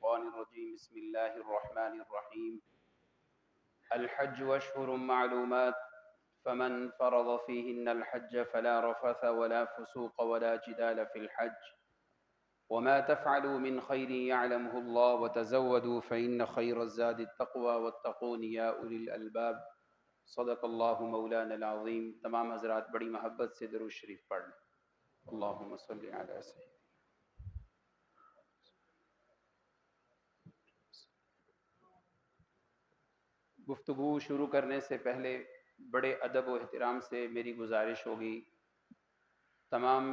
الشيطان الرجيم بسم الله الرحمن الرحيم الحج أشهر معلومات فمن فرض فيهن الحج فلا رفث ولا فسوق ولا جدال في الحج وما تفعلوا من خير يعلمه الله وتزودوا فإن خير الزاد التقوى واتقون يا أولي الألباب صدق اللہ مولانا العظیم۔ تمام حضرات بڑی محبت سے درود شریف پڑھ لیں۔ اللہم صلی علی سیدنا۔ گفتگو شروع کرنے سے پہلے بڑے ادب و احترام سے میری گزارش ہوگی تمام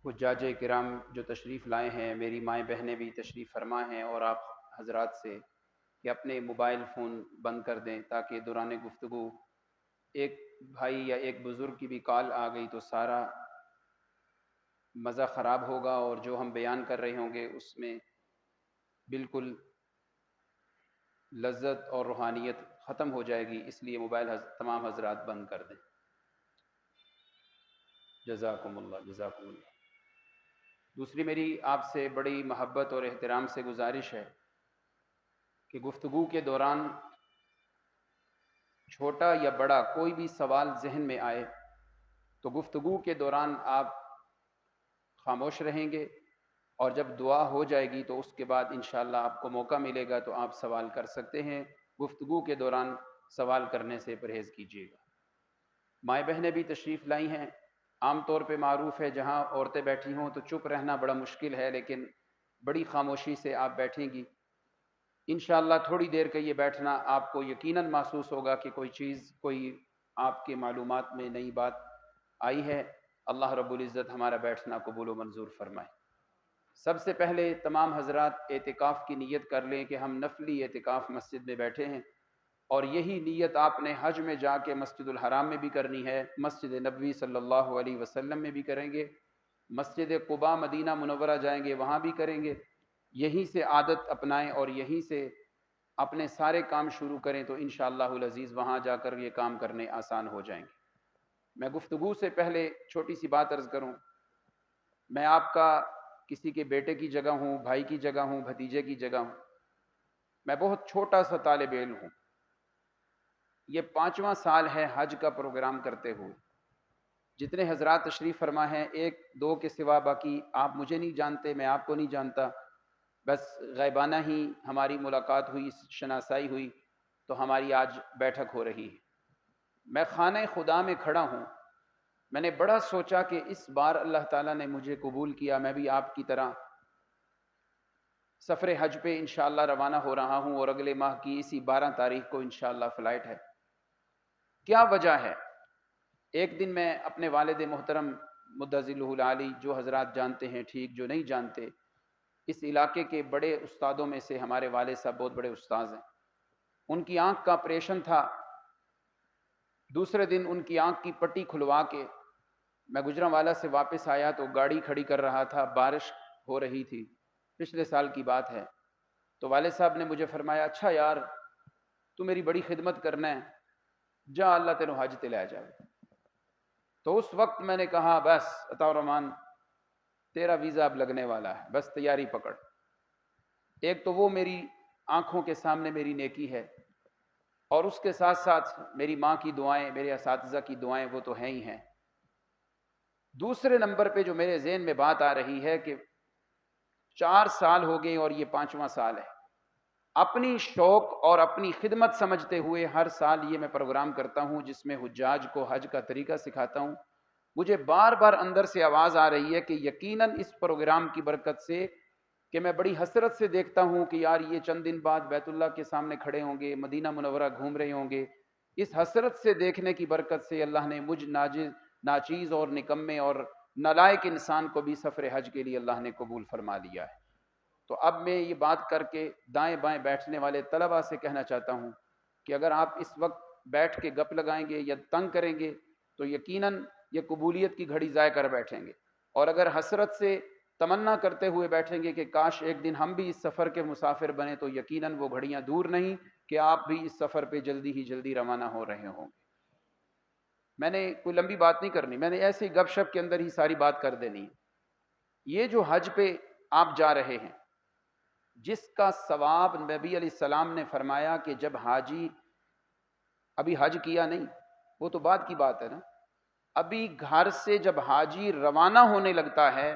حجاج کرام جو تشریف لائے ہیں، میری مائیں بہنیں بھی تشریف فرما ہیں، اور آپ حضرات سے کہ اپنے موبائل فون بند کر دیں تاکہ دوران گفتگو ایک بھائی یا ایک بزرگ کی بھی کال آ گئی تو سارا مزہ خراب ہوگا، اور جو ہم بیان کر رہے ہوں گے اس میں بالکل لذت اور روحانیت ختم ہو جائے گی، اس لیے موبائل تمام حضرات بند کر دیں۔ جزاکم اللہ، جزاکم اللہ۔ دوسری میری آپ سے بڑی محبت اور احترام سے گزارش ہے کہ گفتگو کے دوران چھوٹا یا بڑا کوئی بھی سوال ذہن میں آئے تو گفتگو کے دوران آپ خاموش رہیں گے، اور جب دعا ہو جائے گی تو اس کے بعد انشاءاللہ آپ کو موقع ملے گا تو آپ سوال کر سکتے ہیں۔ گفتگو کے دوران سوال کرنے سے پرہیز کیجیے گا۔ مائیں بہنیں بھی تشریف لائی ہیں۔ عام طور پہ معروف ہے جہاں عورتیں بیٹھی ہوں تو چپ رہنا بڑا مشکل ہے، لیکن بڑی خاموشی سے آپ بیٹھیں گی انشاءاللہ۔ تھوڑی دیر کا یہ بیٹھنا آپ کو یقیناً محسوس ہوگا کہ کوئی چیز، کوئی آپ کے معلومات میں نئی بات آئی ہے۔ اللہ رب العزت ہمارا بیٹھنا قبول و منظور فرمائے۔ سب سے پہلے تمام حضرات اعتکاف کی نیت کر لیں کہ ہم نفلی اعتکاف مسجد میں بیٹھے ہیں، اور یہی نیت آپ نے حج میں جا کے مسجد الحرام میں بھی کرنی ہے، مسجد نبوی صلی اللہ علیہ وسلم میں بھی کریں گے، مسجد قباء مدینہ منورہ جائیں گے وہاں بھی کریں گے۔ یہیں سے عادت اپنائیں اور یہیں سے اپنے سارے کام شروع کریں تو انشاءاللہ العزیز وہاں جا کر یہ کام کرنے آسان ہو جائیں گے۔ میں گفتگو سے پہلے چھوٹی سی بات عرض کروں۔ میں آپ کا کسی کے بیٹے کی جگہ ہوں، بھائی کی جگہ ہوں، بھتیجے کی جگہ ہوں، میں بہت چھوٹا سا طالب علم ہوں۔ یہ 5واں سال ہے حج کا پروگرام کرتے ہوئے۔ جتنے حضرات تشریف فرما ہیں، ایک دو کے سوا باقی آپ مجھے نہیں جانتے، میں آپ کو نہیں جانتا، بس غیبانہ ہی ہماری ملاقات ہوئی، شناسائی ہوئی تو ہماری آج بیٹھک ہو رہی ہے۔ میں خانہ خدا میں کھڑا ہوں۔ میں نے بڑا سوچا کہ اس بار اللہ تعالیٰ نے مجھے قبول کیا، میں بھی آپ کی طرح سفر حج پہ انشاءاللہ روانہ ہو رہا ہوں، اور اگلے ماہ کی اسی 12 تاریخ کو انشاءاللہ فلائٹ ہے۔ کیا وجہ ہے؟ ایک دن میں اپنے والد محترم مدظلہ العالی، جو حضرات جانتے ہیں ٹھیک، جو نہیں جانتے، اس علاقے کے بڑے استادوں میں سے ہمارے والد صاحب بہت بڑے استاذ ہیں۔ ان کی آنکھ کا آپریشن تھا۔ دوسرے دن ان کی آنکھ کی پٹی کھلوا کے میں گجرانوالہ سے واپس آیا تو گاڑی کھڑی کر رہا تھا، بارش ہو رہی تھی، پچھلے سال کی بات ہے۔ تو والد صاحب نے مجھے فرمایا، اچھا یار تو میری بڑی خدمت کرنا ہے، جا اللہ تینو حج تے لے جائے۔ تو اس وقت میں نے کہا بس عطا الرحمان تیرا ویزا اب لگنے والا ہے، بس تیاری پکڑ۔ ایک تو وہ میری آنکھوں کے سامنے میری نیکی ہے، اور اس کے ساتھ ساتھ میری ماں کی دعائیں، میرے اساتذہ کی دعائیں وہ تو ہیں ہی ہیں۔ دوسرے نمبر پہ جو میرے ذہن میں بات آ رہی ہے کہ 4 سال ہو گئے اور یہ 5واں سال ہے۔ اپنی شوق اور اپنی خدمت سمجھتے ہوئے ہر سال یہ میں پروگرام کرتا ہوں جس میں حجاج کو حج کا طریقہ سکھاتا ہوں۔ مجھے بار بار اندر سے آواز آ رہی ہے کہ یقیناً اس پروگرام کی برکت سے کہ میں بڑی حسرت سے دیکھتا ہوں کہ یار یہ چند دن بعد بیت اللہ کے سامنے کھڑے ہوں گے، مدینہ منورہ گھوم رہے ہوں گے۔ اس حسرت سے دیکھنے کی برکت سے اللہ نے مجھ ناچیز اور نکمے اور نالائق انسان کو بھی سفر حج کے لیے اللہ نے قبول فرما لیا ہے۔ تو اب میں یہ بات کر کے دائیں بائیں بیٹھنے والے طلباء سے کہنا چاہتا ہوں کہ اگر آپ اس وقت بیٹھ کے گپ لگائیں گے یا تنگ کریں گے تو یقیناً یہ قبولیت کی گھڑی ضائع کر بیٹھیں گے، اور اگر حسرت سے تمنا کرتے ہوئے بیٹھیں گے کہ کاش ایک دن ہم بھی اس سفر کے مسافر بنیں تو یقیناً وہ گھڑیاں دور نہیں کہ آپ بھی اس سفر پہ جلدی ہی جلدی روانہ ہو رہے ہوں گے۔ میں نے کوئی لمبی بات نہیں کرنی، میں نے ایسے ہی گپ شپ کے اندر ہی ساری بات کر دینی ہے۔ یہ جو حج پہ آپ جا رہے ہیں، جس کا ثواب نبی علیہ السلام نے فرمایا کہ جب حاجی ابھی حج کیا نہیں، وہ تو بعد کی بات ہے نا، ابھی گھر سے جب حاجی روانہ ہونے لگتا ہے،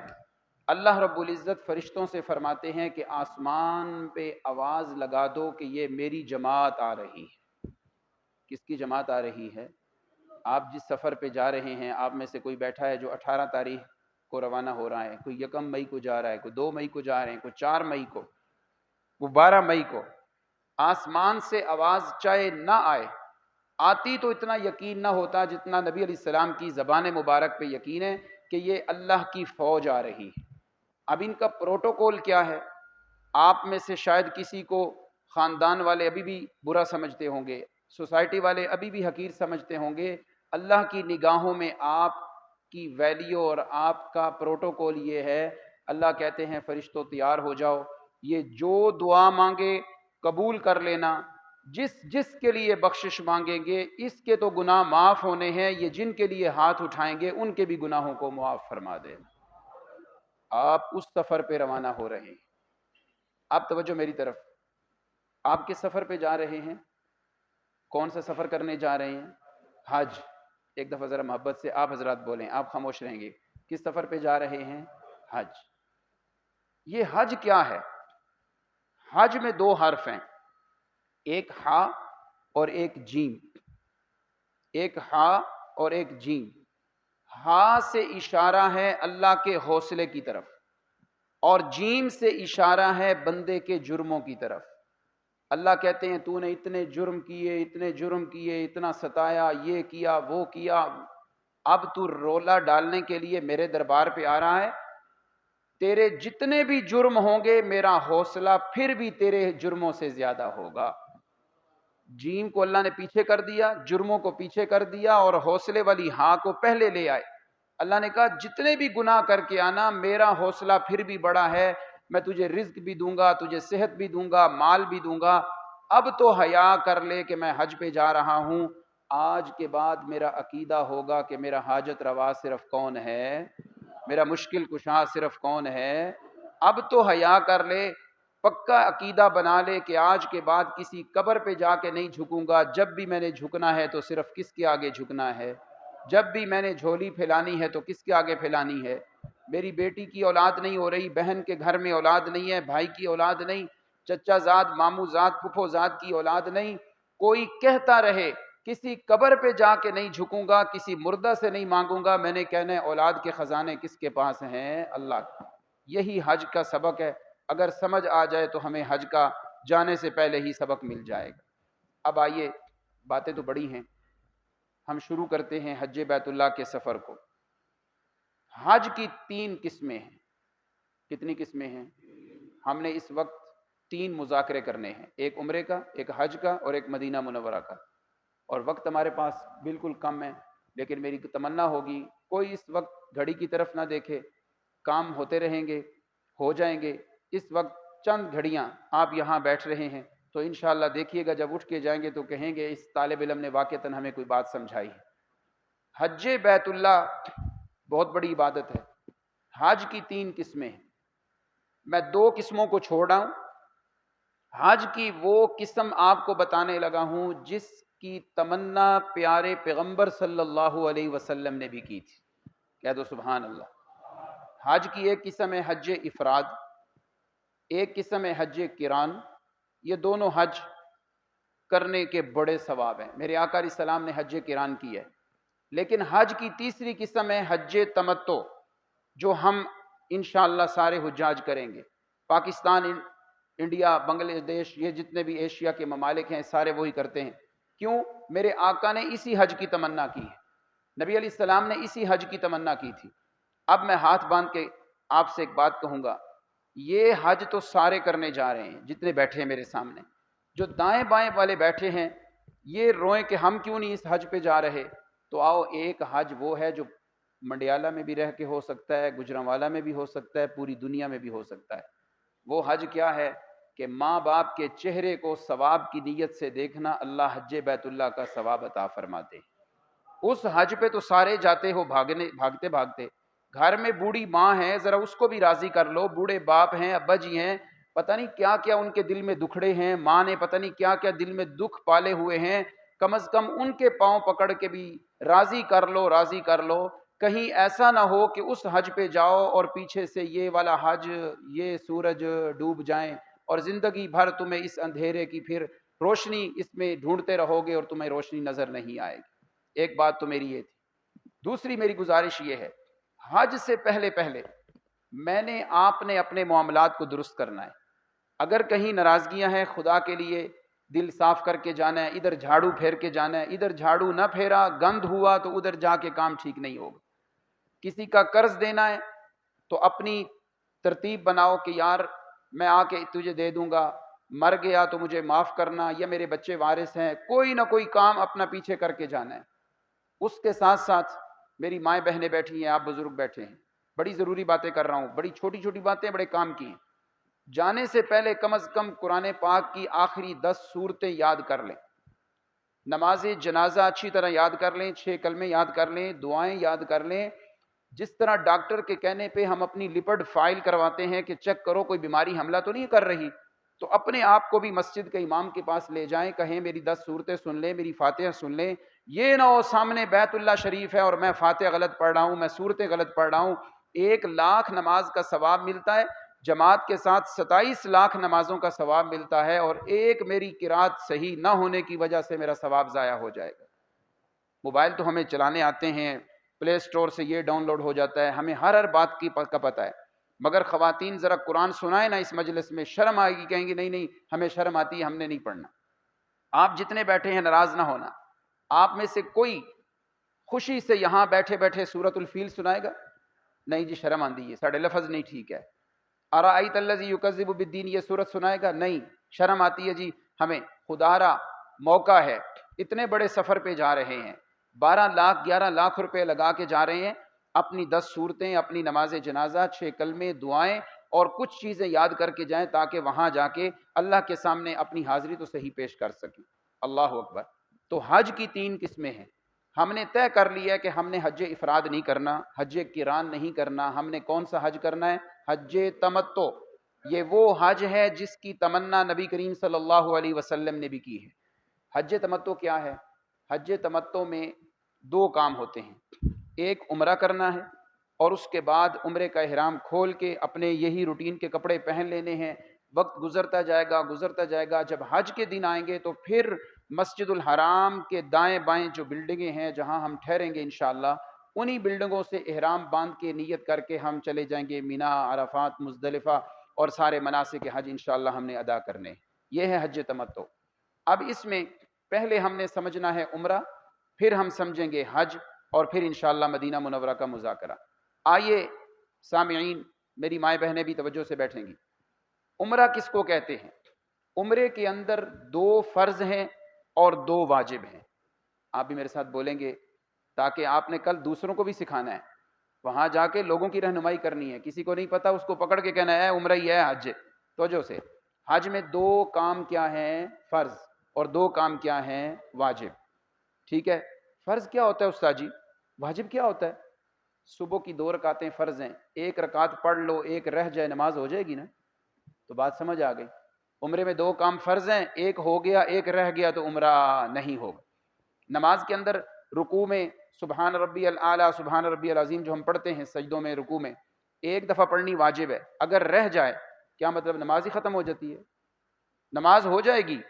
اللہ رب العزت فرشتوں سے فرماتے ہیں کہ آسمان پہ آواز لگا دو کہ یہ میری جماعت آ رہی ہے۔ کس کی جماعت آ رہی ہے؟ آپ جس سفر پہ جا رہے ہیں، آپ میں سے کوئی بیٹھا ہے جو 18 تاریخ کو روانہ ہو رہا ہے، کوئی 1 مئی کو جا رہا ہے، کوئی 2 مئی کو جا رہے ہیں، کوئی 4 مئی کو، وہ 12 مئی کو۔ آسمان سے آواز چاہے نہ آئے، آتی تو اتنا یقین نہ ہوتا جتنا نبی علیہ السلام کی زبان مبارک پہ یقین ہے کہ یہ اللہ کی فوج آ رہی ہے۔ اب ان کا پروٹوکول کیا ہے؟ آپ میں سے شاید کسی کو خاندان والے ابھی بھی برا سمجھتے ہوں گے، سوسائٹی والے ابھی بھی حقیر سمجھتے ہوں گے، اللہ کی نگاہوں میں آپ کی ویلیو اور آپ کا پروٹوکول یہ ہے، اللہ کہتے ہیں فرشتوں تیار ہو جاؤ، یہ جو دعا مانگے قبول کر لینا، جس کے لیے بخشش مانگیں گے اس کے تو گناہ معاف ہونے ہیں، یہ جن کے لیے ہاتھ اٹھائیں گے ان کے بھی گناہوں کو معاف فرما دے۔ آپ اس سفر پہ روانہ ہو رہے ہیں۔ آپ توجہ میری طرف، آپ کس سفر پہ جا رہے ہیں؟ کون سا سفر کرنے جا رہے ہیں؟ حج۔ ایک دفعہ ذرا محبت سے آپ حضرات بولیں، آپ خاموش رہیں گے۔ کس سفر پہ جا رہے ہیں؟ حج۔ یہ حج کیا ہے؟ حج میں 2 حرف ہیں، ایک ہا اور ایک جیم، ایک ہا اور ایک جیم۔ ہا سے اشارہ ہے اللہ کے حوصلے کی طرف، اور جیم سے اشارہ ہے بندے کے جرموں کی طرف۔ اللہ کہتے ہیں تو نے اتنے جرم کیے، اتنے جرم کیے، اتنا ستایا، یہ کیا وہ کیا، اب تو رولا ڈالنے کے لیے میرے دربار پہ آ رہا ہے، تیرے جتنے بھی جرم ہوں گے میرا حوصلہ پھر بھی تیرے جرموں سے زیادہ ہوگا۔ جیم کو اللہ نے پیچھے کر دیا، جرموں کو پیچھے کر دیا، اور حوصلے والی ہاں کو پہلے لے آئے۔ اللہ نے کہا جتنے بھی گناہ کر کے آنا، میرا حوصلہ پھر بھی بڑا ہے، میں تجھے رزق بھی دوں گا، تجھے صحت بھی دوں گا، مال بھی دوں گا۔ اب تو حیا کر لے کہ میں حج پہ جا رہا ہوں، آج کے بعد میرا عقیدہ ہوگا کہ میرا حاجت روا صرف کون ہے، میرا مشکل کشا صرف کون ہے۔ اب تو حیا کر لے، پکا عقیدہ بنا لے کہ آج کے بعد کسی قبر پہ جا کے نہیں جھکوں گا، جب بھی میں نے جھکنا ہے تو صرف کس کے آگے جھکنا ہے، جب بھی میں نے جھولی پھیلانی ہے تو کس کے آگے پھیلانی ہے۔ میری بیٹی کی اولاد نہیں ہو رہی، بہن کے گھر میں اولاد نہیں ہے، بھائی کی اولاد نہیں، چچا زاد، مامو زاد، پھپھو زاد کی اولاد نہیں، کوئی کہتا رہے کسی قبر پہ جا کے نہیں جھکوں گا، کسی مردہ سے نہیں مانگوں گا، میں نے کہنا ہے اولاد کے خزانے کس کے پاس ہیں؟ اللہ کے۔ یہی حج کا سبق ہے، اگر سمجھ آ جائے تو ہمیں حج کا جانے سے پہلے ہی سبق مل جائے گا۔ اب آئیے، باتیں تو بڑی ہیں، ہم شروع کرتے ہیں حج بیت اللہ کے سفر کو۔ حج کی 3 قسمیں ہیں۔ کتنی قسمیں ہیں؟ ہم نے اس وقت 3 مذاکرے کرنے ہیں، ایک عمرے کا، ایک حج کا، اور ایک مدینہ منورہ کا، اور وقت ہمارے پاس بالکل کم ہے، لیکن میری تمنا ہوگی کوئی اس وقت گھڑی کی طرف نہ دیکھے، کام ہوتے رہیں گے، ہو جائیں گے۔ اس وقت چند گھڑیاں آپ یہاں بیٹھ رہے ہیں تو انشاءاللہ دیکھیے گا جب اٹھ کے جائیں گے تو کہیں گے اس طالب علم نے واقعتاً ہمیں کوئی بات سمجھائی ہے۔ حج بیت اللہ بہت بڑی عبادت ہے۔ حج کی 3 قسمیں ہیں، میں 2 قسموں کو چھوڑ رہا ہوں۔ حج کی وہ قسم آپ کو بتانے لگا ہوں جس کی تمنا پیارے پیغمبر صلی اللہ علیہ وسلم نے بھی کی تھی۔ کہہ دو سبحان اللہ۔ حج کی ایک قسم ہے حج افراد، ایک قسم ہے حج قران۔ یہ دونوں حج کرنے کے بڑے ثواب ہیں، میرے آقا علیہ السلام نے حج قران کی ہے۔ لیکن حج کی تیسری قسم ہے حج تمتع، جو ہم انشاءاللہ سارے حجاج کریں گے۔ پاکستان، انڈیا، بنگلہ دیش، یہ جتنے بھی ایشیا کے ممالک ہیں سارے وہی کرتے ہیں۔ کیوں؟ میرے آقا نے اسی حج کی تمنا کی ہے، نبی علیہ السلام نے اسی حج کی تمنا کی تھی۔ اب میں ہاتھ باندھ کے آپ سے ایک بات کہوں گا، یہ حج تو سارے کرنے جا رہے ہیں جتنے بیٹھے ہیں میرے سامنے، جو دائیں بائیں والے بیٹھے ہیں یہ روئیں کہ ہم کیوں نہیں اس حج پہ جا رہے، تو آؤ، ایک حج وہ ہے جو منڈیالہ میں بھی رہ کے ہو سکتا ہے، گجرانوالہ میں بھی ہو سکتا ہے، پوری دنیا میں بھی ہو سکتا ہے۔ وہ حج کیا ہے کہ ماں باپ کے چہرے کو ثواب کی نیت سے دیکھنا، اللہ حج بیت اللہ کا ثواب عطا فرماتے۔ اس حج پہ تو سارے جاتے ہو بھاگتے بھاگتے، گھر میں بوڑھی ماں ہے ذرا اس کو بھی راضی کر لو، بوڑھے باپ ہیں، ابا جی ہیں، پتہ نہیں کیا کیا ان کے دل میں دکھڑے ہیں، ماں نے پتہ نہیں کیا کیا دل میں دکھ پالے ہوئے ہیں، کم از کم ان کے پاؤں پکڑ کے بھی راضی کر لو، راضی کر لو. کہیں ایسا نہ ہو کہ اس حج پہ جاؤ اور پیچھے سے یہ والا حج، یہ سورج ڈوب جائیں اور زندگی بھر تمہیں اس اندھیرے کی پھر روشنی اس میں ڈھونڈتے رہو گے اور تمہیں روشنی نظر نہیں آئے گی. ایک بات تو میری یہ تھی. دوسری میری گزارش یہ ہے، حج سے پہلے آپ نے اپنے معاملات کو درست کرنا ہے. اگر کہیں ناراضگیاں ہیں، خدا کے لیے دل صاف کر کے جانا ہے. ادھر جھاڑو پھیر کے جانا ہے، ادھر جھاڑو نہ پھیرا، گند ہوا تو ادھر جا کے کام ٹھیک نہیں ہوگا. کسی کا قرض دینا ہے تو اپنی ترتیب بناؤ کہ یار میں آ کے تجھے دے دوں گا، مر گیا تو مجھے معاف کرنا، یا میرے بچے وارث ہیں، کوئی نہ کوئی کام اپنا پیچھے کر کے جانا ہے. اس کے ساتھ ساتھ میری مائیں بہنیں بیٹھی ہیں، آپ بزرگ بیٹھے ہیں، بڑی ضروری باتیں کر رہا ہوں، بڑی چھوٹی چھوٹی باتیں بڑے کام کی ہیں. جانے سے پہلے کم از کم قرآن پاک کی آخری 10 صورتیں یاد کر لیں. نماز جنازہ اچھی طرح یاد کر لیں، 6 کلمے یاد کر لیں، دعائیں یاد کر لیں. جس طرح ڈاکٹر کے کہنے پہ ہم اپنی لپڈ فائل کرواتے ہیں کہ چیک کرو کوئی بیماری حملہ تو نہیں کر رہی، تو اپنے آپ کو بھی مسجد کے امام کے پاس لے جائیں، کہیں میری 10 صورتیں سن لیں، میری فاتحہ سن لیں. یہ نہ ہو سامنے بیت اللہ شریف ہے اور میں فاتحہ غلط پڑھ رہا ہوں، میں صورتیں غلط پڑھ رہا ہوں. 1,00,000 نماز کا ثواب ملتا ہے، جماعت کے ساتھ 27 لاکھ نمازوں کا ثواب ملتا ہے، اور ایک میری قرات صحیح نہ ہونے کی وجہ سے میرا ثواب ضائع ہو جائے گا. موبائل تو ہمیں چلانے آتے ہیں، پلے اسٹور سے یہ ڈاؤن لوڈ ہو جاتا ہے، ہمیں ہر بات کا پتہ ہے. مگر خواتین ذرا قرآن سنائیں نا اس مجلس میں، شرم آئے گی، کہیں گی نہیں نہیں ہمیں شرم آتی ہے، ہم نے نہیں پڑھنا. آپ جتنے بیٹھے ہیں ناراض نہ ہونا. آپ میں سے کوئی خوشی سے یہاں بیٹھے بیٹھے سورۃ الفیل سنائے گا؟ نہیں جی شرم آندی ہے، ساڑھے لفظ نہیں ٹھیک ہے. ارأیت الذی یکذب بالدین یہ سورت سنائے گا؟ نہیں شرم آتی ہے جی ہمیں. خدارا موقع ہے، اتنے بڑے سفر پہ جا رہے ہیں، 12 لاکھ 11 لاکھ روپے لگا کے جا رہے ہیں، اپنی 10 صورتیں، اپنی نماز جنازہ، 6 کلمے، دعائیں اور کچھ چیزیں یاد کر کے جائیں تاکہ وہاں جا کے اللہ کے سامنے اپنی حاضری تو صحیح پیش کر سکیں. اللہ اکبر. تو حج کی 3 قسمیں ہیں. ہم نے طے کر لیا کہ ہم نے حج افراد نہیں کرنا، حج قران نہیں کرنا. ہم نے کون سا حج کرنا ہے؟ حج تمتع. یہ وہ حج ہے جس کی تمنا نبی کریم صلی اللہ علیہ وسلم نے بھی کی ہے. حج تمتع کیا ہے؟ حج تمتع میں 2 کام ہوتے ہیں. ایک عمرہ کرنا ہے اور اس کے بعد عمرے کا احرام کھول کے اپنے یہی روٹین کے کپڑے پہن لینے ہیں. وقت گزرتا جائے گا، جب حج کے دن آئیں گے تو پھر مسجد الحرام کے دائیں بائیں جو بلڈنگیں ہیں جہاں ہم ٹھہریں گے انشاءاللہ، انہی بلڈنگوں سے احرام باندھ کے نیت کر کے ہم چلے جائیں گے مینا، عرفات، مزدلفہ اور سارے مناسک حج انشاءاللہ ہم نے ادا کرنے. یہ ہے حج تمتع. اب اس میں پہلے ہم نے سمجھنا ہے عمرہ، پھر ہم سمجھیں گے حج، اور پھر انشاءاللہ مدینہ منورہ کا مذاکرہ. آئیے سامعین، میری مائیں بہنیں بھی توجہ سے بیٹھیں گی. عمرہ کس کو کہتے ہیں؟ عمرے کے اندر 2 فرض ہیں اور 2 واجب ہیں. آپ بھی میرے ساتھ بولیں گے تاکہ آپ نے کل دوسروں کو بھی سکھانا ہے، وہاں جا کے لوگوں کی رہنمائی کرنی ہے. کسی کو نہیں پتا اس کو پکڑ کے کہنا ہے عمرہ ہی ہے حج. توجہ سے. حج میں 2 کام کیا ہیں؟ فرض، اور 2 کام کیا ہیں؟ واجب. ٹھیک ہے. فرض کیا ہوتا ہے استاد جی؟ واجب کیا ہوتا ہے؟ صبح کی 2 رکعتیں فرض ہیں، 1 رکعت پڑھ لو، 1 رہ جائے نماز ہو جائے گی نا. تو بات سمجھ آ گئی. عمرے میں 2 کام فرض ہیں، 1 ہو گیا 1 رہ گیا تو عمرہ نہیں ہوگا. نماز کے اندر رکوع میں سبحان ربی الاعلیٰ سبحان ربی العظیم جو ہم پڑھتے ہیں سجدوں میں رکوع میں 1 دفعہ پڑھنی واجب ہے. اگر رہ جائے کیا مطلب؟ نماز ہی ختم ہو جاتی ہے؟ نماز ہو جائے گی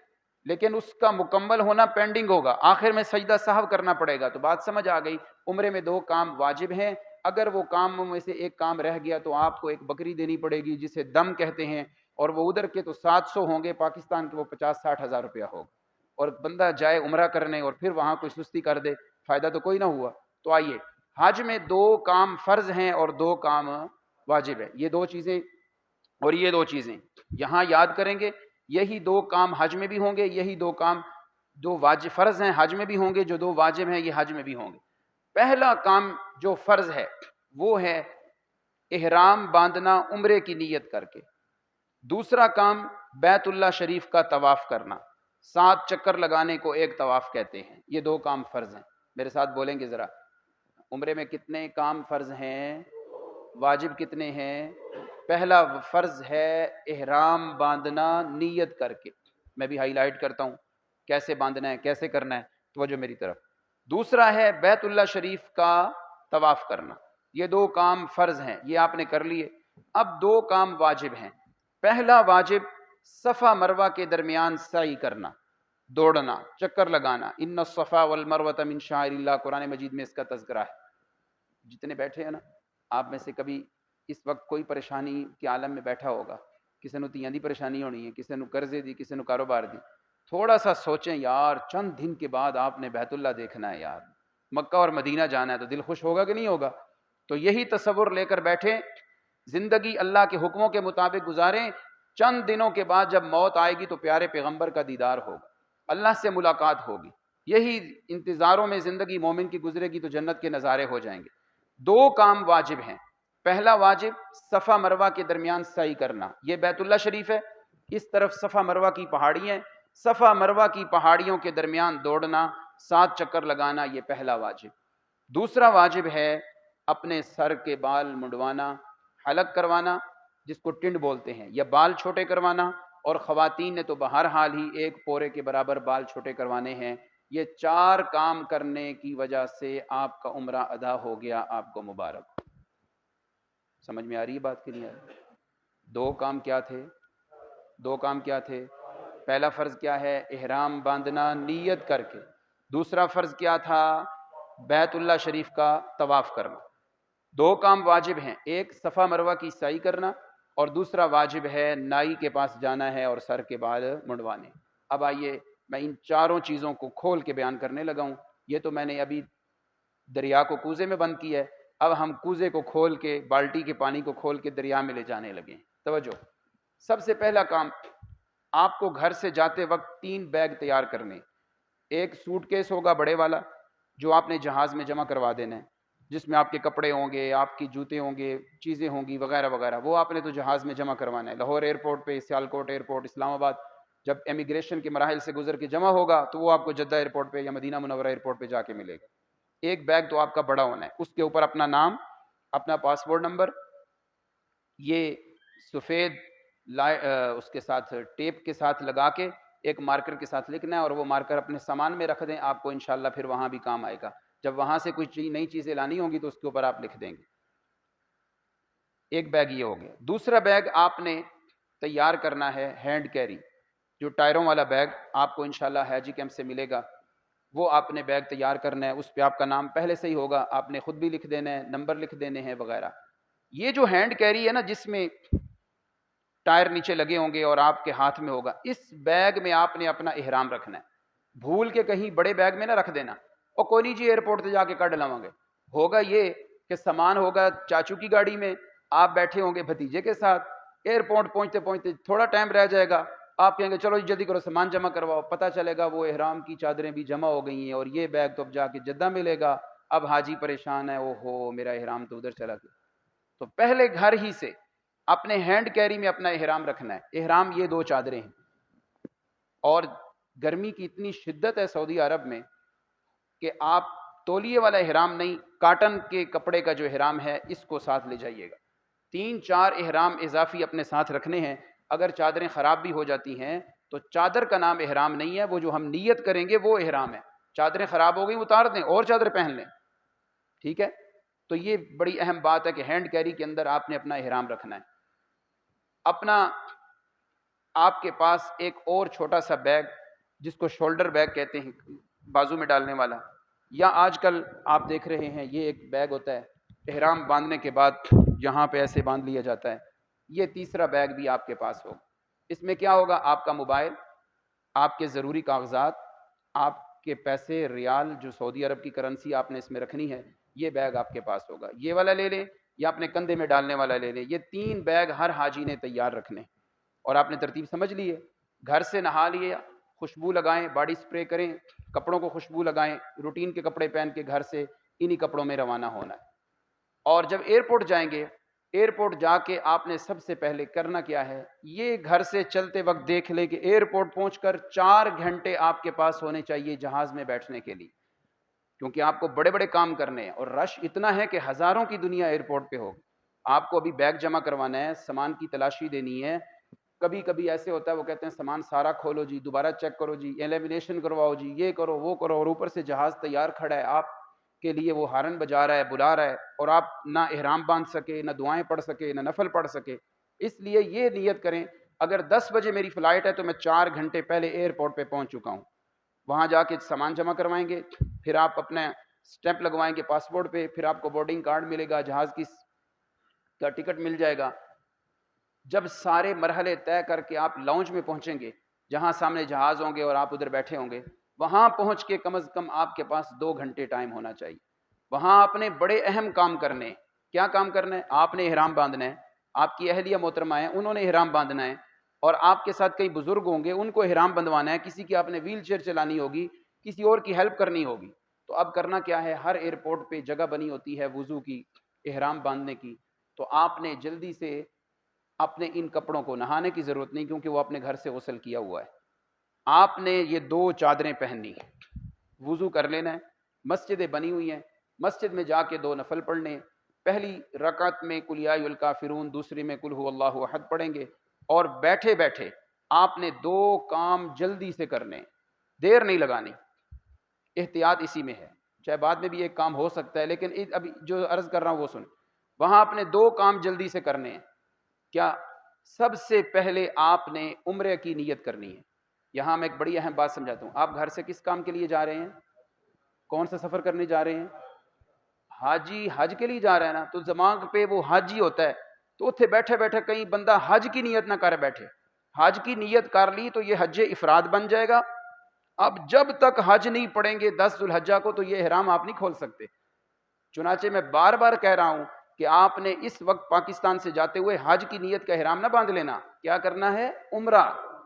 لیکن اس کا مکمل ہونا پینڈنگ ہوگا، آخر میں سجدہ سہو کرنا پڑے گا. تو بات سمجھ آ گئی. عمرے میں 2 کام واجب ہیں. اگر وہ کاموں میں سے 1 کام رہ گیا تو آپ کو ایک بکری دینی پڑے گی جسے دم کہتے ہیں، اور وہ ادھر کے تو 700 ہوں گے، پاکستان کے وہ 50-60 ہزار روپیہ ہوگا. اور بندہ جائے عمرہ کرنے اور پھر وہاں کوئی سستی کر دے، فائدہ تو کوئی نہ ہوا. تو آئیے، حج میں 2 کام فرض ہیں اور 2 کام واجب ہے. یہ 2 چیزیں اور یہ 2 چیزیں یہاں یاد کریں گے. یہی 2 کام حج میں بھی ہوں گے، یہی 2 کام 2 واجب فرض ہیں حج میں بھی ہوں گے، جو 2 واجب ہیں یہ حج میں بھی ہوں گے. پہلا کام جو فرض ہے وہ ہے احرام باندھنا عمرے کی نیت کر کے. دوسرا کام بیت اللہ شریف کا طواف کرنا، 7 چکر لگانے کو 1 طواف کہتے ہیں. یہ 2 کام فرض ہیں. میرے ساتھ بولیں گے ذرا، عمرے میں کتنے کام فرض ہیں؟ واجب کتنے ہیں؟ پہلا فرض ہے احرام باندھنا نیت کر کے، میں بھی ہائی لائٹ کرتا ہوں کیسے باندھنا ہے، کیسے کرنا ہے، توجہ میری طرف۔ دوسرا ہے بیت اللہ شریف کا طواف کرنا، یہ دو کام فرض ہیں، یہ آپ نے کر لیے۔ اب دو کام واجب ہیں۔ پہلا واجب صفا مروہ کے درمیان سعی کرنا، دوڑنا، چکر لگانا۔ ان الصفا والمروۃ من شعائر اللہ، قرآن مجید میں اس کا تذکرہ ہے۔ جتنے بیٹھے ہیں نا، آپ میں سے کبھی اس وقت کوئی پریشانی کے عالم میں بیٹھا ہوگا، کسی نے تیاں دی پریشانی ہونی ہے، کسی نے قرضے دی، کسی نے کاروبار دی۔ تھوڑا سا سوچیں یار، چند دن کے بعد آپ نے بیت اللہ دیکھنا ہے یار، مکہ اور مدینہ جانا ہے، تو دل خوش ہوگا کہ نہیں ہوگا؟ تو یہی تصور لے کر بیٹھیں، زندگی اللہ کے حکموں کے مطابق گزاریں، چند دنوں کے بعد جب موت آئے گی تو پیارے پیغمبر کا دیدار ہوگا، اللہ سے ملاقات ہوگی۔ یہی انتظاروں میں زندگی مومن کی گزرے گی تو جنت کے نظارے ہو جائیں گے۔ دو کام واجب ہیں۔ پہلا واجب صفا مروہ کے درمیان سعی کرنا، یہ بیت اللہ شریف ہے، اس طرف صفا مروہ کی پہاڑی ہیں، صفا مروہ کی پہاڑیوں کے درمیان دوڑنا، 7 چکر لگانا، یہ پہلا واجب۔ دوسرا واجب ہے اپنے سر کے بال منڈوانا، حلق کروانا، جس کو ٹنڈ بولتے ہیں، یا بال چھوٹے کروانا، اور خواتین نے تو بہرحال ہی 1 پورے کے برابر بال چھوٹے کروانے ہیں۔ یہ 4 کام کرنے کی وجہ سے آپ کا عمرہ ادا ہو گیا، آپ کو مبارک۔ سمجھ میں آ رہی ہے بات کہ نہیں آ رہی؟ دو کام کیا تھے؟ دو کام کیا تھے؟ پہلا فرض کیا ہے؟ احرام باندھنا نیت کر کے۔ دوسرا فرض کیا تھا؟ بیت اللہ شریف کا طواف کرنا۔ دو کام واجب ہیں، ایک صفا مروہ کی سعی کرنا، اور دوسرا واجب ہے نائی کے پاس جانا ہے اور سر کے بال منڈوانے۔ اب آئیے میں ان چاروں چیزوں کو کھول کے بیان کرنے لگا ہوں۔ یہ تو میں نے ابھی دریا کو کوزے میں بند کیا ہے، اب ہم کوزے کو کھول کے، بالٹی کے پانی کو کھول کے دریا میں لے جانے لگے ہیں۔ توجہ، سب سے پہلا کام، آپ کو گھر سے جاتے وقت 3 بیگ تیار کرنے۔ ایک سوٹ کیس ہوگا بڑے والا، جو آپ نے جہاز میں جمع کروا دینا ہے، جس میں آپ کے کپڑے ہوں گے، آپ کی جوتے ہوں گے، چیزیں ہوں گی وغیرہ وغیرہ، وہ آپ نے تو جہاز میں جمع کروانا ہے۔ لاہور ایئرپورٹ پہ، سیالکوٹ ایئرپورٹ، اسلام آباد جب امیگریشن کے مراحل سے گزر کے جمع ہوگا تو وہ آپ کو جدہ ایئرپورٹ پہ یا مدینہ منورہ ایئرپورٹ پہ جا کے ملے گا۔ ایک بیگ تو آپ کا بڑا ہونا ہے، اس کے اوپر اپنا نام، اپنا پاسپورٹ نمبر، یہ سفید اس کے ساتھ ٹیپ کے ساتھ لگا کے ایک مارکر کے ساتھ لکھنا ہے، اور وہ مارکر اپنے سامان میں رکھ دیں، آپ کو انشاءاللہ پھر وہاں بھی کام آئے گا۔ جب وہاں سے کچھ نئی چیزیں لانی ہوں گی تو اس کے اوپر آپ لکھ دیں گے۔ ایک بیگ یہ ہو گیا۔ دوسرا بیگ آپ نے تیار کرنا ہے ہینڈ کیری، جو ٹائروں والا بیگ آپ کو انشاءاللہ حاجی کیمپ سے ملے گا، وہ آپ نے بیگ تیار کرنا ہے۔ اس پہ آپ کا نام پہلے سے ہی ہوگا، آپ نے خود بھی لکھ دینا ہے، نمبر لکھ دینے ہیں وغیرہ۔ یہ جو ہینڈ کیری ہے نا، جس میں ٹائر نیچے لگے ہوں گے اور آپ کے ہاتھ میں ہوگا، اس بیگ میں آپ نے اپنا احرام رکھنا ہے۔ بھول کے کہیں بڑے بیگ میں نہ رکھ دینا، اور کوئی نہیں جی ایئرپورٹ سے جا کے کڈ لاؤں گے۔ ہوگا یہ کہ سامان ہوگا چاچو کی گاڑی میں، آپ بیٹھے ہوں گے بھتیجے کے ساتھ، ایئرپورٹ پہنچتے پہنچتے تھوڑا ٹائم رہ جائے گا، آپ کہیں گے چلو جلدی کرو سامان جمع کرواؤ، پتہ چلے گا وہ احرام کی چادریں بھی جمع ہو گئی ہیں اور یہ بیگ تو اب جا کے جدہ ملے گا۔ اب حاجی پریشان ہے، او ہو میرا احرام تو ادھر چلا گیا۔ تو پہلے گھر ہی سے اپنے ہینڈ کیری میں اپنا احرام رکھنا ہے۔ احرام یہ 2 چادریں ہیں، اور گرمی کی اتنی شدت ہے سعودی عرب میں کہ آپ تولیے والا احرام نہیں، کاٹن کے کپڑے کا جو احرام ہے اس کو ساتھ لے جائیے گا۔ 3-4 احرام اضافی اپنے ساتھ رکھنے ہیں۔ اگر چادریں خراب بھی ہو جاتی ہیں تو چادر کا نام احرام نہیں ہے، وہ جو ہم نیت کریں گے وہ احرام ہے۔ چادریں خراب ہو گئی اتار دیں اور چادر پہن لیں، ٹھیک ہے؟ تو یہ بڑی اہم بات ہے کہ ہینڈ کیری کے اندر آپ نے اپنا احرام رکھنا ہے۔ اپنا آپ کے پاس ایک اور چھوٹا سا بیگ، جس کو شولڈر بیگ کہتے ہیں، بازو میں ڈالنے والا، یا آج کل آپ دیکھ رہے ہیں یہ ایک بیگ ہوتا ہے، احرام باندھنے کے بعد یہاں پہ ایسے باندھ لیا جاتا ہے۔ یہ تیسرا بیگ بھی آپ کے پاس ہوگا۔ اس میں کیا ہوگا؟ آپ کا موبائل، آپ کے ضروری کاغذات، آپ کے پیسے، ریال جو سعودی عرب کی کرنسی آپ نے اس میں رکھنی ہے، یہ بیگ آپ کے پاس ہوگا۔ یہ والا لے لیں یا اپنے کندھے میں ڈالنے والا لے لیں۔ یہ 3 بیگ ہر حاجی نے تیار رکھنے، اور آپ نے ترتیب سمجھ لی ہے۔ گھر سے نہا لیے، خوشبو لگائیں، باڈی سپرے کریں، کپڑوں کو خوشبو لگائیں، روٹین کے کپڑے پہن کے گھر سے انہی کپڑوں میں روانہ ہونا ہے۔ اور جب ایئرپورٹ جائیں گے، ایئرپورٹ جا کے آپ نے سب سے پہلے کرنا کیا ہے؟ یہ گھر سے چلتے وقت دیکھ لیں کہ ایئرپورٹ پہنچ کر 4 گھنٹے آپ کے پاس ہونے چاہیے جہاز میں بیٹھنے کے لیے، کیونکہ آپ کو بڑے بڑے کام کرنے ہیں، اور رش اتنا ہے کہ ہزاروں کی دنیا ایئرپورٹ پہ ہوگی۔ آپ کو ابھی بیگ جمع کروانا ہے، سامان کی تلاشی دینی ہے. کبھی کبھی ایسے ہوتا ہے وہ کہتے ہیں سامان سارا کھولو جی، دوبارہ چیک کرو جی، ایلیمینیشن کرواؤ جی، یہ کرو وہ کرو، اور اوپر سے جہاز تیار کھڑا ہے آپ کے لیے، وہ ہارن بجا رہا ہے، بلا رہا ہے، اور آپ نہ احرام باندھ سکے، نہ دعائیں پڑھ سکے، نہ نفل پڑھ سکے. اس لیے یہ نیت کریں اگر 10 بجے میری فلائٹ ہے تو میں 4 گھنٹے پہلے ایئرپورٹ پہ پہنچ چکا ہوں. وہاں جا کے سامان جمع کروائیں گے، پھر آپ اپنا اسٹیمپ لگوائیں گے پاسپورٹ پہ، پھر آپ کو بورڈنگ کارڈ ملے گا، جہاز کی کا ٹکٹ مل جائے گا. جب سارے مرحلے طے کر کے آپ لاؤنج میں پہنچیں گے جہاں سامنے جہاز ہوں گے اور آپ ادھر بیٹھے ہوں گے، وہاں پہنچ کے کم از کم آپ کے پاس 2 گھنٹے ٹائم ہونا چاہیے. وہاں آپ نے بڑے اہم کام کرنے. کیا کام کرنا ہے؟ آپ نے احرام باندھنا ہے، آپ کی اہلیہ محترمہ ہیں انہوں نے احرام باندھنا ہے، اور آپ کے ساتھ کئی بزرگ ہوں گے ان کو احرام بندھوانا ہے، کسی کی آپ نے ویل چیئر چلانی ہوگی، کسی اور کی ہیلپ کرنی ہوگی. تو اب کرنا کیا ہے، ہر ایئرپورٹ پہ جگہ بنی ہوتی ہے وضو کی، احرام باندھنے کی. تو آپ نے جلدی سے اپنے ان کپڑوں کو، نہانے کی ضرورت نہیں کیونکہ وہ اپنے گھر سے غسل کیا ہوا ہے، آپ نے یہ 2 چادریں پہننی، وضو کر لینا ہے. مسجدیں بنی ہوئی ہیں، مسجد میں جا کے 2 نفل پڑھنے. پہلی رکعت میں قل یا ایھا الکافرون، دوسری میں قل ھو اللہ احد پڑھیں گے، اور بیٹھے بیٹھے آپ نے 2 کام جلدی سے کرنے، دیر نہیں لگانی. احتیاط اسی میں ہے، چاہے بعد میں بھی ایک کام ہو سکتا ہے لیکن ابھی جو عرض کر رہا ہوں وہ سن. وہاں آپ نے 2 کام جلدی سے کرنے ہیں. کیا؟ سب سے پہلے آپ نے عمرے کی نیت کرنی ہے. یہاں میں ایک بڑی اہم بات سمجھاتا ہوں. آپ گھر سے کس کام کے لیے جا رہے ہیں؟ کون سا سفر کرنے جا رہے ہیں؟ حاجی، حج کے لیے جا رہا ہے نا، تو دماغ پہ وہ حج ہی ہوتا ہے. تو اتنے بیٹھے بیٹھے کئی بندہ حج کی نیت نہ کر بیٹھے. حج کی نیت کر لی تو یہ حج افراد بن جائے گا. اب جب تک حج نہیں پڑھیں گے 10 ذو الحجہ کو تو یہ احرام آپ نہیں کھول سکتے. چنانچہ میں بار بار کہہ رہا ہوں کہ آپ نے اس وقت پاکستان سے جاتے ہوئے حج کی نیت کا احرام نہ باندھ لینا. کیا کرنا ہے؟ عمرہ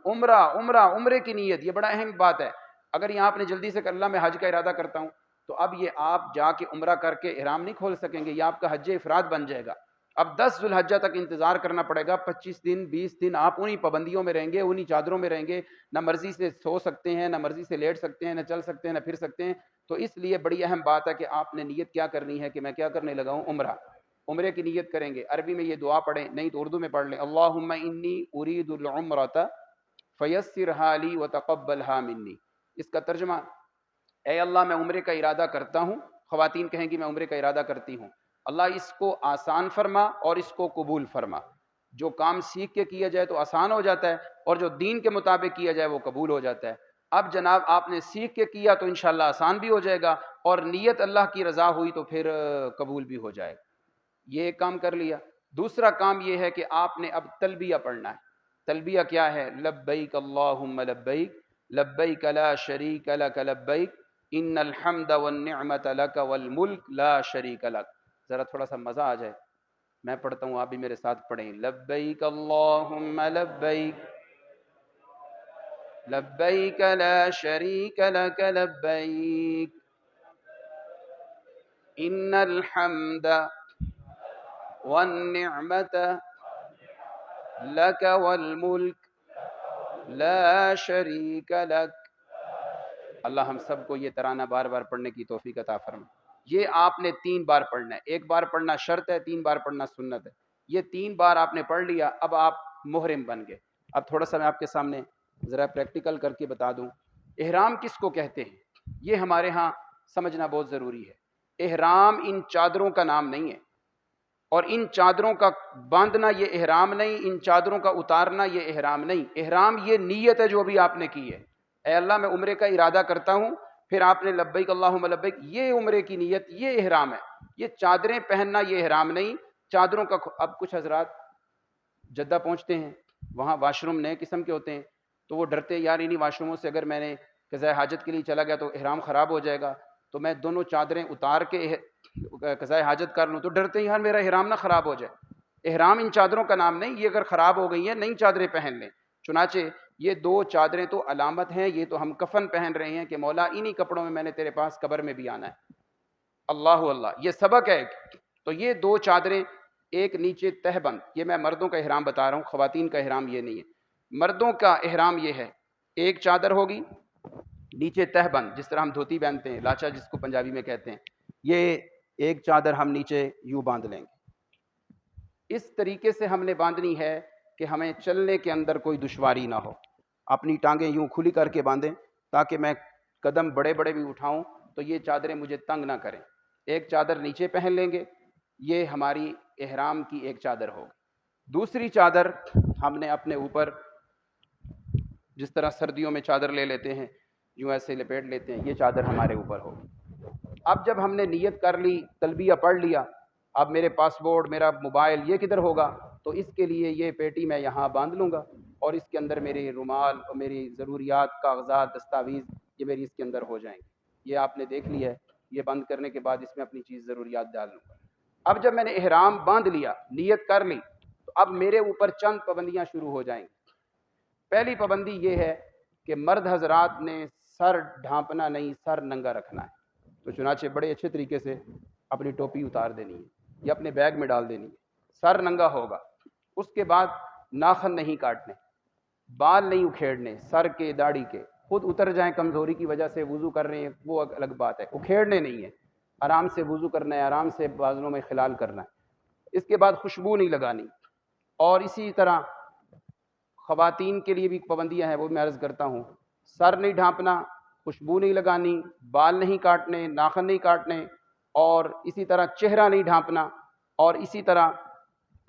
عمرہ عمرہ، عمرے کی نیت. یہ بڑا اہم بات ہے. اگر یہاں آپ نے جلدی سے کر لا میں حج کا ارادہ کرتا ہوں، تو اب یہ آپ جا کے عمرہ کر کے احرام نہیں کھول سکیں گے، یہ آپ کا حج افراد بن جائے گا. اب 10 ذو الحجہ تک انتظار کرنا پڑے گا. 25 دن 20 دن آپ انہی پابندیوں میں رہیں گے، انہی چادروں میں رہیں گے، نہ مرضی سے سو سکتے ہیں، نہ مرضی سے لیٹ سکتے ہیں، نہ چل سکتے ہیں، نہ پھر سکتے ہیں. تو اس لیے بڑی اہم بات ہے کہ آپ نے نیت کیا کرنی ہے کہ میں کیا کرنے لگا ہوں؟ عمرہ. عمرے کی نیت کریں گے. عربی میں یہ دعا پڑھیں، نہیں تو اردو میں پڑھ لیں. اللہم انی ارید العمرۃ فیسرھا لی وتقبلھا منی. اس کا ترجمہ، اے اللہ میں عمرے کا ارادہ کرتا ہوں. خواتین کہیں گی میں عمرے کا ارادہ کرتی ہوں. اللہ اس کو آسان فرما اور اس کو قبول فرما. جو کام سیکھ کے کیا جائے تو آسان ہو جاتا ہے، اور جو دین کے مطابق کیا جائے وہ قبول ہو جاتا ہے. اب جناب آپ نے سیکھ کے کیا تو انشاءاللہ آسان بھی ہو جائے گا، اور نیت اللہ کی رضا ہوئی تو پھر قبول بھی ہو جائے گا. یہ ایک کام کر لیا. دوسرا کام یہ ہے کہ آپ نے اب تلبیہ پڑھنا ہے. تلبیہ کیا ہے؟ لبیک اللہم لبیک، لبیک لا شریک لک لبیک، ان الحمد والنعمت لک والملک لا شریک لک. ذرا تھوڑا سا مزہ آ جائے، میں پڑھتا ہوں آپ بھی میرے ساتھ پڑھیں. لبیک اللہم لبیک، لبیک لا شریک لک لبیک، ان الحمد والنعمت لک والملک لا شریک لک. اللہ ہم سب کو یہ ترانہ بار بار پڑھنے کی توفیق عطا فرمائے. یہ آپ نے 3 بار پڑھنا ہے. 1 بار پڑھنا شرط ہے، 3 بار پڑھنا سنت ہے. یہ 3 بار آپ نے پڑھ لیا، اب آپ محرم بن گئے. اب تھوڑا سا میں آپ کے سامنے ذرا پریکٹیکل کر کے بتا دوں. احرام کس کو کہتے ہیں یہ ہمارے ہاں سمجھنا بہت ضروری ہے. احرام ان چادروں کا نام نہیں ہے، اور ان چادروں کا باندھنا یہ احرام نہیں، ان چادروں کا اتارنا یہ احرام نہیں. احرام یہ نیت ہے جو ابھی آپ نے کی ہے. اے اللہ میں عمرے کا ارادہ کرتا ہوں، پھر آپ نے لبیک اللہم لبیک، یہ عمرے کی نیت، یہ احرام ہے. یہ چادریں پہننا یہ احرام نہیں. چادروں کا اب کچھ حضرات جدہ پہنچتے ہیں، وہاں واش روم نئے قسم کے ہوتے ہیں، تو وہ ڈرتے یار انہی واش روموں سے اگر میں نے قضاء حاجت کے لیے چلا گیا تو احرام خراب ہو جائے گا، تو میں دونوں چادریں اتار کے قضاء حاجت کر لوں. تو ڈرتے ہیں یار میرا احرام نہ خراب ہو جائے. احرام ان چادروں کا نام نہیں. یہ اگر خراب ہو گئی ہیں نئی چادریں پہن لیں. چنانچہ یہ 2 چادریں تو علامت ہیں، یہ تو ہم کفن پہن رہے ہیں کہ مولا انہی کپڑوں میں نے تیرے پاس قبر میں بھی آنا ہے. اللہ اللہ، یہ سبق ہے. تو یہ 2 چادریں، ایک نیچے تہ بند. یہ میں مردوں کا احرام بتا رہا ہوں، خواتین کا احرام یہ نہیں ہے. مردوں کا احرام یہ ہے، ایک چادر ہوگی نیچے تہ بند، جس طرح ہم دھوتی باندھتے ہیں، لاچا جس کو پنجابی میں کہتے ہیں. یہ ایک چادر ہم نیچے یوں باندھ لیں گے. اس طریقے سے ہم نے باندھنی ہے کہ ہمیں چلنے کے اندر کوئی دشواری نہ ہو. اپنی ٹانگیں یوں کھلی کر کے باندھیں تاکہ میں قدم بڑے بڑے بھی اٹھاؤں تو یہ چادریں مجھے تنگ نہ کریں. ایک چادر نیچے پہن لیں گے، یہ ہماری احرام کی ایک چادر ہوگی. دوسری چادر ہم نے اپنے اوپر جس طرح سردیوں میں چادر لے لیتے ہیں، یوں ایسے لپیٹ لیتے ہیں، یہ چادر ہمارے اوپر ہوگی. اب جب ہم نے نیت کر لی، تلبیہ پڑھ لیا، اب میرے پاسپورٹ، میرا موبائل یہ کدھر ہوگا؟ تو اس کے لیے یہ پیٹی میں یہاں باندھ لوں گا اور اس کے اندر میرے رومال اور میری ضروریات، کاغذات، دستاویز یہ میری اس کے اندر ہو جائیں گے. یہ آپ نے دیکھ لیا ہے. یہ بند کرنے کے بعد اس میں اپنی چیز ضروریات ڈال لوں گا. اب جب میں نے احرام باندھ لیا، نیت کر لی، تو اب میرے اوپر چند پابندیاں شروع ہو جائیں گی. پہلی پابندی یہ ہے کہ مرد حضرات نے سر ڈھانپنا نہیں، سر ننگا رکھنا ہے. تو چنانچہ بڑے اچھے طریقے سے اپنی ٹوپی اتار دینی ہے یا اپنے بیگ میں ڈال دینی ہے. سر ننگا ہوگا. اس کے بعد ناخن نہیں کاٹنے، بال نہیں اکھیڑنے، سر کے، داڑھی کے. خود اتر جائیں کمزوری کی وجہ سے، وضو کر رہے ہیں وہ الگ بات ہے، اکھیڑنے نہیں ہے. آرام سے وضو کرنا ہے، آرام سے بازوں میں خلال کرنا ہے. اس کے بعد خوشبو نہیں لگانی. اور اسی طرح خواتین کے لیے بھی پابندیاں ہیں، وہ میں عرض کرتا ہوں. سر نہیں ڈھانپنا، خوشبو نہیں لگانی، بال نہیں کاٹنے، ناخن نہیں کاٹنے، اور اسی طرح چہرہ نہیں ڈھانپنا. اور اسی طرح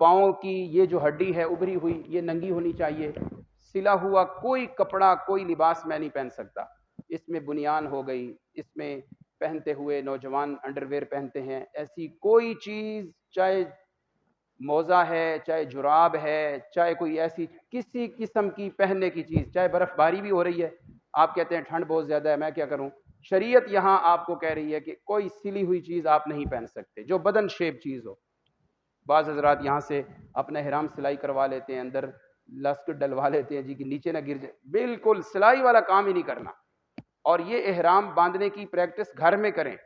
پاؤں کی یہ جو ہڈی ہے ابھری ہوئی، یہ ننگی ہونی چاہیے. سلا ہوا کوئی کپڑا، کوئی لباس میں نہیں پہن سکتا. اس میں بنیان ہو گئی، اس میں پہنتے ہوئے نوجوان انڈر ویئر پہنتے ہیں، ایسی کوئی چیز، چاہے موزہ ہے، چاہے جراب ہے، چاہے کوئی ایسی کسی قسم کی پہننے کی چیز، چاہے برف باری بھی ہو رہی ہے، آپ کہتے ہیں ٹھنڈ بہت زیادہ ہے میں کیا کروں، شریعت یہاں آپ کو کہہ رہی ہے کہ کوئی سلی ہوئی چیز آپ نہیں پہن سکتے جو بدن شیپ چیز ہو. بعض حضرات یہاں سے اپنا احرام سلائی کروا لیتے ہیں، اندر لسک ڈلوا لیتے ہیں جی کہ نیچے نہ گر جائے. بالکل سلائی والا کام ہی نہیں کرنا. اور یہ احرام باندھنے کی پریکٹس گھر میں کریں.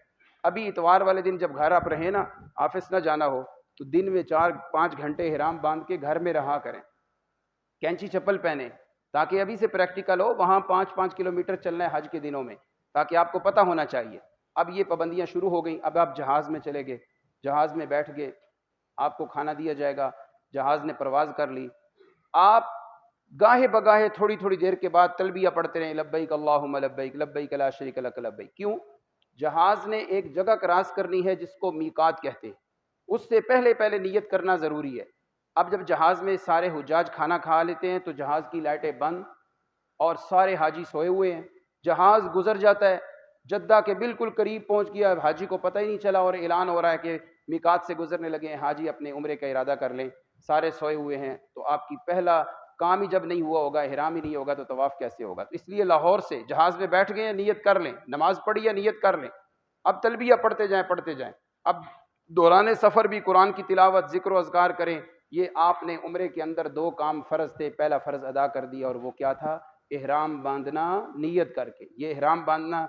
ابھی اتوار والے دن جب گھر آپ رہیں نا، آفس نہ جانا ہو، تو دن میں 4-5 گھنٹے احرام باندھ کے گھر میں رہا کریں. کینچی چپل پہنیں تاکہ ابھی سے پریکٹیکل ہو. وہاں 5-5 کلومیٹر چلنا ہے حج کے دنوں میں، تاکہ آپ کو پتہ ہونا چاہیے. اب یہ پابندیاں شروع ہو گئیں. اب آپ جہاز میں چلے گئے، جہاز میں بیٹھ گئے، آپ کو کھانا دیا جائے گا، جہاز نے پرواز کر لی. آپ گاہے بگاہے تھوڑی تھوڑی دیر کے بعد تلبیہ پڑھتے رہیں، لبیک اللہم لبیک، لبیک لا شریک لک لبیک. کیوں؟ جہاز نے ایک جگہ کراس کرنی ہے جس کو میقات کہتے ہیں. اس سے پہلے نیت کرنا ضروری ہے. اب جب جہاز میں سارے حجاج کھانا کھا لیتے ہیں تو جہاز کی لائٹیں بند اور سارے حاجی سوئے ہوئے ہیں. جہاز گزر جاتا ہے، جدہ کے بالکل قریب پہنچ گیا، حاجی کو پتہ ہی نہیں چلا اور اعلان ہو رہا ہے کہ میقات سے گزرنے لگے ہیں، حاجی اپنے عمرے کا ارادہ کر لیں. سارے سوئے ہوئے ہیں تو آپ کی پہلا کام ہی جب نہیں ہوا ہوگا، احرام ہی نہیں ہوگا، تو طواف کیسے ہوگا؟ تو اس لیے لاہور سے جہاز میں بیٹھ گئے ہیں، نیت کر لیں، نماز پڑھی ہے نیت کر لیں. اب تلبیہ پڑھتے جائیں. اب دوران سفر بھی قرآن کی تلاوت، ذکر و اذکار کریں. یہ آپ نے عمرے کے اندر 2 کام فرض تھے، پہلا فرض ادا کر دیا اور وہ کیا تھا؟ احرام باندھنا نیت کر کے. یہ احرام باندھنا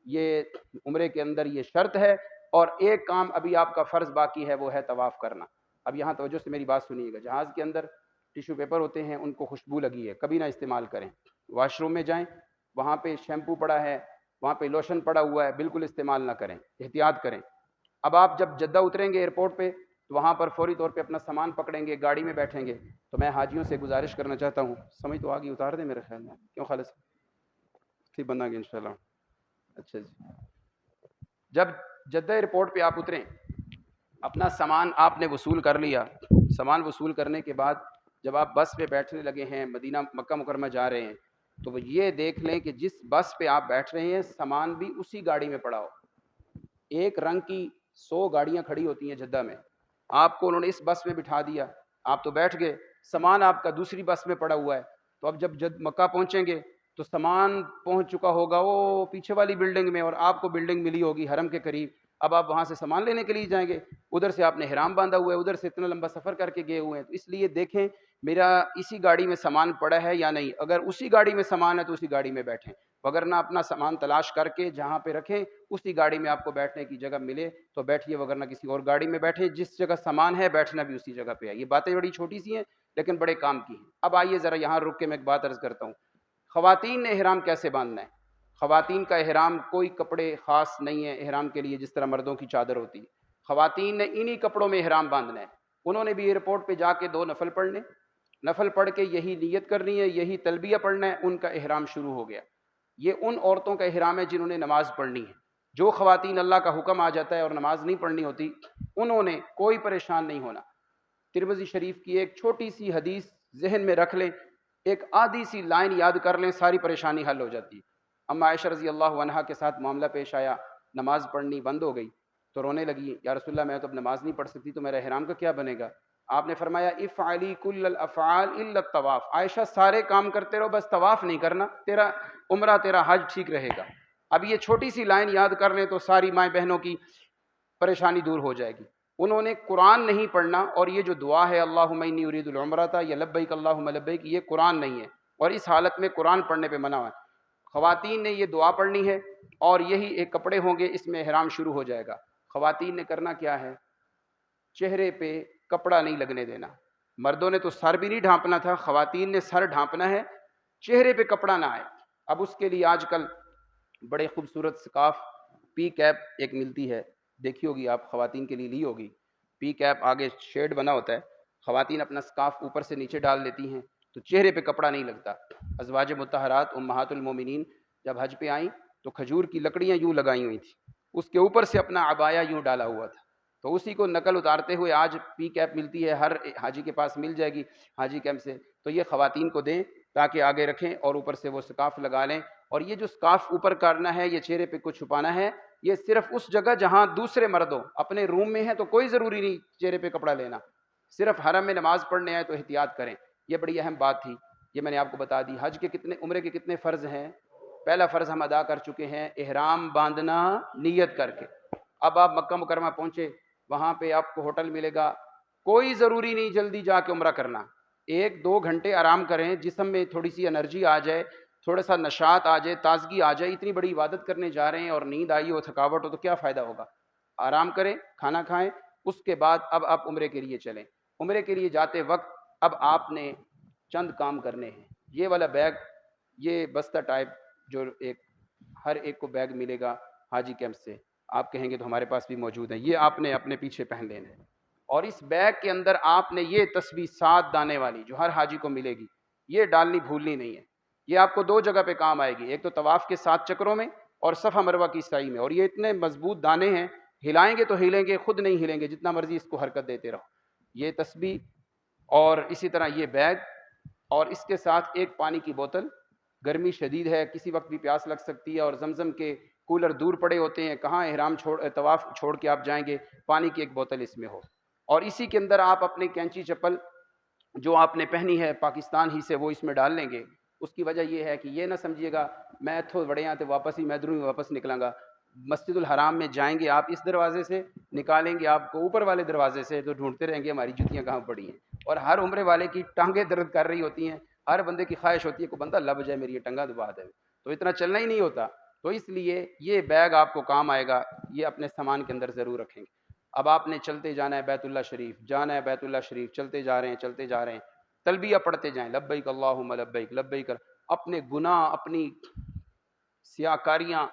یہ عمرے کے اندر یہ شرط ہے. اور ایک کام ابھی آپ کا فرض باقی ہے، وہ ہے طواف کرنا. اب یہاں توجہ سے میری بات سنیے گا. جہاز کے اندر ٹیشو پیپر ہوتے ہیں، ان کو خوشبو لگی ہے، کبھی نہ استعمال کریں. واش روم میں جائیں، وہاں پہ شیمپو پڑا ہے، وہاں پہ لوشن پڑا ہوا ہے، بالکل استعمال نہ کریں، احتیاط کریں. اب آپ جب جدہ اتریں گے ایئرپورٹ پہ تو وہاں پر فوری طور پہ اپنا سامان پکڑیں گے، گاڑی میں بیٹھیں گے. تو میں حاجیوں سے گزارش کرنا چاہتا ہوں، سمجھ تو آگے اتار دیں میرے خیال میں، کیوں خالص ٹھیک بنا گے انشاءاللہ. اچھا جی. جب جدہ ایئرپورٹ پہ آپ اتریں، اپنا سامان آپ نے وصول کر لیا. سامان وصول کرنے کے بعد جب آپ بس پہ بیٹھنے لگے ہیں، مدینہ مکہ مکرمہ جا رہے ہیں، تو وہ یہ دیکھ لیں کہ جس بس پہ آپ بیٹھ رہے ہیں سامان بھی اسی گاڑی میں پڑا ہو. ایک رنگ کی 100 گاڑیاں کھڑی ہوتی ہیں جدہ میں، آپ کو انہوں نے اس بس میں بٹھا دیا، آپ تو بیٹھ گئے، سامان آپ کا دوسری بس میں پڑا ہوا ہے. تو اب جب مکہ پہنچیں گے تو سامان پہنچ چکا ہوگا وہ پیچھے والی بلڈنگ میں، اور آپ کو بلڈنگ ملی ہوگی حرم کے قریب. اب آپ وہاں سے سامان لینے کے لیے جائیں گے، ادھر سے آپ نے احرام باندھا ہوا ہے، ادھر سے اتنا لمبا سفر کر کے گئے ہوئے ہیں. تو اس لیے دیکھیں میرا اسی گاڑی میں سامان پڑا ہے یا نہیں. اگر اسی گاڑی میں سامان ہے تو اسی گاڑی میں بیٹھیں، وگرنہ اپنا سامان تلاش کر کے جہاں پہ رکھیں اسی گاڑی میں آپ کو بیٹھنے کی جگہ ملے تو بیٹھیے، وگرنہ کسی اور گاڑی میں بیٹھیں. جس جگہ سامان ہے بیٹھنا بھی اسی جگہ پہ ہے. یہ باتیں بڑی چھوٹی سی ہیں لیکن بڑے کام کی ہیں. اب آئیے ذرا یہاں رک کے میں ایک بات عرض کرتا ہوں. خواتین نے احرام کیسے باندھنا ہے؟ خواتین کا احرام کوئی کپڑے خاص نہیں ہے احرام کے لیے، جس طرح مردوں کی چادر ہوتی ہے. خواتین نے انہی کپڑوں میں احرام باندھنا ہے. انہوں نے بھی ایئرپورٹ پہ جا کے 2 نفل پڑھنے، نفل پڑھ کے یہی نیت کرنی ہے، یہی تلبیہ پڑھنا ہے، ان کا احرام شروع ہو گیا۔ یہ ان عورتوں کا احرام ہے جنہوں نے نماز پڑھنی ہے۔ جو خواتین اللہ کا حکم آ جاتا ہے اور نماز نہیں پڑھنی ہوتی، انہوں نے کوئی پریشان نہیں ہونا۔ ترمذی شریف کی ایک چھوٹی سی حدیث ذہن میں رکھ لیں، ایک آدھی سی لائن یاد کر لیں، ساری پریشانی حل ہو جاتی ہے۔ اما عائشہ رضی اللہ عنہا کے ساتھ معاملہ پیش آیا، نماز پڑھنی بند ہو گئی تو رونے لگی، یا رسول اللہ میں تو اب نماز نہیں پڑھ سکتی، تو میرا احرام کا کیا بنے گا؟ آپ نے فرمایا افعلی کل الافعال الا الطواف، عائشہ سارے کام کرتے رہو، بس طواف نہیں کرنا، تیرا عمرہ تیرا حج ٹھیک رہے گا۔ اب یہ چھوٹی سی لائن یاد کر لیں تو ساری مائیں بہنوں کی پریشانی دور ہو جائے گی۔ انہوں نے قرآن نہیں پڑھنا، اور یہ جو دعا ہے اللہم انی ارید العمرۃ یا لبیک اللہم لبیک، یہ قرآن نہیں ہے، اور اس حالت میں قرآن پڑھنے پہ منع ہے۔ خواتین نے یہ دعا پڑھنی ہے، اور یہی ایک کپڑے ہوں گے، اس میں احرام شروع ہو جائے گا۔ خواتین نے کرنا کیا ہے؟ چہرے پہ کپڑا نہیں لگنے دینا۔ مردوں نے تو سر بھی نہیں ڈھانپنا تھا، خواتین نے سر ڈھانپنا ہے، چہرے پہ کپڑا نہ آئے۔ اب اس کے لیے آج کل بڑے خوبصورت سکارف، پی کیپ ایک ملتی ہے، دیکھی ہوگی آپ، خواتین کے لیے لی ہوگی۔ پی کیپ آگے شیڈ بنا ہوتا ہے، خواتین اپنا سکارف اوپر سے نیچے ڈال لیتی ہیں تو چہرے پہ کپڑا نہیں لگتا۔ ازواج مطہرات امہات المومنین جب حج پہ آئیں تو کھجور کی لکڑیاں یوں لگائی ہوئی تھیں، اس کے اوپر سے اپنا عبایا یوں ڈالا ہوا تھا، تو اسی کو نقل اتارتے ہوئے آج پی کیپ ملتی ہے، ہر حاجی کے پاس مل جائے گی حاجی کیمپ سے، تو یہ خواتین کو دیں تاکہ آگے رکھیں اور اوپر سے وہ سکارف لگا لیں۔ اور یہ جو سکارف اوپر کرنا ہے، یہ چہرے پہ کچھ چھپانا ہے، یہ صرف اس جگہ جہاں دوسرے مردوں اپنے روم میں ہیں تو کوئی ضروری نہیں چہرے پہ کپڑا لینا، صرف حرم میں نماز پڑھنے آئے تو احتیاط کریں۔ یہ بڑی اہم بات تھی، یہ میں نے آپ کو بتا دی۔ حج کے کتنے، عمرے کے کتنے فرض ہیں؟ پہلا فرض ہم ادا کر چکے ہیں، احرام باندھنا نیت کر کے۔ اب آپ مکہ مکرمہ پہنچے، وہاں پہ آپ کو ہوٹل ملے گا، کوئی ضروری نہیں جلدی جا کے عمرہ کرنا، 1-2 گھنٹے آرام کریں، جسم میں تھوڑی سی انرجی آ جائے، تھوڑا سا نشاط آ جائے، تازگی آ جائے۔ اتنی بڑی عبادت کرنے جا رہے ہیں اور نیند آئی ہو، تھکاوٹ ہو تو کیا فائدہ ہوگا؟ آرام کریں، کھانا کھائیں، اس کے بعد اب آپ عمرے کے لیے چلیں۔ عمرے کے لیے جاتے وقت اب آپ نے چند کام کرنے ہیں۔ یہ والا بیگ، یہ بستہ ٹائپ جو ہر ایک کو بیگ ملے گا حاجی کیمپ سے، آپ کہیں گے تو ہمارے پاس بھی موجود ہے، یہ آپ نے اپنے پیچھے پہن لینا ہے۔ اور اس بیگ کے اندر آپ نے یہ تسبیح 7 دانے والی جو ہر حاجی کو ملے گی، یہ ڈالنی بھولنی نہیں ہے۔ یہ آپ کو 2 جگہ پہ کام آئے گی، ایک تو طواف کے 7 چکروں میں اور صفا مروہ کی سعی میں۔ اور یہ اتنے مضبوط دانے ہیں، ہلائیں گے تو ہلیں گے، خود نہیں ہلیں گے، جتنا مرضی اس کو حرکت دیتے رہو۔ یہ تسبیح اور اسی طرح یہ بیگ، اور اس کے ساتھ ایک پانی کی بوتل، گرمی شدید ہے، کسی وقت بھی پیاس لگ سکتی ہے، اور زمزم کے کولر دور پڑے ہوتے ہیں، کہاں احرام طواف چھوڑ کے آپ جائیں گے، پانی کی ایک بوتل اس میں ہو۔ اور اسی کے اندر آپ اپنی کینچی چپل جو آپ نے پہنی ہے پاکستان ہی سے، وہ اس میں ڈال لیں گے۔ اس کی وجہ یہ ہے کہ یہ نہ سمجھیے گا میں اتھو بڑے یہاں تے واپس ہی میں ادھروں ہی واپس نکلاں گا۔ مسجد الحرام میں جائیں گے آپ اس دروازے سے، نکالیں گے آپ کو اوپر والے دروازے سے، تو ڈھونڈتے رہیں گے ہماری جوتیاں کہاں پڑی ہیں۔ اور ہر عمرے والے کی ٹانگیں درد کر رہی ہوتی ہیں، ہر بندے کی خواہش ہوتی ہے کہ بندہ لب جائے میری یہ ٹنگا دبا دے، تو اتنا چلنا ہی نہیں ہوتا۔ تو اس لیے یہ بیگ آپ کو کام آئے گا، یہ اپنے سامان کے اندر ضرور رکھیں گے۔ اب آپ نے چلتے جانا ہے بیت اللہ شریف، جانا ہے بیت اللہ شریف، چلتے جا رہے ہیں چلتے جا رہے ہیں، تلبیہ پڑھتے جائیں، لبیک اللہم لبیک لبیک۔ اپنے گناہ، اپنی سیاکاریاں،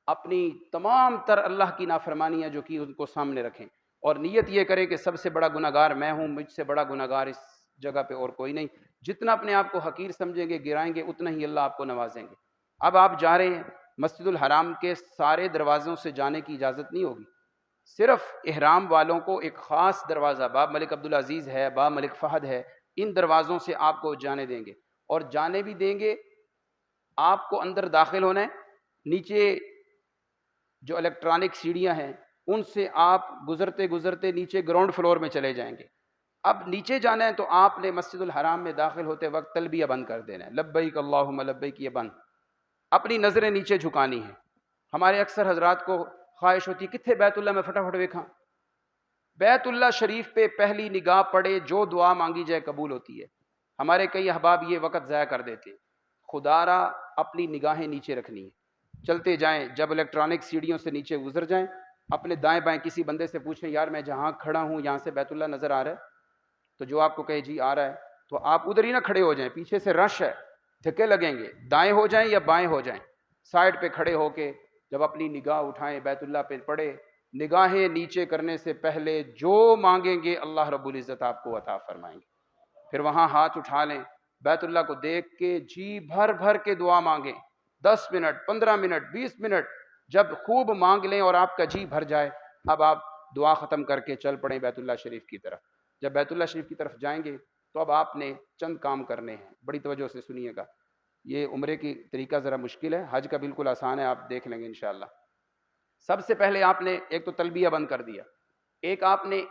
اپنی تمام تر اللہ کی نافرمانیاں جو کی ان کو سامنے رکھیں، اور نیت یہ کریں کہ سب سے بڑا گناہ گار میں ہوں، مجھ سے بڑا گناہ گار اس جگہ پہ اور کوئی نہیں۔ جتنا اپنے آپ کو حقیر سمجھیں گے، گرائیں گے، اتنا ہی اللہ آپ کو نوازیں گے۔ اب آپ جا رہے ہیں، مسجد الحرام کے سارے دروازوں سے جانے کی اجازت نہیں ہوگی، صرف احرام والوں کو ایک خاص دروازہ، باب ملک عبدالعزیز ہے، باب ملک فہد ہے، ان دروازوں سے آپ کو جانے دیں گے۔ اور جانے بھی دیں گے، آپ کو اندر داخل ہونا ہے، نیچے جو الیکٹرانک سیڑھیاں ہیں ان سے آپ گزرتے گزرتے نیچے گراؤنڈ فلور میں چلے جائیں گے۔ اب نیچے جانا ہے تو آپ نے مسجد الحرام میں داخل ہوتے وقت تلبیہ بند کر دینا ہے، لبیک اللہم لبیک، یہ بند، اپنی نظریں نیچے جھکانی ہیں۔ ہمارے اکثر حضرات کو خواہش ہوتی ہے کتنے بیت اللہ میں فٹافٹ ویکھاں، بیت اللہ شریف پہ پہلی نگاہ پڑے، جو دعا مانگی جائے قبول ہوتی ہے۔ ہمارے کئی احباب یہ وقت ضائع کر دیتے ہیں، خدا را اپنی نگاہیں نیچے رکھنی ہے، چلتے جائیں، جب الیکٹرانک سیڑھیوں سے نیچے گزر جائیں، اپنے دائیں بائیں کسی بندے سے پوچھیں یار میں جہاں کھڑا ہوں یہاں سے بیت اللہ نظر آ رہا ہے، تو جو آپ کو کہے جی آ رہا ہے، تو آپ ادھر ہی نہ کھڑے ہو جائیں، پیچھے سے رش ہے، دھکے لگیں گے، دائیں ہو جائیں یا بائیں ہو جائیں، سائڈ پہ کھڑے ہو کے جب اپنی نگاہ اٹھائیں بیت اللہ پہ پڑے، نگاہیں نیچے کرنے سے پہلے جو مانگیں گے اللہ رب العزت آپ کو عطا فرمائیں گے. پھر وہاں ہاتھ اٹھا لیں, بیت اللہ کو دیکھ کے جی بھر بھر کے دعا مانگیں, 10 منٹ 15 منٹ 20 منٹ, جب خوب مانگ لیں اور آپ کا جی بھر جائے, اب آپ دعا ختم کر کے چل پڑیں بیت اللہ شریف کی طرف. جب بیت اللہ شریف کی طرف جائیں گے تو اب آپ نے چند کام کرنے ہیں, بڑی توجہ سے سنیے گا. یہ عمرے کی طریقہ ذرا مشکل ہے, حج کا بالکل آسان ہے, آپ دیکھ لیں گے انشاءاللہ. سب سے پہلے آپ نے ایک تو تلبیہ بند کر دیا, ایک آپ نے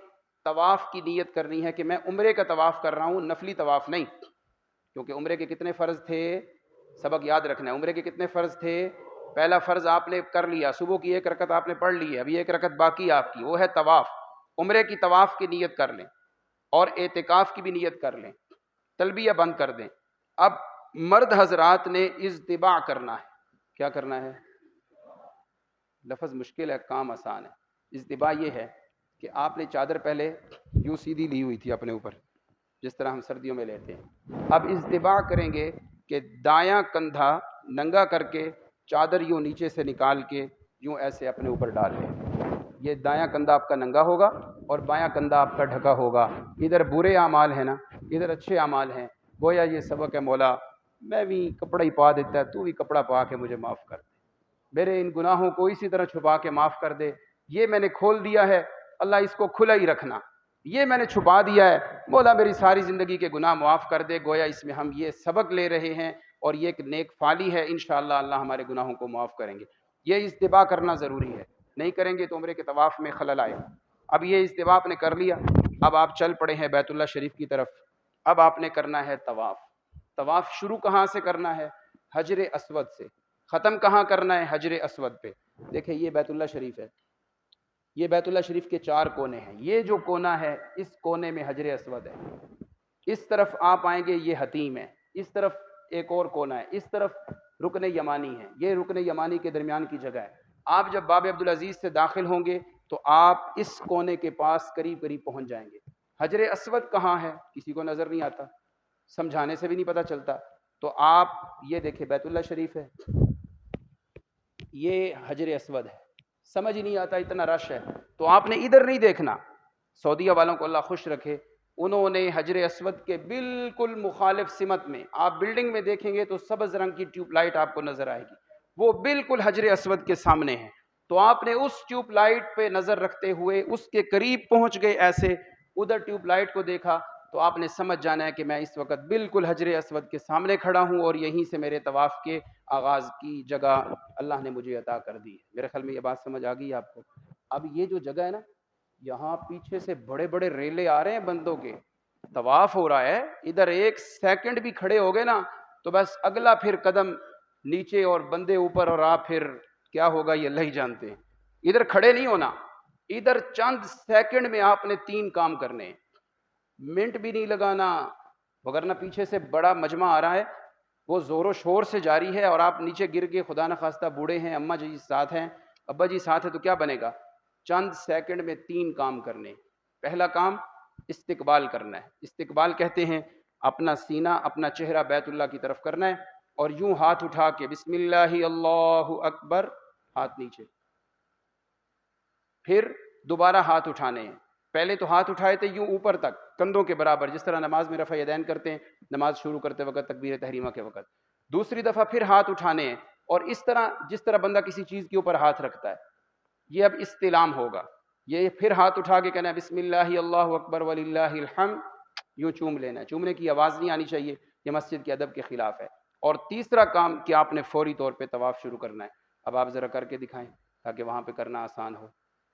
طواف کی نیت کرنی ہے کہ میں عمرے کا طواف کر رہا ہوں, نفلی طواف نہیں. کیونکہ عمرے کے کتنے فرض تھے, سبق یاد رکھنا ہے, عمرے کے کتنے فرض تھے. پہلا فرض آپ نے کر لیا, صبح کی 1 رکعت آپ نے پڑھ لی ہے, ابھی 1 رکعت باقی آپ کی, وہ ہے طواف. عمرے کی طواف کی نیت کر لیں اور اعتکاف کی بھی نیت کر لیں, تلبیہ بند کر دیں. اب مرد حضرات نے اجتباع کرنا ہے. کیا کرنا ہے؟ لفظ مشکل ہے, کام آسان ہے. اجتباع یہ ہے کہ آپ نے چادر پہلے یوں سیدھی لی ہوئی تھی اپنے اوپر, جس طرح ہم سردیوں میں لیتے ہیں. اب اجتباع کریں گے کہ دایاں کندھا ننگا کر کے چادر یوں نیچے سے نکال کے یوں ایسے اپنے اوپر ڈال لیں. یہ دایاں کندھا آپ کا ننگا ہوگا اور بایاں کندھا آپ کا ڈھکا ہوگا. ادھر برے اعمال ہیں نا, ادھر اچھے اعمال ہیں. گویا یہ سبق ہے, مولا میں بھی کپڑا ہی پا دیتا ہے, تو بھی کپڑا پا کے مجھے معاف کر دے, میرے ان گناہوں کو اسی طرح چھپا کے معاف کر دے. یہ میں نے کھول دیا ہے, اللہ اس کو کھلا ہی رکھنا. یہ میں نے چھپا دیا ہے, مولا میری ساری زندگی کے گناہ معاف کر دے. گویا اس میں ہم یہ سبق لے رہے ہیں اور یہ ایک نیک فعلی ہے, انشاءاللہ اللہ ہمارے گناہوں کو معاف کریں گے. یہ اجتباع کرنا ضروری ہے, نہیں کریں گے تو عمرے کے طواف میں خلل آئے. اب یہ اجتباع آپ نے کر لیا, اب آپ چل پڑے ہیں بیت اللہ شریف کی طرف. اب آپ نے کرنا ہے طواف. طواف شروع کہاں سے کرنا ہے؟ حجر اسود سے. ختم کہاں کرنا ہے؟ حجر اسود پہ. دیکھیں یہ بیت اللہ شریف ہے, یہ بیت اللہ شریف کے 4 کونے ہیں. یہ جو کونا ہے اس کونے میں حجر اسود ہے. اس طرف آپ آئیں گے یہ حتیم ہے, اس طرف ایک اور کونا ہے, اس طرف رکن یمانی ہے. یہ رکن یمانی کے درمیان کی جگہ ہے. آپ جب باب عبدالعزیز سے داخل ہوں گے تو آپ اس کونے کے پاس قریب قریب پہنچ جائیں گے. حجر اسود کہاں ہے کسی کو نظر نہیں آتا, سمجھانے سے بھی نہیں پتہ چلتا. تو آپ یہ دیکھیں بیت اللہ شریف ہے, یہ حجر اسود ہے, سمجھ ہی نہیں آتا اتنا رش ہے. تو آپ نے ادھر نہیں دیکھنا. سعودیہ والوں کو اللہ خوش رکھے, انہوں نے حجر اسود کے بالکل مخالف سمت میں, آپ بلڈنگ میں دیکھیں گے تو سبز رنگ کی ٹیوب لائٹ آپ کو نظر آئے گی, وہ بالکل حجر اسود کے سامنے ہے. تو آپ نے اس ٹیوب لائٹ پہ نظر رکھتے ہوئے اس کے قریب پہنچ گئے, ایسے ادھر ٹیوب لائٹ کو دیکھا تو آپ نے سمجھ جانا ہے کہ میں اس وقت بالکل حجر اسود کے سامنے کھڑا ہوں اور یہیں سے میرے طواف کے آغاز کی جگہ اللہ نے مجھے عطا کر دی. میرے خیال میں یہ بات سمجھ آ گئی آپ کو. اب یہ جو جگہ ہے نا, یہاں پیچھے سے بڑے بڑے ریلے آ رہے ہیں بندوں کے, طواف ہو رہا ہے, ادھر 1 سیکنڈ بھی کھڑے ہو گئے نا تو بس اگلا پھر قدم نیچے اور بندے اوپر, اور آپ پھر کیا ہوگا یہ اللہ ہی جانتے ہیں. ادھر کھڑے نہیں ہونا, ادھر چند سیکنڈ میں آپ نے 3 کام کرنے, منٹ بھی نہیں لگانا, وگرنہ پیچھے سے بڑا مجمع آ رہا ہے, وہ زور و شور سے جاری ہے, اور آپ نیچے گر کے خدا نخواستہ بوڑھے ہیں, اماں جی ساتھ ہیں, ابا جی ساتھ ہیں, تو کیا بنے گا؟ چند سیکنڈ میں 3 کام کرنے. پہلا کام استقبال کرنا ہے. استقبال کہتے ہیں اپنا سینہ, اپنا چہرہ بیت اللہ کی طرف کرنا ہے, اور یوں ہاتھ اٹھا کے بسم اللہ اللہ اکبر, ہاتھ نیچے. پھر دوبارہ ہاتھ اٹھانے ہیں. پہلے تو ہاتھ اٹھائے تھے یوں اوپر تک کندھوں کے برابر, جس طرح نماز میں رفع یدین کرتے ہیں نماز شروع کرتے وقت تکبیر تحریمہ کے وقت. دوسری دفعہ پھر ہاتھ اٹھانے ہیں, اور اس طرح جس طرح بندہ کسی چیز کے اوپر ہاتھ رکھتا ہے, یہ اب استلام ہوگا. یہ پھر ہاتھ اٹھا کے کہنا ہے بسم اللہ اللہ اکبر وللہ الحمد, یوں چوم لینا ہے. چومنے کی آواز نہیں آنی چاہیے, یہ مسجد کے ادب کے خلاف ہے. اور تیسرا کام کہ آپ نے فوری طور پہ طواف شروع کرنا ہے. اب آپ ذرا کر کے دکھائیں تاکہ وہاں پہ کرنا آسان ہو.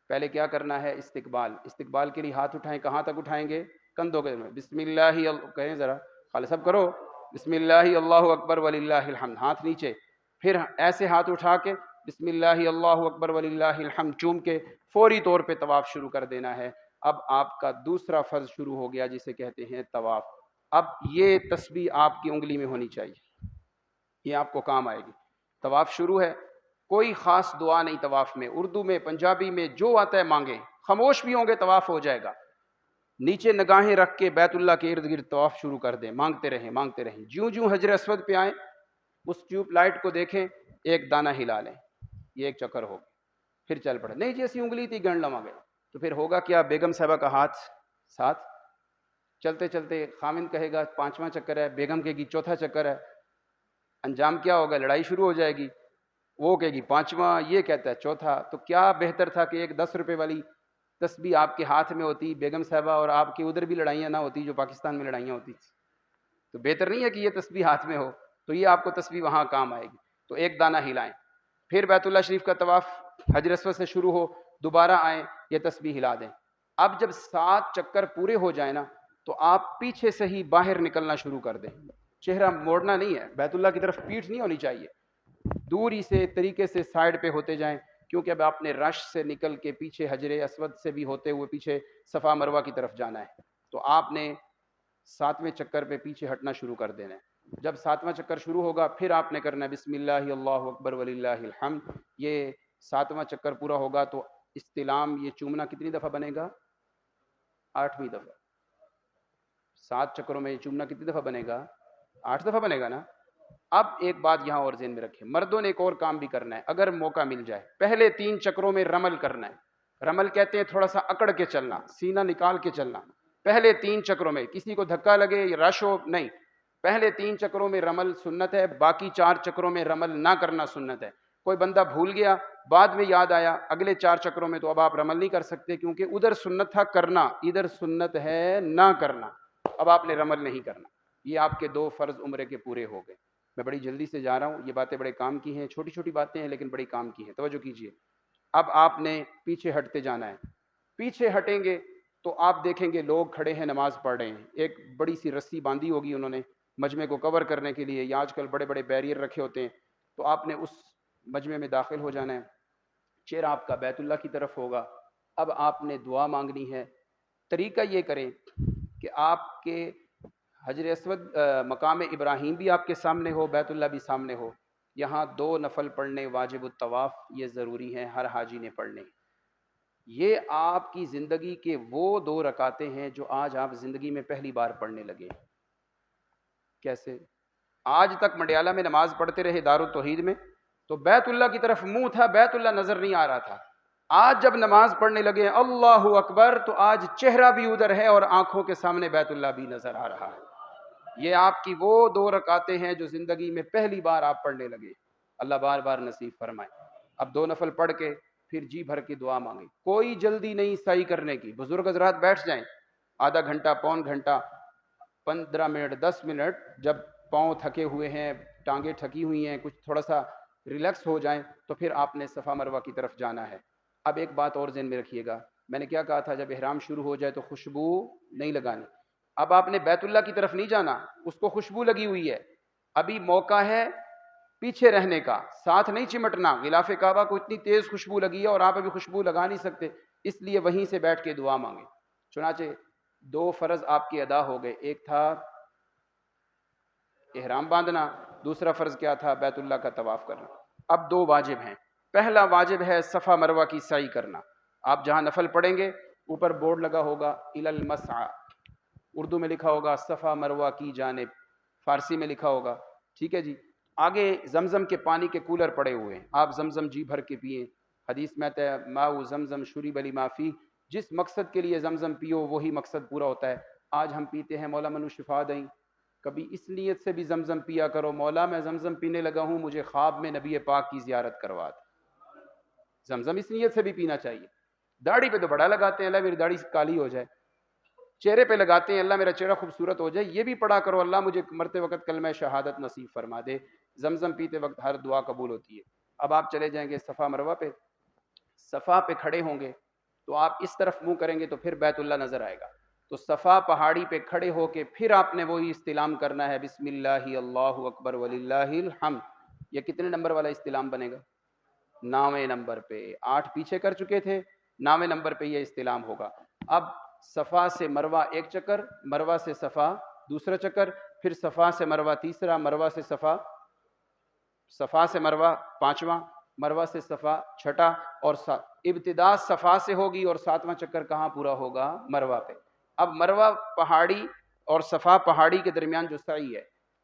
پہلے کیا کرنا ہے؟ استقبال. استقبال کے لیے ہاتھ اٹھائیں, کہاں تک اٹھائیں گے؟ کندھوں کے. بسم اللہ کہیں ذرا خالص سب کرو, بسم اللہ اللہ اکبر وللہ الحمد, ہاتھ نیچے. پھر ایسے ہاتھ اٹھا کے بسم اللہ اللہ اکبر وللہ الحمد چوم کے فوری طور پہ طواف شروع کر دینا ہے. اب آپ کا دوسرا فرض شروع ہو گیا جسے کہتے ہیں طواف. اب یہ تسبیح آپ کی انگلی میں ہونی چاہیے, یہ آپ کو کام آئے گی. طواف شروع ہے, کوئی خاص دعا نہیں طواف میں, اردو میں پنجابی میں جو آتا ہے مانگیں, خاموش بھی ہوں گے طواف ہو جائے گا. نیچے نگاہیں رکھ کے بیت اللہ کے ارد گرد طواف شروع کر دیں, مانگتے رہیں مانگتے رہیں. جوں جوں حجر اسود پہ آئیں اس ٹیوب لائٹ کو دیکھیں, ایک دانہ ہلا لیں, یہ ایک چکر ہوگا. پھر چل پڑے، نہیں جی اسی انگلی تھی گن لواں گے، تو پھر ہوگا کیا، بیگم صاحبہ کا ہاتھ ساتھ، چلتے چلتے خامند کہے گا 5واں چکر ہے، بیگم کہے گی 4تھا چکر ہے، انجام کیا ہوگا، لڑائی شروع ہو جائے گی، وہ کہے گی 5واں، یہ کہتا ہے 4تھا۔ تو کیا بہتر تھا کہ ایک 10 روپے والی تسبیح آپ کے ہاتھ میں ہوتی بیگم صاحبہ، اور آپ کے ادھر بھی لڑائیاں نہ ہوتی جو پاکستان میں لڑائیاں ہوتی، تو بہتر نہیں ہے کہ یہ تسبیح ہاتھ میں ہو، تو یہ آپ کو تسبیح وہاں کام آئے گی۔ تو ایک دانہ ہلائیں، پھر بیت اللہ شریف کا طواف حجر اسود سے شروع ہو، دوبارہ آئیں، یہ تسبیح ہلا دیں۔ اب جب 7 چکر پورے ہو جائیں نا، تو آپ پیچھے سے ہی باہر نکلنا شروع کر دیں، چہرہ موڑنا نہیں ہے، بیت اللہ کی طرف پیٹھ نہیں ہونی چاہیے، دور ہی سے طریقے سے سائڈ پہ ہوتے جائیں، کیونکہ اب آپ نے رش سے نکل کے پیچھے حجر اسود سے بھی ہوتے ہوئے پیچھے صفا مروہ کی طرف جانا ہے، تو آپ نے 7ویں چکر پہ پیچھے ہٹنا شروع کر دینا ہے۔ جب 7واں چکر شروع ہوگا پھر آپ نے کرنا ہے بسم اللہ اللہ اکبر وللہ الحمد۔ یہ 7واں چکر پورا ہوگا تو استلام، یہ چومنا کتنی دفعہ بنے گا، 8ویں دفعہ۔ 7 چکروں میں یہ چومنا کتنی دفعہ بنے گا، 8 دفعہ بنے گا نا۔ اب ایک بات یہاں اور ذہن میں رکھیں، مردوں نے ایک اور کام بھی کرنا ہے اگر موقع مل جائے، پہلے 3 چکروں میں رمل کرنا ہے۔ رمل کہتے ہیں تھوڑا سا اکڑ کے چلنا، سینہ نکال کے چلنا، پہلے 3 چکروں میں کسی کو دھکا لگے یا رش ہو نہیں، پہلے 3 چکروں میں رمل سنت ہے، باقی 4 چکروں میں رمل نہ کرنا سنت ہے۔ کوئی بندہ بھول گیا، بعد میں یاد آیا اگلے 4 چکروں میں، تو اب آپ رمل نہیں کر سکتے، کیونکہ ادھر سنت تھا کرنا، ادھر سنت ہے نہ کرنا، اب آپ نے رمل نہیں کرنا۔ یہ آپ کے 2 فرض عمرے کے پورے ہو گئے۔ میں بڑی جلدی سے جا رہا ہوں، یہ باتیں بڑے کام کی ہیں، چھوٹی چھوٹی باتیں ہیں لیکن بڑی کام کی ہیں، توجہ کیجیے۔ اب آپ نے پیچھے ہٹتے جانا ہے، پیچھے ہٹیں گے تو آپ دیکھیں گے لوگ کھڑے ہیں نماز پڑھ رہے ہیں، ایک بڑی سی رسی باندھی ہوگی انہوں نے مجمع کو کور کرنے کے لیے، یا آج کل بڑے بڑے بیریئر رکھے ہوتے ہیں، تو آپ نے اس مجمع میں داخل ہو جانا ہے، چہرہ آپ کا بیت اللہ کی طرف ہوگا۔ اب آپ نے دعا مانگنی ہے، طریقہ یہ کریں کہ آپ کے حجر اسود مقام ابراہیم بھی آپ کے سامنے ہو، بیت اللہ بھی سامنے ہو، یہاں 2 نفل پڑھنے واجب الطواف یہ ضروری ہیں، ہر حاجی نے پڑھنے۔ یہ آپ کی زندگی کے وہ 2 رکعتیں ہیں جو آج آپ زندگی میں پہلی بار پڑھنے لگے۔ کیسے؟ آج تک منڈیالہ میں نماز پڑھتے رہے دارالتوحید میں، تو بیت اللہ کی طرف منہ تھا، بیت اللہ نظر نہیں آ رہا تھا۔ آج جب نماز پڑھنے لگے اللہ اکبر، تو آج چہرہ بھی ادھر ہے اور آنکھوں کے سامنے بیت اللہ بھی نظر آ رہا ہے۔ یہ آپ کی وہ 2 رکعتیں ہیں جو زندگی میں پہلی بار آپ پڑھنے لگے، اللہ بار بار نصیب فرمائے۔ اب 2 نفل پڑھ کے پھر جی بھر کی دعا مانگیں، کوئی جلدی نہیں سعی کرنے کی۔ بزرگ حضرات بیٹھ جائیں، آدھا گھنٹہ، پون گھنٹہ، 15 منٹ، 10 منٹ، جب پاؤں تھکے ہوئے ہیں، ٹانگیں تھکی ہوئی ہیں، کچھ تھوڑا سا ریلیکس ہو جائیں، تو پھر آپ نے صفا مروہ کی طرف جانا ہے۔ اب ایک بات اور ذہن میں رکھیے گا، میں نے کیا کہا تھا، جب احرام شروع ہو جائے تو خوشبو نہیں لگانی۔ اب آپ نے بیت اللہ کی طرف نہیں جانا، اس کو خوشبو لگی ہوئی ہے، ابھی موقع ہے پیچھے رہنے کا، ساتھ نہیں چمٹنا۔ غلاف کعبہ کو اتنی تیز خوشبو لگی ہے اور آپ ابھی خوشبو لگا نہیں سکتے، اس لیے وہیں سے بیٹھ کے دعا مانگیں۔ چنانچہ 2 فرض آپ کے ادا ہو گئے، ایک تھا احرام باندھنا، دوسرا فرض کیا تھا، بیت اللہ کا طواف کرنا۔ اب 2 واجب ہیں، پہلا واجب ہے صفا مروہ کی سعی کرنا۔ آپ جہاں نفل پڑھیں گے اوپر بورڈ لگا ہوگا الی المسعی، اردو میں لکھا ہوگا صفا مروہ کی جانب، فارسی میں لکھا ہوگا، ٹھیک ہے جی۔ آگے زمزم کے پانی کے کولر پڑے ہوئے ہیں، آپ زمزم جی بھر کے پئیں، حدیث میں آتا ہے ماء زمزم شرب لما فیہ، جس مقصد کے لیے زمزم پیو وہی مقصد پورا ہوتا ہے۔ آج ہم پیتے ہیں مولا منو شفا دیں، کبھی اس نیت سے بھی زمزم پیا کرو، مولا میں زمزم پینے لگا ہوں، مجھے خواب میں نبی پاک کی زیارت کروا دے۔ زمزم اس نیت سے بھی پینا چاہیے۔ داڑھی پہ تو بڑا لگاتے ہیں اللہ میری داڑھی کالی ہو جائے، چہرے پہ لگاتے ہیں اللہ میرا چہرہ خوبصورت ہو جائے، یہ بھی پڑھا کرو اللہ مجھے مرتے وقت کلمہ شہادت نصیب فرما دے۔ زمزم پیتے وقت ہر دعا قبول ہوتی ہے۔ اب آپ چلے جائیں گے صفا مروہ پہ، صفا پہ کھڑے ہوں گے تو آپ اس طرف منہ کریں گے تو پھر بیت اللہ نظر آئے گا، تو صفا پہاڑی پہ کھڑے ہو کے پھر آپ نے وہی استلام کرنا ہے، بسم اللہ اللہ اکبر وللہ الحمد۔ یہ کتنے نمبر والا استلام بنے گا؟ 9ویں نمبر پہ، 8 پیچھے کر چکے تھے، 9ویں نمبر پہ یہ استلام ہوگا۔ اب صفا سے مروہ 1 چکر، مروہ سے صفا دوسرا چکر، پھر صفا سے مروہ تیسرا، مروہ سے صفا، صفا سے مروہ 5واں، مروہ سے صفا 6ٹھا، اور ابتدا صفا سے ہوگی اور 7واں چکر کہاں پورا ہوگا؟ مروہ پہ۔ اب مروہ پہاڑی اور صفا پہاڑی کے درمیان جو سعی ہے،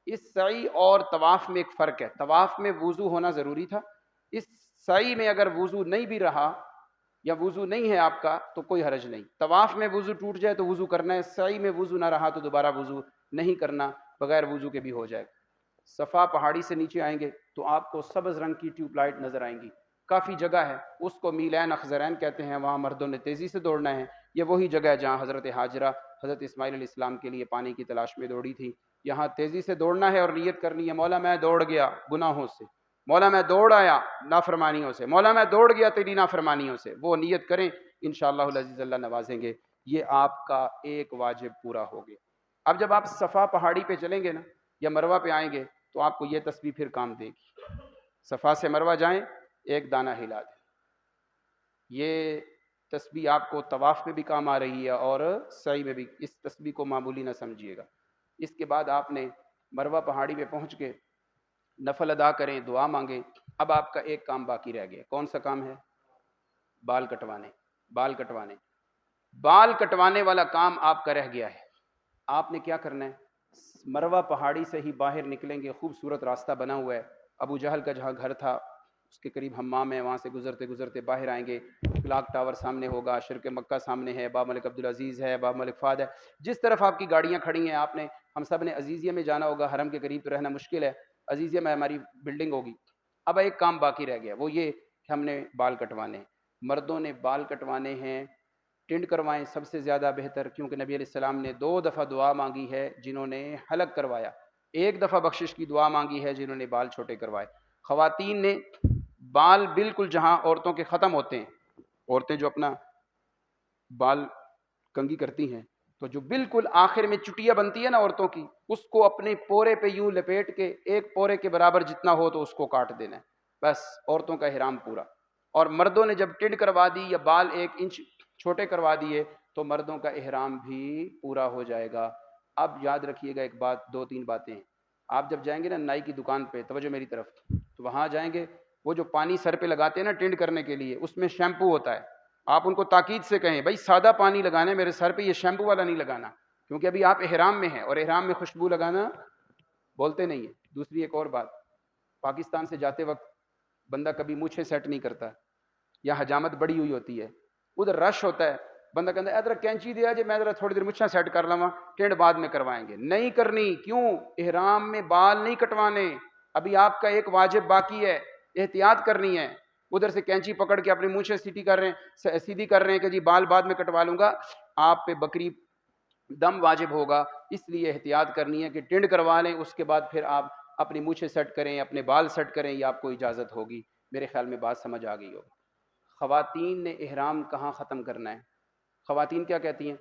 اس سعی اور طواف میں ایک فرق ہے، طواف میں وضو ہونا ضروری تھا، اس سعی میں اگر وضو نہیں بھی رہا یا وضو نہیں ہے آپ کا تو کوئی حرج نہیں. طواف میں وضو ٹوٹ جائے تو وضو کرنا ہے، سعی میں وضو نہ رہا تو دوبارہ وضو نہیں کرنا، بغیر وضو کے بھی ہو جائے. صفا پہاڑی سے نیچے آئیں گے تو آپ کو سبز رنگ کی ٹیوب لائٹ نظر آئیں گی. کافی جگہ ہے، اس کو میلین اخضرین کہتے ہیں، وہاں مردوں نے تیزی سے دوڑنا ہے. یہ وہی جگہ ہے جہاں حضرت ہاجرہ حضرت اسماعیل علیہ السلام کے لیے پانی کی تلاش میں دوڑی تھی. یہاں تیزی سے دوڑنا ہے اور نیت کرنی ہے، مولا میں دوڑ گیا گناہوں سے، مولا میں دوڑ آیا نافرمانیوں سے، مولا میں دوڑ گیا تیری نافرمانیوں سے. وہ نیت کریں، انشاءاللہ العزیز اللہ نوازیں گے. یہ آپ کا ایک واجب پورا ہو گیا. اب جب آپ صفا پہاڑی پہ چلیں گے نا یا مروہ پہ آئیں گے تو آپ کو یہ تسبیح پھر کام دے گی. صفا سے مروہ جائیں، ایک دانہ ہلا دیں. یہ تسبیح آپ کو طواف میں بھی کام آ رہی ہے اور سعی میں بھی. اس تسبیح کو معمولی نہ سمجھیے گا. اس کے بعد آپ نے مروہ پہاڑی پہ پہنچ کے نفل ادا کریں، دعا مانگیں. اب آپ کا ایک کام باقی رہ گیا. کون سا کام ہے؟ بال کٹوانے. بال کٹوانے بال کٹوانے والا کام آپ کا رہ گیا ہے. آپ نے کیا کرنا ہے؟ مروہ پہاڑی سے ہی باہر نکلیں گے. خوبصورت راستہ بنا ہوا ہے. ابو جہل کا جہاں گھر تھا اس کے قریب حمام ہے، وہاں سے گزرتے گزرتے باہر آئیں گے. کلاک ٹاور سامنے ہوگا، شرک مکہ سامنے ہے، باب ملک عبدالعزیز ہے، باب ملک فہد ہے. جس طرف آپ کی گاڑیاں کھڑی ہیں آپ نے، ہم سب نے عزیزیہ میں جانا ہوگا. حرم کے قریب تو رہنا مشکل ہے، عزیزیہ میں ہماری بلڈنگ ہوگی. اب ایک کام باقی رہ گیا، وہ یہ کہ ہم نے بال کٹوانے ہیں. مردوں نے بال کٹوانے ہیں، ٹنڈ کروائیں سب سے زیادہ بہتر، کیونکہ نبی علیہ السلام نے 2 دفعہ دعا مانگی ہے جنہوں نے حلق کروایا، 1 دفعہ بخشش کی دعا مانگی ہے جنہوں نے بال چھوٹے کروائے. خواتین نے بال بالکل جہاں عورتوں کے ختم ہوتے ہیں، عورتیں جو اپنا بال کنگھی کرتی ہیں تو جو بالکل آخر میں چٹیا بنتی ہے نا عورتوں کی، اس کو اپنے پورے پہ یوں لپیٹ کے ایک پورے کے برابر جتنا ہو تو اس کو کاٹ دینا ہے. بس عورتوں کا احرام پورا. اور مردوں نے جب ٹنڈ کروا دی یا بال 1 انچ چھوٹے کروا دیے تو مردوں کا احرام بھی پورا ہو جائے گا. اب یاد رکھیے گا ایک بات، 2-3 باتیں. آپ جب جائیں گے نا نائی کی دکان پہ، توجہ میری طرف، تو وہاں جائیں گے، وہ جو پانی سر پہ لگاتے ہیں نا ٹنڈ کرنے کے لیے، اس میں شیمپو ہوتا ہے. آپ ان کو تاکید سے کہیں بھائی سادہ پانی لگانا ہے میرے سر پہ، یہ شیمپو والا نہیں لگانا، کیونکہ ابھی آپ احرام میں ہیں اور احرام میں خوشبو لگانا بولتے نہیں ہیں. دوسری ایک اور بات، پاکستان سے جاتے وقت بندہ کبھی مونچھیں سیٹ نہیں کرتا یا حجامت بڑی ہوئی ہوتی ہے، ادھر رش ہوتا ہے، بندہ کہتا ہے ادھر کینچی دیا جی میں ذرا تھوڑی دیر مچھاں سیٹ کر لواں، ٹینڈ بعد میں کروائیں گے. نہیں کرنی. کیوں؟ احرام میں بال نہیں کٹوانے. ابھی آپ کا ایک واجب باقی ہے، احتیاط کرنی ہے. ادھر سے کینچی پکڑ کے اپنی مونچھیں سیدھی کر رہے ہیں کہ جی بال بعد میں کٹوا لوں گا. آپ پہ بکری دم واجب ہوگا، اس لیے احتیاط کرنی ہے کہ ٹینڈ کروا لیں، اس کے بعد پھر آپ اپنی مونچھیں سیٹ کریں، اپنے بال سیٹ کریں، یہ آپ کو اجازت ہوگی. میرے خیال میں بات سمجھ آ گئی ہو. خواتین نے احرام کہاں ختم کرنا ہے؟ خواتین کیا کہتی ہیں؟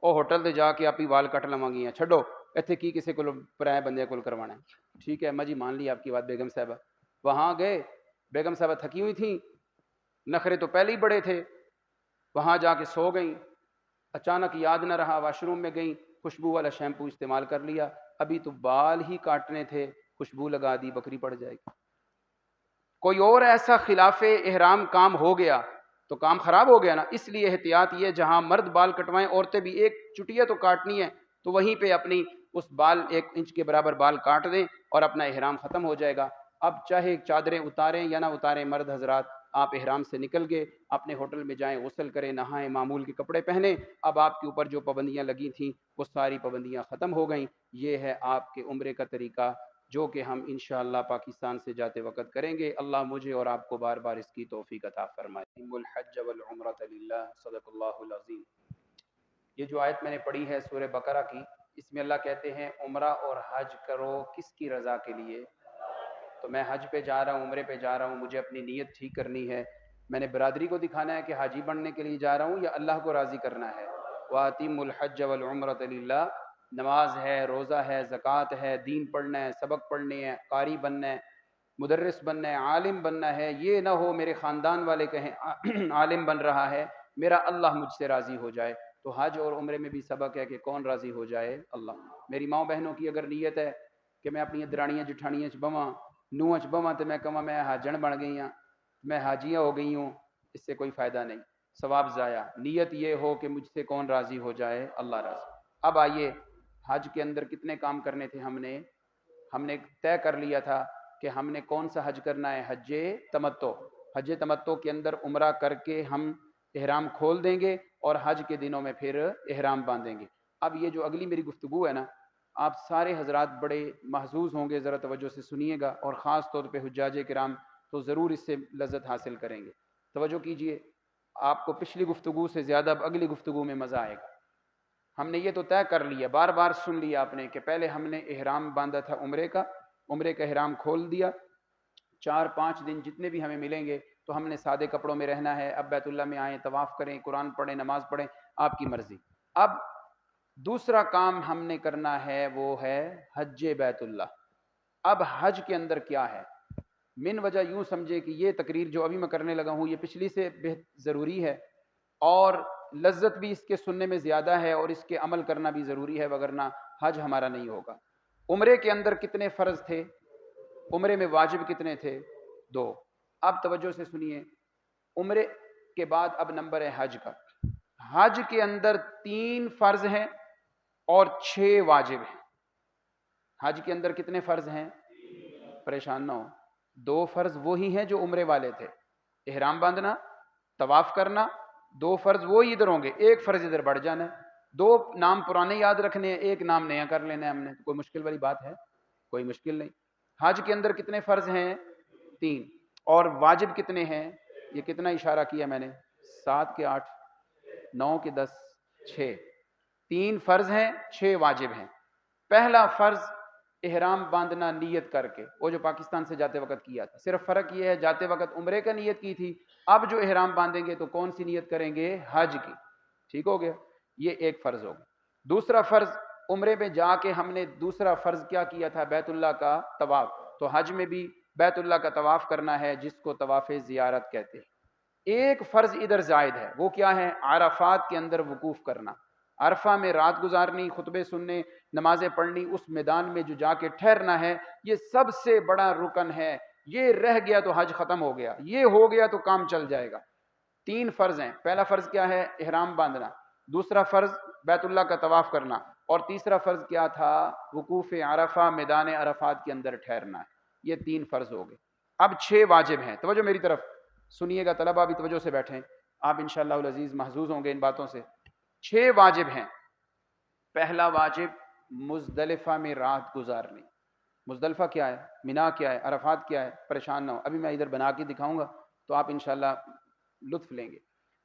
او ہوٹل تے جا کے آپ ہی وال کٹ لواں گی، چھڈو ایتھے کی کسی کو پرائے بندے کو کروانا ہے. ٹھیک ہے جی مان لی آپ کی بات بیگم صاحبہ. وہاں گئے، بیگم صاحبہ تھکی ہوئی تھیں، نخرے تو پہلے ہی بڑے تھے، وہاں جا کے سو گئیں. اچانک یاد نہ رہا، واش روم میں گئیں، خوشبو والا شیمپو استعمال کر لیا. ابھی تو بال ہی کاٹنے تھے، خوشبو لگا دی، بکری پڑ جائے گی. کوئی اور ایسا خلاف احرام کام ہو گیا تو کام خراب ہو گیا نا. اس لیے احتیاط یہ، جہاں مرد بال کٹوائیں عورتیں بھی ایک چٹیا تو کاٹنی ہے، تو وہیں پہ اپنی اس بال 1 انچ کے برابر بال کاٹ دیں اور اپنا احرام ختم ہو جائے گا. اب چاہے چادریں اتاریں یا نہ اتاریں مرد حضرات، آپ احرام سے نکل گئے، اپنے ہوٹل میں جائیں، غسل کریں، نہائیں، معمول کے کپڑے پہنیں. اب آپ کے اوپر جو پابندیاں لگی تھیں وہ ساری پابندیاں ختم ہو گئیں. یہ ہے آپ کے عمرے کا طریقہ جو کہ ہم انشاءاللہ پاکستان سے جاتے وقت کریں گے. اللہ مجھے اور آپ کو بار بار اس کی توفیق عطا فرمائے. الحج والعمرۃ للہ، صدق اللہ العظیم. یہ جو آیت میں نے پڑھی ہے سورہ بقرہ کی، اس میں اللہ کہتے ہیں عمرہ اور حج کرو کس کی رضا کے لیے؟ تو میں حج پہ جا رہا ہوں، عمرے پہ جا رہا ہوں، مجھے اپنی نیت ٹھیک کرنی ہے. میں نے برادری کو دکھانا ہے کہ حاجی بننے کے لیے جا رہا ہوں یا اللہ کو راضی کرنا ہے. وَأَتِمُّ الْحَجَّ وَالْعُمْرَةَ لِلَّهِ. نماز ہے، روزہ ہے، زکوٰۃ ہے، دین پڑھنا ہے، سبق پڑھنے ہیں، قاری بننا ہے، مدرس بننا ہے، عالم بننا ہے. یہ نہ ہو میرے خاندان والے کہیں عالم بن رہا ہے، میرا اللہ مجھ سے راضی ہو جائے. تو حج اور عمرے میں بھی سبق ہے کہ کون راضی ہو جائے؟ اللہ. میری ماں بہنوں کی اگر نیت ہے کہ میں اپنی درانیاں جٹھانیاں چ بواں، نوہاں چ بواں، تو میں کہاں میں حاجن بن گئی ہوں، میں حاجیاں ہو گئی ہوں، اس سے کوئی فائدہ نہیں، ثواب ضائع. نیت یہ ہو کہ مجھ سے کون راضی ہو جائے؟ اللہ راضی. اب آئیے، حج کے اندر کتنے کام کرنے تھے؟ ہم نے طے کر لیا تھا کہ ہم نے کون سا حج کرنا ہے؟ حج تمتع. حج تمتع کے اندر عمرہ کر کے ہم احرام کھول دیں گے اور حج کے دنوں میں پھر احرام باندھیں گے۔ اب یہ جو اگلی میری گفتگو ہے نا، آپ سارے حضرات بڑے محظوظ ہوں گے، ذرا توجہ سے سنیے گا، اور خاص طور پہ حجاج کرام تو ضرور اس سے لذت حاصل کریں گے۔ توجہ کیجئے، آپ کو پچھلی گفتگو سے زیادہ اب اگلی گفتگو میں مزہ آئے گا۔ ہم نے یہ تو طے کر لیا، بار بار سن لیا آپ نے کہ پہلے ہم نے احرام باندھا تھا عمرے کا احرام کھول دیا، 4-5 دن جتنے بھی ہمیں ملیں گے تو ہم نے سادے کپڑوں میں رہنا ہے، اب بیت اللہ میں آئیں، طواف کریں، قرآن پڑھیں، نماز پڑھیں، آپ کی مرضی۔ اب دوسرا کام ہم نے کرنا ہے وہ ہے حج بیت اللہ۔ اب حج کے اندر کیا ہے؟ من وجہ یوں سمجھے کہ یہ تقریر جو ابھی میں کرنے لگا ہوں یہ پچھلی سے بہت ضروری ہے، اور لذت بھی اس کے سننے میں زیادہ ہے، اور اس کے عمل کرنا بھی ضروری ہے، وگرنہ حج ہمارا نہیں ہوگا۔ عمرے کے اندر کتنے فرض تھے؟ عمرے میں واجب کتنے تھے؟ 2۔ اب توجہ سے سنیے، عمرے کے بعد اب نمبر ہے حج کا۔ حج کے اندر 3 فرض ہیں اور 6 واجب ہیں۔ حج کے اندر کتنے فرض ہیں؟ پریشان نہ ہو، 2 فرض وہی ہیں جو عمرے والے تھے، احرام باندھنا، طواف کرنا، 2 فرض وہی ادھر ہوں گے، 1 فرض ادھر بڑھ جانا ہے، 2 نام پرانے یاد رکھنے ہیں، 1 نام نیا کر لینا ہے ہم نے۔ کوئی مشکل والی بات ہے؟ کوئی مشکل نہیں۔ حج کے اندر کتنے فرض ہیں؟ 3۔ اور واجب کتنے ہیں؟ یہ کتنا اشارہ کیا میں نے؟ 7 کے 8، 9 کے 10، 6۔ 3 فرض ہیں، 6 واجب ہیں۔ پہلا فرض احرام باندھنا نیت کر کے، وہ جو پاکستان سے جاتے وقت کیا تھا، صرف فرق یہ ہے جاتے وقت عمرے کا نیت کی تھی، اب جو احرام باندھیں گے تو کون سی نیت کریں گے؟ حج کی۔ ٹھیک ہو گیا؟ یہ ایک فرض ہوگا۔ دوسرا فرض، عمرے میں جا کے ہم نے دوسرا فرض کیا کیا تھا؟ بیت اللہ کا طواف۔ تو حج میں بھی بیت اللہ کا طواف کرنا ہے، جس کو طواف زیارت کہتے ہیں۔ ایک فرض ادھر زائد ہے، وہ کیا ہے؟ عرفات کے اندر وقوف کرنا، عرفہ میں رات گزارنی، خطبے سننے، نمازیں پڑھنی، اس میدان میں جو جا کے ٹھہرنا ہے، یہ سب سے بڑا رکن ہے۔ یہ رہ گیا تو حج ختم ہو گیا، یہ ہو گیا تو کام چل جائے گا۔ 3 فرض ہیں۔ پہلا فرض کیا ہے؟ احرام باندھنا۔ دوسرا فرض بیت اللہ کا طواف کرنا، اور تیسرا فرض کیا تھا؟ وقوف عرفہ، میدان عرفات کے اندر ٹھہرنا ہے۔ یہ 3 فرض ہو گئے۔ اب 6 واجب ہیں۔ توجہ میری طرف سنیے گا، طلبہ بھی توجہ سے بیٹھیں، آپ انشاءاللہ العزیز محظوظ ہوں گے ان باتوں سے۔ 6 واجب ہیں۔ پہلا واجب مزدلفہ میں رات گزارنی۔ مزدلفہ کیا ہے؟ مینا کیا ہے؟ عرفات کیا ہے؟ پریشان نہ ہو، ابھی میں ادھر بنا کے دکھاؤں گا تو آپ انشاءاللہ لطف لیں گے۔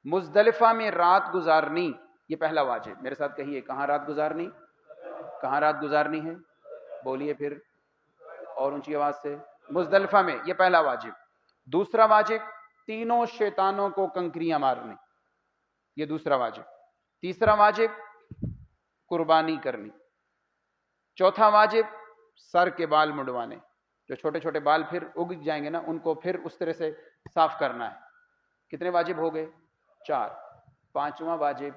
مزدلفہ میں رات گزارنی، یہ پہلا واجب۔ میرے ساتھ کہیے، کہاں رات گزارنی؟ کہاں رات گزارنی ہے؟ بولیے پھر اور اونچی آواز سے۔ مزدلفہ میں، یہ پہلا واجب۔ دوسرا واجب، تینوں شیطانوں کو کنکریاں مارنی، یہ دوسرا واجب۔ تیسرا واجب، قربانی کرنی۔ چوتھا واجب، سر کے بال منڈوانے، جو چھوٹے چھوٹے بال پھر اگ جائیں گے نا، ان کو پھر اس طرح سے صاف کرنا ہے۔ کتنے واجب ہو گئے؟ 4۔ پانچواں واجب،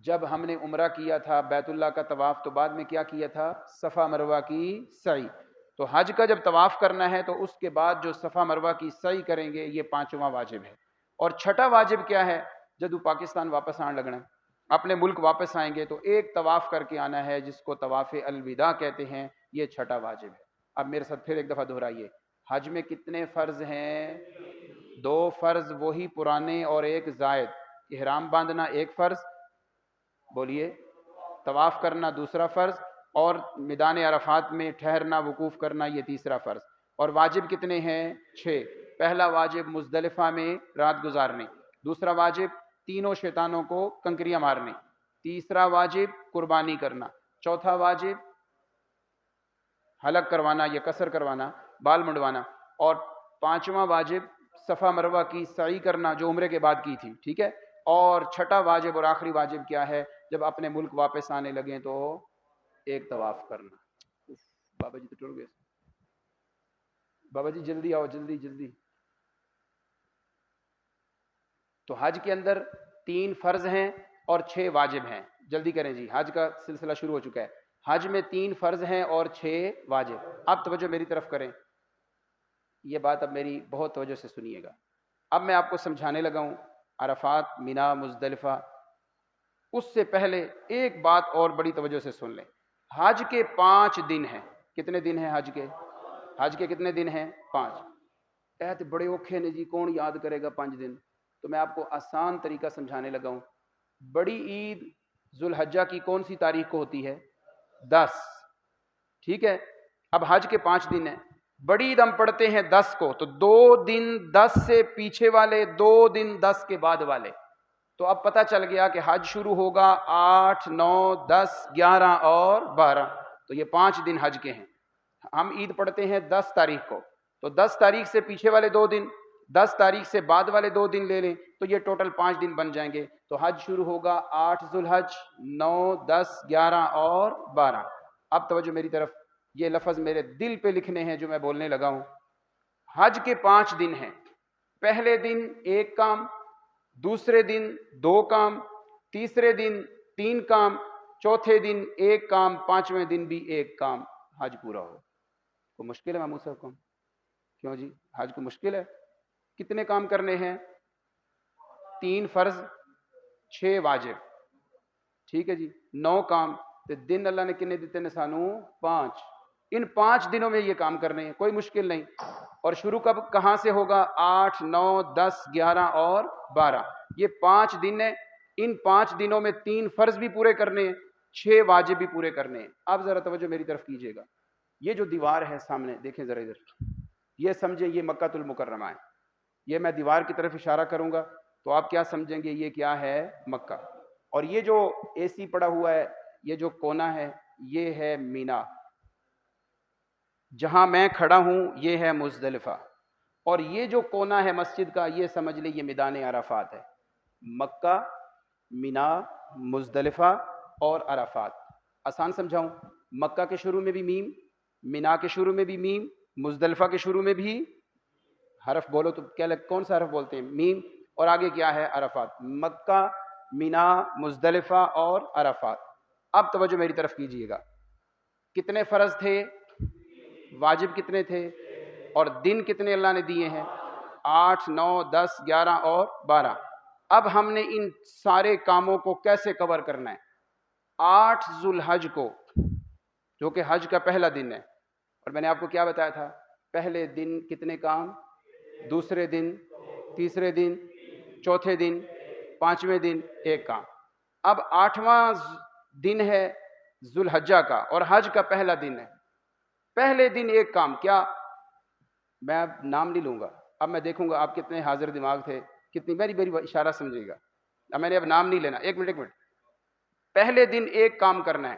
جب ہم نے عمرہ کیا تھا بیت اللہ کا طواف، تو بعد میں کیا کیا تھا؟ صفا مروہ کی سعی۔ تو حج کا جب طواف کرنا ہے تو اس کے بعد جو صفا مروہ کی سعی کریں گے، یہ 5واں واجب ہے۔ اور چھٹا واجب کیا ہے؟ جدو پاکستان واپس آنے لگنا ہے، اپنے ملک واپس آئیں گے تو ایک طواف کر کے آنا ہے، جس کو طواف الوداع کہتے ہیں، یہ چھٹا واجب ہے۔ اب میرے ساتھ پھر ایک دفعہ دہرائیے، حج میں کتنے فرض ہیں؟ 2 فرض وہی پرانے اور 1 زائد۔ احرام باندھنا 1 فرض، بولیے، طواف کرنا دوسرا فرض، اور میدان عرفات میں ٹھہرنا، وقوف کرنا، یہ تیسرا فرض۔ اور واجب کتنے ہیں؟ 6۔ پہلا واجب مزدلفہ میں رات گزارنی، دوسرا واجب تینوں شیطانوں کو کنکریاں مارنی، تیسرا واجب قربانی کرنا، چوتھا واجب حلق کروانا یا قصر کروانا، بال منڈوانا، اور 5واں واجب صفا مروہ کی سعی کرنا، جو عمرے کے بعد کی تھی، ٹھیک ہے۔ اور چھٹا واجب اور آخری واجب کیا ہے؟ جب اپنے ملک واپس آنے لگیں تو ایک طواف کرنا۔ بابا جی تو ٹر گئے، بابا جی جلدی آؤ، جلدی جلدی۔ تو حج کے اندر 3 فرض ہیں اور 6 واجب ہیں۔ جلدی کریں جی، حج کا سلسلہ شروع ہو چکا ہے۔ حج میں 3 فرض ہیں اور 6 واجب۔ اب توجہ میری طرف کریں، یہ بات اب میری بہت توجہ سے سنیے گا۔ اب میں آپ کو سمجھانے لگا ہوں عرفات، مینا، مزدلفہ۔ اس سے پہلے ایک بات اور بڑی توجہ سے سن لیں۔ حج کے 5 دن ہیں۔ کتنے دن ہیں حج کے؟ حج کے کتنے دن ہیں؟ 5۔ تے بڑے اوکھے نے جی، کون یاد کرے گا 5 دن؟ تو میں آپ کو آسان طریقہ سمجھانے لگا ہوں. بڑی عید ذوالحجہ کی کون سی تاریخ کو ہوتی ہے؟ 10. ٹھیک ہے. اب حج کے 5 دن ہیں. بڑی عید ہم پڑھتے ہیں 10 کو، تو 2 دن 10 سے پیچھے والے، 2 دن 10 کے بعد والے. تو اب پتہ چل گیا کہ حج شروع ہوگا 8، 9، 10، 11 اور 12. تو یہ 5 دن حج کے ہیں. ہم عید پڑھتے ہیں 10 تاریخ کو، تو 10 تاریخ سے پیچھے والے 2 دن، 10 تاریخ سے بعد والے 2 دن لے لیں تو یہ ٹوٹل 5 دن بن جائیں گے. تو حج شروع ہوگا 8 ذوالحج، 9، 10، 11 اور 12. اب توجہ میری طرف، یہ لفظ میرے دل پہ لکھنے ہیں جو میں بولنے لگا ہوں. حج کے 5 دن ہیں. پہلے دن 1 کام، دوسرے دن 2 کام، تیسرے دن 3 کام، چوتھے دن 1 کام، 5ویں دن بھی 1 کام. حج پورا ہو. کوئی مشکل ہے محمود صاحب کو؟ کیوں جی حج کو مشکل ہے؟ کتنے کام کرنے ہیں؟ 3 فرض، 6 واجب. ٹھیک ہے جی. 9 کام. تے دن اللہ نے کنے دیتے نے سانو؟ 5. ان 5 دنوں میں یہ کام کرنے ہیں، کوئی مشکل نہیں. اور شروع کب کہاں سے ہوگا؟ 8، 9، 10، 11 اور 12. یہ 5 دن ہیں. ان 5 دنوں میں 3 فرض بھی پورے کرنے ہیں، 6 واجب بھی پورے کرنے ہیں. اب ذرا توجہ میری طرف کیجیے گا. یہ جو دیوار ہے سامنے دیکھیں ذرا ادھر، یہ سمجھیں یہ مکہ المکرمہ ہے. یہ میں دیوار کی طرف اشارہ کروں گا تو آپ کیا سمجھیں گے؟ یہ کیا ہے؟ مکہ. اور یہ جو اے سی پڑا ہوا ہے، یہ جو کونا ہے، یہ ہے مینا. جہاں میں کھڑا ہوں یہ ہے مزدلفہ. اور یہ جو کونا ہے مسجد کا، یہ سمجھ لیں یہ میدان عرفات ہے. مکہ، مینا، مزدلفہ اور عرفات. آسان سمجھاؤں؟ مکہ کے شروع میں بھی میم، مینا کے شروع میں بھی میم، مزدلفہ کے شروع میں بھی حرف بولو تو کیا کون سا حرف بولتے ہیں؟ میم. اور آگے کیا ہے؟ عرفات. مکہ، مینا، مزدلفہ اور عرفات. اب توجہ میری طرف کیجیے گا. کتنے فرض تھے؟ واجب کتنے تھے؟ اور دن کتنے اللہ نے دیے ہیں؟ 8، 9، 10، 11 اور 12. اب ہم نے ان سارے کاموں کو کیسے کور کرنا ہے؟ 8 ذوالحج کو، جو کہ حج کا پہلا دن ہے، اور میں نے آپ کو کیا بتایا تھا؟ پہلے دن کتنے کام، دوسرے دن، تیسرے دن، چوتھے دن، 5ویں دن 1 کام. اب 8واں دن ہے ذوالحجہ کا اور حج کا پہلا دن ہے. پہلے دن 1 کام کیا؟ میں اب نام نہیں لوں گا، اب میں دیکھوں گا آپ کتنے حاضر دماغ تھے، کتنی میری اشارہ سمجھے گا. اب میں نے اب نام نہیں لینا. ایک منٹ. پہلے دن 1 کام کرنا ہے،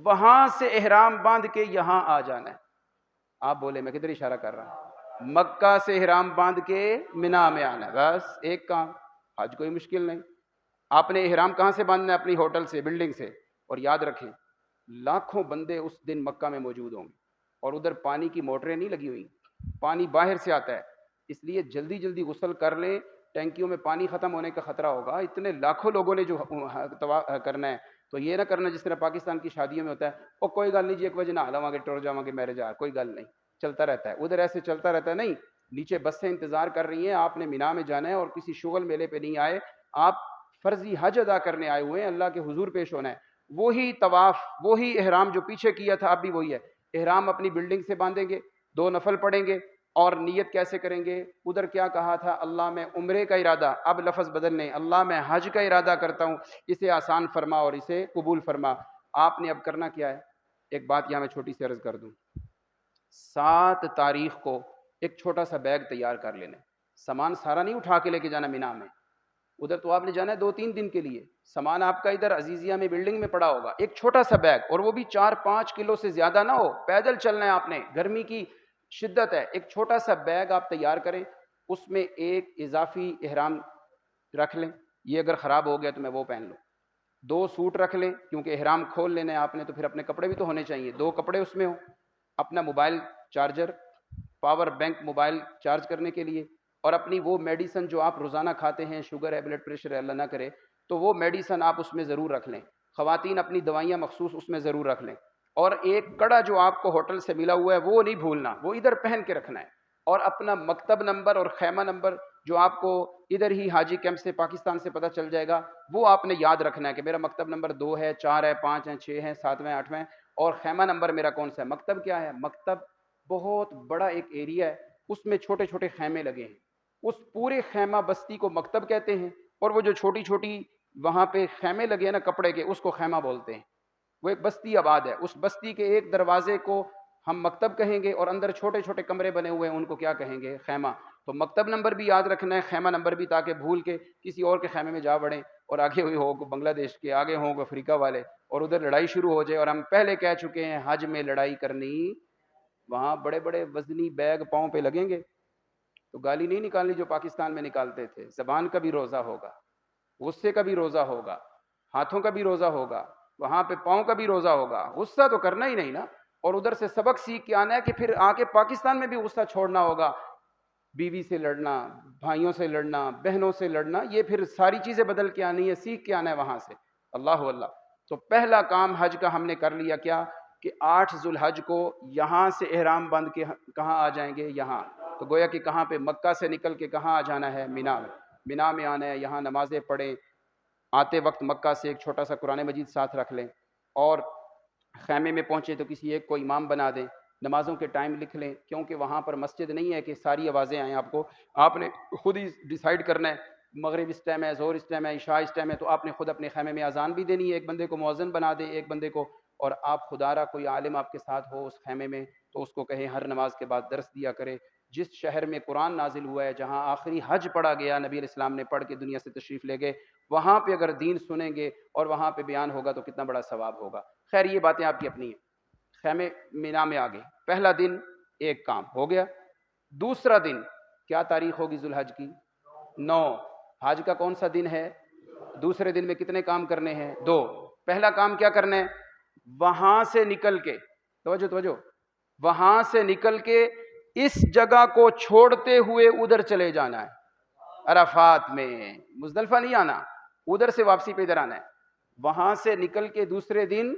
وہاں سے احرام باندھ کے یہاں آ جانا ہے. آپ بولے میں کدھر اشارہ کر رہا ہوں؟ مکہ سے احرام باندھ کے مینا میں آنا ہے، بس 1 کام. حج کوئی مشکل نہیں. آپ نے احرام کہاں سے باندھنا ہے؟ اپنی ہوٹل سے، بلڈنگ سے. اور یاد رکھیں لاکھوں بندے اس دن مکہ میں موجود ہوں گے، اور ادھر پانی کی موٹریں نہیں لگی ہوئی، پانی باہر سے آتا ہے. اس لیے جلدی جلدی غسل کر لیں، ٹینکیوں میں پانی ختم ہونے کا خطرہ ہوگا. اتنے لاکھوں لوگوں نے جو کرنا ہے، تو یہ نہ کرنا جس طرح پاکستان کی شادیوں میں ہوتا ہے، او کوئی گل نہیں جی 1 بجے نہ لواں گے ٹر جاواں گے میرے جا، کوئی گل نہیں، چلتا رہتا ہے. ادھر ایسے چلتا رہتا ہے نہیں. نیچے بسیں انتظار کر رہی ہیں، آپ نے مینا میں جانا ہے اور کسی شغل میلے پہ نہیں آئے، آپ فرضی حج ادا کرنے آئے ہوئے ہیں، اللہ کے حضور پیش ہونا ہے. وہی طواف، وہی احرام جو پیچھے کیا تھا اب بھی وہی ہے. احرام اپنی بلڈنگ سے باندھیں گے، 2 نفل پڑھیں گے. اور نیت کیسے کریں گے؟ ادھر کیا کہا تھا؟ اللہ میں عمرے کا ارادہ، اب لفظ بدل نہیں، اللہ میں حج کا ارادہ کرتا ہوں، اسے آسان فرما اور اسے قبول فرما. آپ نے اب کرنا کیا ہے؟ ایک بات یہاں میں چھوٹی سی عرض کر دوں. 7 تاریخ کو ایک چھوٹا سا بیگ تیار کر لینا. سامان سارا نہیں اٹھا کے لے کے جانا مینا میں، ادھر تو آپ نے جانا ہے 2-3 دن کے لیے. سامان آپ کا ادھر عزیزیہ میں بلڈنگ میں پڑا ہوگا. ایک چھوٹا سا بیگ، اور وہ بھی 4-5 کلو سے زیادہ نہ ہو. پیدل چلنا ہے آپ نے، گرمی کی شدت ہے. ایک چھوٹا سا بیگ آپ تیار کریں، اس میں ایک اضافی احرام رکھ لیں. یہ اگر خراب ہو گیا تو میں وہ پہن لوں. 2 سوٹ رکھ لیں، کیونکہ احرام کھول لینا ہے آپ نے تو پھر اپنے کپڑے بھی تو ہونے چاہیے. 2 کپڑے اس میں ہوں. اپنا mobile charger, power bank mobile charge کرنے کے لیے، اور اپنی وہ میڈیسن جو آپ روزانہ کھاتے ہیں، شوگر ہے، بلڈ پریشر ہے، اللہ نہ کرے تو وہ میڈیسن آپ اس میں ضرور رکھ لیں. خواتین اپنی دوائیاں مخصوص اس میں ضرور رکھ لیں. اور ایک کڑا جو آپ کو ہوٹل سے ملا ہوا ہے وہ نہیں بھولنا، وہ ادھر پہن کے رکھنا ہے. اور اپنا مکتب نمبر اور خیمہ نمبر جو آپ کو ادھر ہی حاجی کیمپ سے پاکستان سے پتہ چل جائے گا، وہ آپ نے یاد رکھنا ہے کہ میرا مکتب نمبر 2 ہے، 4 ہے، 5 ہے، 6 ہے، 7واں 8واں، اور خیمہ نمبر میرا کون سا ہے. مکتب کیا ہے؟ مکتب بہت بڑا ایک ایریا ہے اس میں چھوٹے چھوٹے خیمے لگے ہیں، اس پورے خیمہ بستی کو مکتب کہتے ہیں، اور وہ جو چھوٹی چھوٹی وہاں پہ خیمے لگے ہیں نا کپڑے کے، اس کو خیمہ بولتے ہیں۔ وہ ایک بستی آباد ہے، اس بستی کے ایک دروازے کو ہم مکتب کہیں گے، اور اندر چھوٹے چھوٹے کمرے بنے ہوئے ہیں، ان کو کیا کہیں گے؟ خیمہ۔ تو مکتب نمبر بھی یاد رکھنا ہے، خیمہ نمبر بھی، تاکہ بھول کے کسی اور کے خیمے میں جا بڑھیں اور آگے ہوئی ہو بنگلہ دیش کے، آگے ہوں افریقہ والے، اور ادھر لڑائی شروع ہو جائے۔ اور ہم پہلے کہہ چکے ہیں حج میں لڑائی کرنی، وہاں بڑے بڑے وزنی بیگ پاؤں پہ لگیں گے، تو گالی نہیں نکالنی جو پاکستان میں نکالتے تھے۔ زبان کا بھی روزہ ہوگا، غصے کا بھی روزہ ہوگا، ہاتھوں کا بھی روزہ ہوگا، وہاں پہ پاؤں کا بھی روزہ ہوگا۔ غصہ تو کرنا ہی نہیں نا، اور ادھر سے سبق سیکھ کے آنا ہے کہ پھر آ کے پاکستان میں بھی غصہ چھوڑنا ہوگا۔ بیوی سے لڑنا، بھائیوں سے لڑنا، بہنوں سے لڑنا، یہ پھر ساری چیزیں بدل کے آنی ہے، سیکھ کے آنا ہے وہاں سے۔ اللہ اللہ۔ تو پہلا کام حج کا ہم نے کر لیا، کیا کہ 8 ذو الحج کو یہاں سے احرام باندھ کے کہاں آ جائیں گے؟ یہاں۔ تو گویا کہ کہاں پہ؟ مکہ سے نکل کے کہاں آ جانا ہے؟ مینا میں۔ مینا میں آنا ہے، یہاں نمازیں پڑھیں، آتے وقت مکہ سے ایک چھوٹا سا قرآن مجید ساتھ رکھ لیں، اور خیمے میں پہنچے تو کسی ایک کو امام بنا دیں، نمازوں کے ٹائم لکھ لیں، کیونکہ وہاں پر مسجد نہیں ہے کہ ساری آوازیں آئیں آپ نے خود ہی ڈیسائیڈ کرنا ہے مغرب اس ٹائم ہے، ظہر اس ٹائم ہے، عشاء اس ٹائم ہے، تو آپ نے خود اپنے خیمے میں اذان بھی دینی ہے، ایک بندے کو مؤذن بنا دیں، ایک بندے کو، اور آپ خدا را کوئی عالم آپ کے ساتھ ہو اس خیمے میں تو اس کو کہیں ہر نماز کے بعد درس دیا کرے۔ جس شہر میں قرآن نازل ہوا ہے، جہاں آخری حج پڑھا گیا، نبی علیہ السلام نے پڑھ کے دنیا سے تشریف لے گئے، وہاں پہ اگر دین سنیں گے اور وہاں پہ بیان ہوگا تو کتنا بڑا ثواب ہوگا۔ خیر یہ باتیں آپ کی اپنی ہیں۔ خیمے مینا میں آگے، پہلا دن ایک کام ہو گیا۔ دوسرا دن کیا تاریخ ہوگی ذو الحج کی؟ 9۔ حج کا کون سا دن ہے؟ دوسرے دن میں کتنے کام کرنے ہیں؟ 2۔ پہلا کام کیا کرنا ہے؟ وہاں سے نکل کے، توجہ، وہاں سے نکل کے اس جگہ کو چھوڑتے ہوئے ادھر چلے جانا ہے، عرفات میں، مزدلفہ نہیں آنا، ادھر سے واپسی پہ ادھر آنا ہے۔ وہاں سے نکل کے دوسرے دن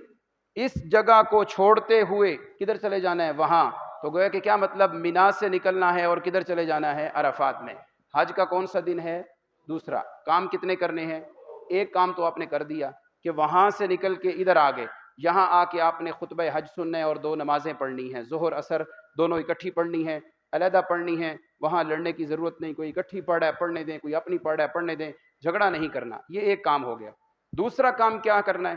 اس جگہ کو چھوڑتے ہوئے کدھر چلے جانا ہے؟ وہاں۔ تو گویا کہ کیا مطلب؟ مینا سے نکلنا ہے اور کدھر چلے جانا ہے؟ عرفات میں۔ حج کا کون سا دن ہے؟ دوسرا۔ کام کتنے کرنے ہیں؟ ایک کام تو آپ نے کر دیا کہ وہاں سے نکل کے ادھر آگے، یہاں آ کے آپ نے خطبہ حج سننا ہے اور 2 نمازیں پڑھنی ہیں، ظہر اثر دونوں اکٹھی پڑھنی ہیں، علیحدہ پڑھنی ہیں، وہاں لڑنے کی ضرورت نہیں، کوئی اکٹھی پڑھ رہا ہے پڑھنے دیں، کوئی اپنی پڑھ رہا ہے پڑھنے دیں، جھگڑا نہیں کرنا۔ یہ ایک کام ہو گیا۔ دوسرا کام کیا کرنا ہے؟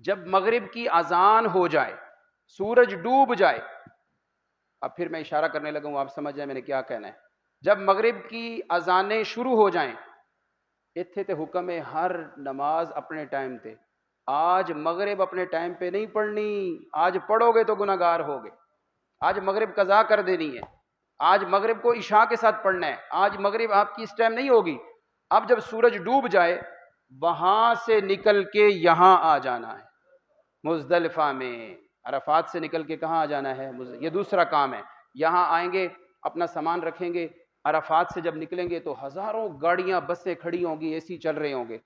جب مغرب کی اذان ہو جائے، سورج ڈوب جائے، اب پھر میں اشارہ کرنے لگا ہوں، آپ سمجھ جائیں میں نے کیا کہنا ہے۔ جب مغرب کی اذانیں شروع ہو جائیں، اتھے تے حکم ہے ہر نماز اپنے ٹائم تے۔ آج مغرب اپنے ٹائم پہ نہیں پڑھنی، آج پڑھو گے تو گناہگار ہوگے۔ آج مغرب قضا کر دینی ہے، آج مغرب کو عشاء کے ساتھ پڑھنا ہے، آج مغرب آپ کی اس ٹائم نہیں ہوگی۔ اب جب سورج ڈوب جائے، وہاں سے نکل کے یہاں آ جانا ہے مزدلفہ میں۔ عرفات سے نکل کے کہاں آ جانا ہے؟ یہ دوسرا کام ہے۔ یہاں آئیں گے، اپنا سامان رکھیں گے، عرفات سے جب نکلیں گے تو ہزاروں گاڑیاں بسیں کھڑی ہوں گی، اے سی چل رہے ہوں گے۔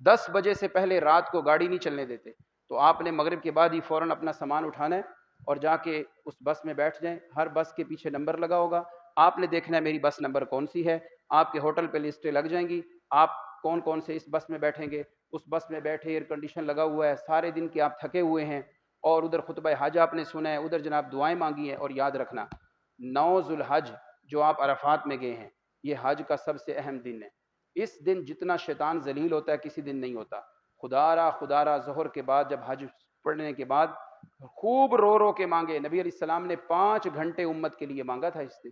10 بجے سے پہلے رات کو گاڑی نہیں چلنے دیتے، تو آپ نے مغرب کے بعد ہی فوراً اپنا سامان اٹھانا ہے اور جا کے اس بس میں بیٹھ جائیں۔ ہر بس کے پیچھے نمبر لگا ہوگا، آپ نے دیکھنا ہے میری بس نمبر کون سی ہے۔ آپ کے ہوٹل پہ لسٹیں لگ جائیں گی، آپ کون کون سے اس بس میں بیٹھیں گے۔ اس بس میں بیٹھے، ایئر کنڈیشن لگا ہوا ہے، سارے دن کے آپ تھکے ہوئے ہیں، اور ادھر خطبہ حج آپ نے سنا ہے، ادھر جناب دعائیں مانگی ہیں۔ اور یاد رکھنا 9 ذو الحج جو آپ عرفات میں گئے ہیں، یہ حج کا سب سے اہم دن ہے۔ اس دن جتنا شیطان ذلیل ہوتا ہے کسی دن نہیں ہوتا۔ خدا را ظہر کے بعد جب حج پڑھنے کے بعد خوب رو رو کے مانگے۔ نبی علیہ السلام نے 5 گھنٹے امت کے لیے مانگا تھا اس دن۔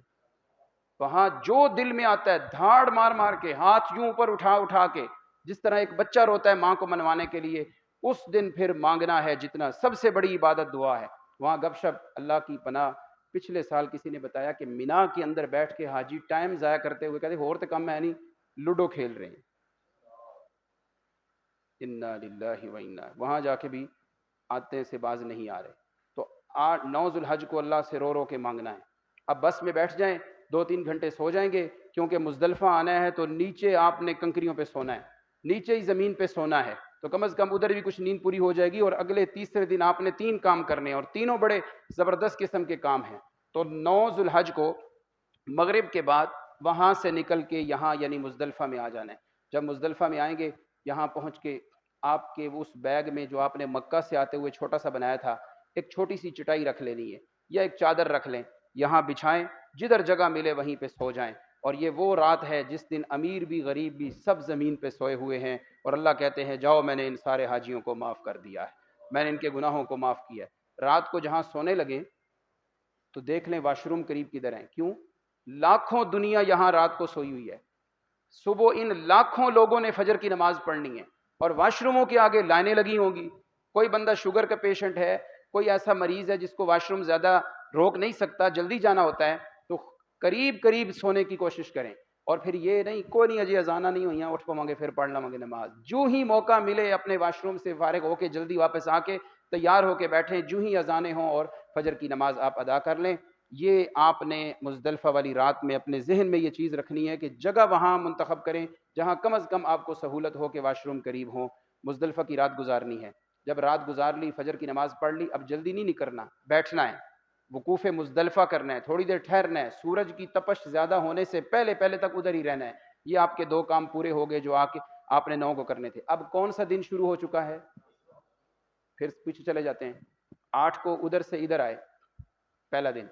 وہاں جو دل میں آتا ہے دھاڑ مار مار کے، ہاتھ یوں اوپر اٹھا اٹھا کے، جس طرح ایک بچہ روتا ہے ماں کو منوانے کے لیے، اس دن پھر مانگنا ہے جتنا۔ سب سے بڑی عبادت دعا ہے۔ وہاں گپ شپ، اللہ کی پناہ۔ پچھلے سال کسی نے بتایا کہ مینا کے اندر بیٹھ کے حاجی ٹائم ضائع کرتے ہوئے کہتے اور تو کم ہے نہیں، لوڈو کھیل رہے ہیں۔ انا للہ و انا، وہاں جا کے بھی آتے سے باز نہیں آ رہے۔ تو 9 ذو الحج کو اللہ سے رو رو کے مانگنا ہے۔ اب بس میں بیٹھ جائیں، 2-3 گھنٹے سو جائیں گے، کیونکہ مزدلفہ آنا ہے تو نیچے آپ نے کنکریوں پہ سونا ہے، نیچے ہی زمین پہ سونا ہے، تو کم از کم ادھر بھی کچھ نیند پوری ہو جائے گی۔ اور اگلے تیسرے دن آپ نے 3 کام کرنے ہیں، اور تینوں بڑے زبردست قسم کے کام ہیں۔ تو 9 ذو الحج کو مغرب کے بعد وہاں سے نکل کے یہاں یعنی مزدلفہ میں آ جانا ہے۔ جب مزدلفہ میں آئیں گے، یہاں پہنچ کے آپ کے اس بیگ میں جو آپ نے مکہ سے آتے ہوئے چھوٹا سا بنایا تھا، ایک چھوٹی سی چٹائی رکھ لینی ہے، یا ایک چادر رکھ لیں، یہاں بچھائیں، جدھر جگہ ملے وہیں پہ سو جائیں۔ اور یہ وہ رات ہے جس دن امیر بھی غریب بھی سب زمین پہ سوئے ہوئے ہیں، اور اللہ کہتے ہیں جاؤ میں نے ان سارے حاجیوں کو معاف کر دیا ہے، میں نے ان کے گناہوں کو معاف کیا ہے۔ رات کو جہاں سونے لگیں تو دیکھ لیں واش روم قریب کدھر ہیں، کیوں؟ لاکھوں دنیا یہاں رات کو سوئی ہوئی ہے، صبح ان لاکھوں لوگوں نے فجر کی نماز پڑھنی ہے، اور واش روموں کے آگے لائنیں لگی ہوں گی۔ کوئی بندہ شوگر کا پیشنٹ ہے، کوئی ایسا مریض ہے جس کو واش روم زیادہ روک نہیں سکتا، جلدی جانا ہوتا ہے، تو قریب قریب سونے کی کوشش کریں۔ اور پھر یہ نہیں کوئی نہیں اجی اذانہ نہیں ہوئی ہیں، اٹھ پاؤں گے پھر پڑھ لوں گے نماز، جو ہی موقع ملے اپنے واش روم سے فارغ ہو کے جلدی واپس آ کے تیار ہو کے بیٹھیں، جو ہی اذانیں ہوں اور فجر کی نماز آپ ادا کر لیں۔ یہ آپ نے مزدلفہ والی رات میں اپنے ذہن میں یہ چیز رکھنی ہے کہ جگہ وہاں منتخب کریں جہاں کم از کم آپ کو سہولت ہو کہ واش روم قریب ہوں۔ مزدلفہ کی رات گزارنی ہے، جب رات گزار لی، فجر کی نماز پڑھ لی، اب جلدی نہیں نکلنا، بیٹھنا ہے، وقوف مزدلفہ کرنا ہے، تھوڑی دیر ٹھہرنا ہے، سورج کی تپش زیادہ ہونے سے پہلے تک ادھر ہی رہنا ہے۔ یہ آپ کے 2 کام پورے ہو گئے جو آپ نے 9 کو کرنے تھے۔ اب کون سا دن شروع ہو چکا ہے؟ پھر پیچھے چلے جاتے ہیں، 8 کو ادھر سے ادھر آئے، پہلا دن۔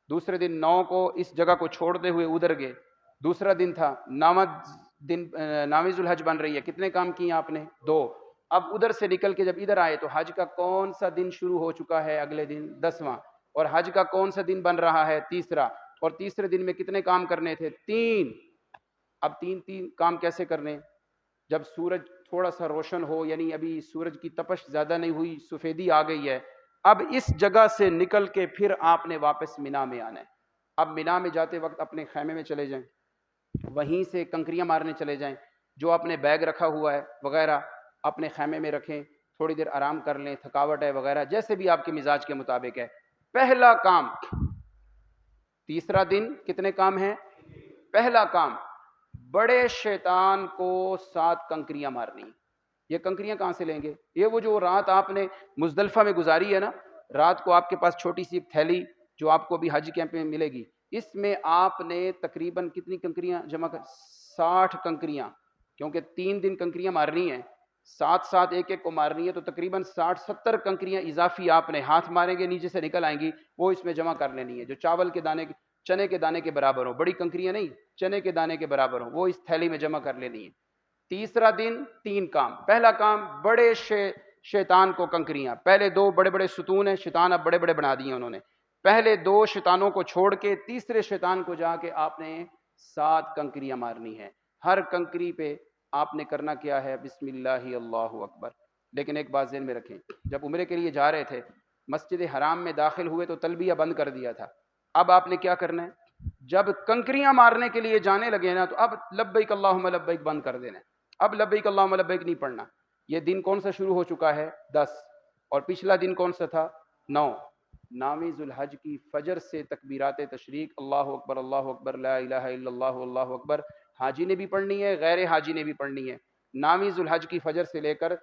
دوسرے دن 9 کو اس جگہ کو چھوڑتے ہوئے ادھر گئے، دوسرا دن تھا نامی ذوالحج بن رہی ہے، کتنے کام کیے آپ نے؟ 2۔ اب ادھر سے نکل کے جب ادھر آئے تو حج کا کون سا دن شروع ہو چکا ہے؟ اگلے دن 10واں۔ اور حج کا کون سا دن بن رہا ہے؟ تیسرا۔ اور تیسرے دن میں کتنے کام کرنے تھے؟ 3۔ اب 3 کام کیسے کرنے؟ جب سورج تھوڑا سا روشن ہو، یعنی ابھی سورج کی تپش زیادہ نہیں ہوئی، سفیدی آ گئی ہے، اب اس جگہ سے نکل کے پھر آپ نے واپس مینا میں آنا ہے۔ اب مینا میں جاتے وقت اپنے خیمے میں چلے جائیں، وہیں سے کنکریاں مارنے چلے جائیں، جو آپ نے بیگ رکھا ہوا ہے وغیرہ اپنے خیمے میں رکھیں، تھوڑی دیر آرام کر لیں، تھکاوٹ ہے وغیرہ جیسے بھی آپ کے مزاج کے مطابق ہے۔ پہلا کام، تیسرا دن کتنے کام ہیں؟ پہلا کام، بڑے شیطان کو 7 کنکریاں مارنی۔ یہ کنکریاں کہاں سے لیں گے؟ یہ وہ جو رات آپ نے مزدلفہ میں گزاری ہے نا، رات کو آپ کے پاس چھوٹی سی ایک تھیلی جو آپ کو بھی حج کیمپ میں ملے گی، اس میں آپ نے تقریباً کتنی کنکریاں جمع کر؟ 60 کنکریاں، کیونکہ 3 دن کنکریاں مارنی ہیں، 7 ایک کو مارنی ہے، تو تقریباً 60-70 کنکریاں اضافی آپ نے ہاتھ ماریں گے نیچے سے نکل آئیں گی، وہ اس میں جمع کر لینی ہے، جو چاول کے دانے چنے کے دانے کے برابر ہو، بڑی کنکریاں نہیں، چنے کے دانے کے برابر ہو، وہ اس تھیلی میں جمع کر لینی ہے۔ تیسرا دن 3 کام۔ پہلا کام، بڑے شیطان کو کنکریاں، پہلے 2 بڑے بڑے ستون ہیں، شیطان اب بڑے بڑے بنا دیے انہوں نے، پہلے 2 شیطانوں کو چھوڑ کے تیسرے شیطان کو جا کے آپ نے 7 کنکریاں مارنی ہے۔ ہر کنکری پہ آپ نے کرنا کیا ہے؟ بسم اللہ اللہ اکبر۔ لیکن ایک بات ذہن میں رکھیں، جب عمرے کے لیے جا رہے تھے مسجد حرام میں داخل ہوئے تو تلبیہ بند کر دیا تھا، اب آپ نے کیا کرنا ہے؟ جب کنکریاں مارنے کے لیے جانے لگے نا تو اب لبیک اللہم لبیک بند کر دینا ہے، اب لبیک اللہم لبیک نہیں پڑھنا۔ یہ دن کون سا شروع ہو چکا ہے؟ 10، اور پچھلا دن کون سا تھا؟ 9۔ نامی ذوالحج کی فجر سے تکبیرات تشریق، اللہ اکبر لا الہ الا اللہ اللہ اکبر، حاجی نے بھی پڑھنی ہے، غیر حاجی نے بھی پڑھنی ہے۔ نامی ذوالحج کی فجر سے لے کر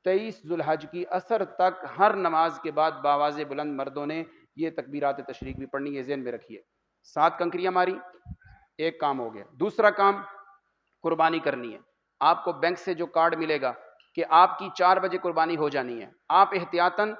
23 ذوالحج کی عصر تک ہر نماز کے بعد باواز بلند مردوں نے یہ تکبیرات تشریق بھی پڑھنی ہے، ذہن میں رکھیے۔ 7 کنکریاں ماری، ایک کام ہو گیا۔ دوسرا کام، قربانی کرنی ہے۔ آپ کو بینک سے جو کارڈ ملے گا کہ آپ کی 4 بجے قربانی ہو جانی ہے، آپ احتیاطاً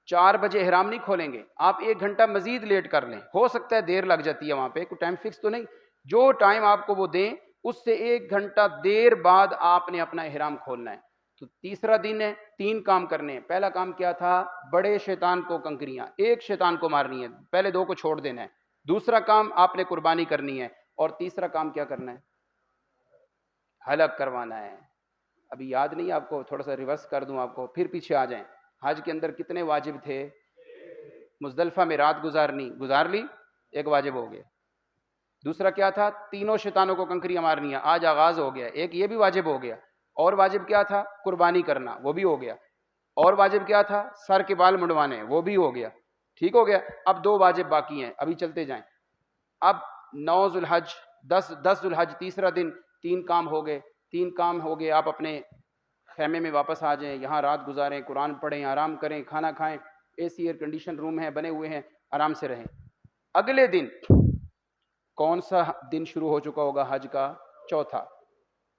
4 بجے احرام نہیں کھولیں گے، آپ 1 گھنٹہ مزید لیٹ کر لیں، ہو سکتا ہے دیر لگ جاتی ہے، وہاں پہ کوئی ٹائم فکس تو نہیں، جو ٹائم آپ کو وہ دیں اس سے 1 گھنٹہ دیر بعد آپ نے اپنا احرام کھولنا ہے۔ تو تیسرا دن ہے، 3 کام کرنے ہیں۔ پہلا کام کیا تھا؟ بڑے شیطان کو کنکریاں، 1 شیطان کو مارنی ہے، پہلے 2 کو چھوڑ دینا ہے۔ دوسرا کام آپ نے قربانی کرنی ہے، اور تیسرا کام کیا کرنا ہے؟ حلق کروانا ہے۔ ابھی یاد نہیں آپ کو، تھوڑا سا ریورس کر دوں آپ کو، پھر پیچھے آ جائیں۔ حج کے اندر کتنے واجب تھے؟ مزدلفہ میں رات گزار لی، 1 واجب ہو گیا۔ دوسرا کیا تھا؟ 3 شیطانوں کو کنکریاں مارنی ہے، آج آغاز ہو گیا، 1 یہ بھی واجب ہو گیا۔ اور واجب کیا تھا؟ قربانی کرنا، وہ بھی ہو گیا۔ اور واجب کیا تھا؟ سر کے بال منڈوانے، وہ بھی ہو گیا۔ ٹھیک ہو گیا۔ اب 2 واجب باقی ہیں، ابھی چلتے جائیں۔ اب 9 ذوالحج، 10 ذوالحج تیسرا دن، 3 کام ہو گئے۔ 3 کام ہو گئے، آپ اپنے خیمے میں واپس آ جائیں، یہاں رات گزاریں، قرآن پڑھیں، آرام کریں، کھانا کھائیں، اے سی ایئر کنڈیشن روم ہیں بنے ہوئے ہیں، آرام سے رہیں۔ اگلے دن کون سا دن شروع ہو چکا ہوگا؟ حج کا چوتھا۔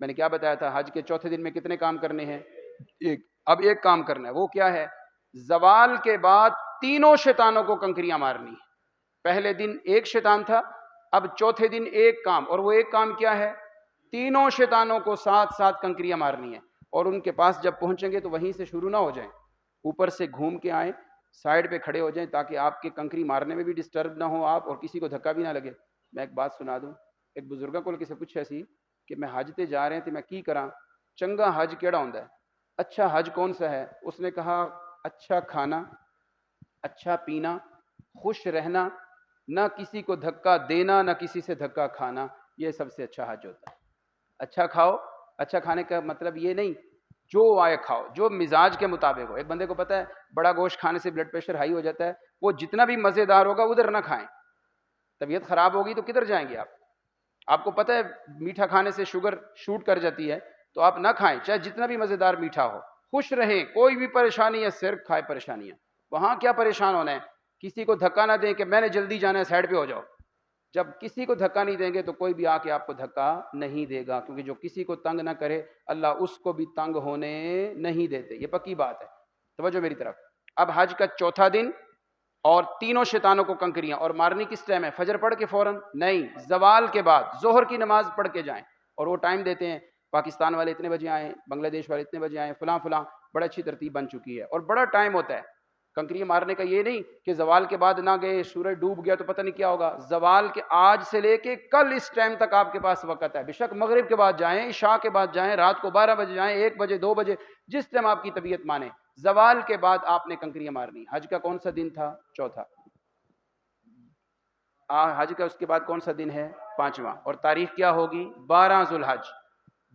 میں نے کیا بتایا تھا؟ حج کے چوتھے دن میں کتنے کام کرنے ہیں؟ 1۔ اب 1 کام کرنا ہے، وہ کیا ہے؟ زوال کے بعد 3 شیطانوں کو کنکریاں مارنی ہے۔ پہلے دن ایک شیطان تھا، اب چوتھے دن ایک کام، اور وہ ایک کام کیا ہے؟ تینوں شیطانوں کو ساتھ ساتھ کنکریاں مارنی ہیں، اور ان کے پاس جب پہنچیں گے تو وہیں سے شروع نہ ہو جائیں، اوپر سے گھوم کے آئیں، سائڈ پہ کھڑے ہو جائیں تاکہ آپ کے کنکری مارنے میں بھی ڈسٹرب نہ ہو آپ، اور کسی کو دھکا بھی نہ لگے۔ میں ایک بات سنا دوں، ایک بزرگاں کو کسی پوچھا سی کہ میں حج تے جا رہے ہیں تو میں کی کراں، چنگا حج کیڑا ہوندا ہے، اچھا حج کون سا ہے؟ اس نے کہا اچھا کھانا، اچھا پینا، خوش رہنا، نہ کسی کو دھکا دینا نہ کسی سے دھکا کھانا، یہ سب سے اچھا حج ہوتا ہے۔ اچھا کھاؤ، اچھا کھانے کا مطلب یہ نہیں جو آئے کھاؤ، جو مزاج کے مطابق ہو۔ ایک بندے کو پتہ ہے بڑا گوشت کھانے سے بلڈ پریشر ہائی ہو جاتا ہے، وہ جتنا بھی مزیدار ہوگا ادھر نہ کھائیں، طبیعت خراب ہوگی تو کدھر جائیں گے آپ؟ آپ کو پتہ ہے میٹھا کھانے سے شوگر شوٹ کر جاتی ہے، تو آپ نہ کھائیں چاہے جتنا بھی مزیدار میٹھا ہو، خوش رہیں، کوئی بھی پریشانی ہے صرف کھائے پریشانیاں، وہاں کیا پریشان ہونا ہے؟ کسی کو دھکا نہ دیں کہ میں نے جلدی جانا ہے سائڈ پہ ہو جاؤ۔ جب کسی کو دھکا نہیں دیں گے تو کوئی بھی آ کے آپ کو دھکا نہیں دے گا، کیونکہ جو کسی کو تنگ نہ کرے اللہ اس کو بھی تنگ ہونے نہیں دیتے، یہ پکی بات ہے۔ توجہ میری طرف۔ اب حج کا چوتھا دن، اور تینوں شیطانوں کو کنکریاں، اور مارنی کس ٹائم ہے؟ فجر پڑھ کے فوراً نہیں، زوال کے بعد، ظہر کی نماز پڑھ کے جائیں، اور وہ ٹائم دیتے ہیں پاکستان والے اتنے بجے آئیں، بنگلہ دیش والے اتنے بجے آئیں، فلاں فلاں، بڑا اچھی ترتیب بن چکی ہے، اور بڑا ٹائم ہوتا ہے کنکریاں مارنے کا۔ یہ نہیں کہ زوال کے بعد نہ گئے، سورج ڈوب گیا تو پتہ نہیں کیا ہوگا، زوال کے آج سے لے کے کل اس ٹائم تک آپ کے پاس وقت ہے، بے شک مغرب کے بعد جائیں، عشاء کے بعد جائیں، رات کو 12 بجے جائیں، 1 بجے 2 بجے، جس ٹائم آپ کی طبیعت مانے، زوال کے بعد آپ نے کنکریاں مارنی۔ حج کا کون سا دن تھا؟ چوتھا۔ حج کا اس کے بعد کون سا دن ہے؟ پانچواں، اور تاریخ کیا ہوگی؟ 12 ذوالحج،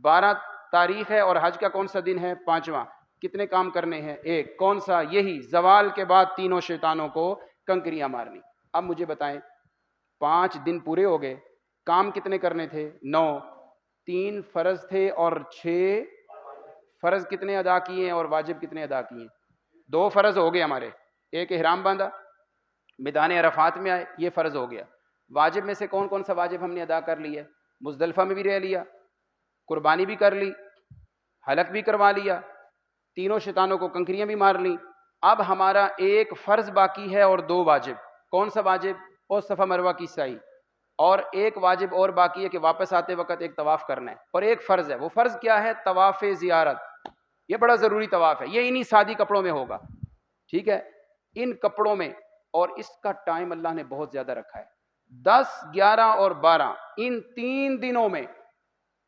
12 تاریخ ہے، اور حج کا کون سا دن ہے؟ پانچواں۔ کتنے کام کرنے ہیں؟ ایک، کون سا؟ یہی زوال کے بعد تینوں شیطانوں کو کنکریاں مارنی۔ اب مجھے بتائیں 5 دن پورے ہو گئے، کام کتنے کرنے تھے؟ 9، 3 فرض تھے اور 6 فرض کتنے ادا کیے اور واجب کتنے ادا کیے؟ 2 فرض ہو گئے ہمارے، ایک احرام باندھا، میدان عرفات میں آئے، یہ فرض ہو گیا۔ واجب میں سے کون کون سا واجب ہم نے ادا کر لیا؟ مزدلفہ میں بھی رہ لیا، قربانی بھی کر لی، حلق بھی کروا لیا، تینوں شیطانوں کو کنکریاں بھی مار لیں۔ اب ہمارا ایک فرض باقی ہے اور 2 واجب۔ کون سا واجب؟ اور صفا مروہ کی سعی، اور ایک واجب اور باقی ہے کہ واپس آتے وقت ایک طواف کرنا ہے، اور ایک فرض ہے۔ وہ فرض کیا ہے؟ طواف زیارت، یہ بڑا ضروری طواف ہے، یہ انہی سادی کپڑوں میں ہوگا، ٹھیک ہے، ان کپڑوں میں، اور اس کا ٹائم اللہ نے بہت زیادہ رکھا ہے، 10، 11 اور 12، ان 3 دنوں میں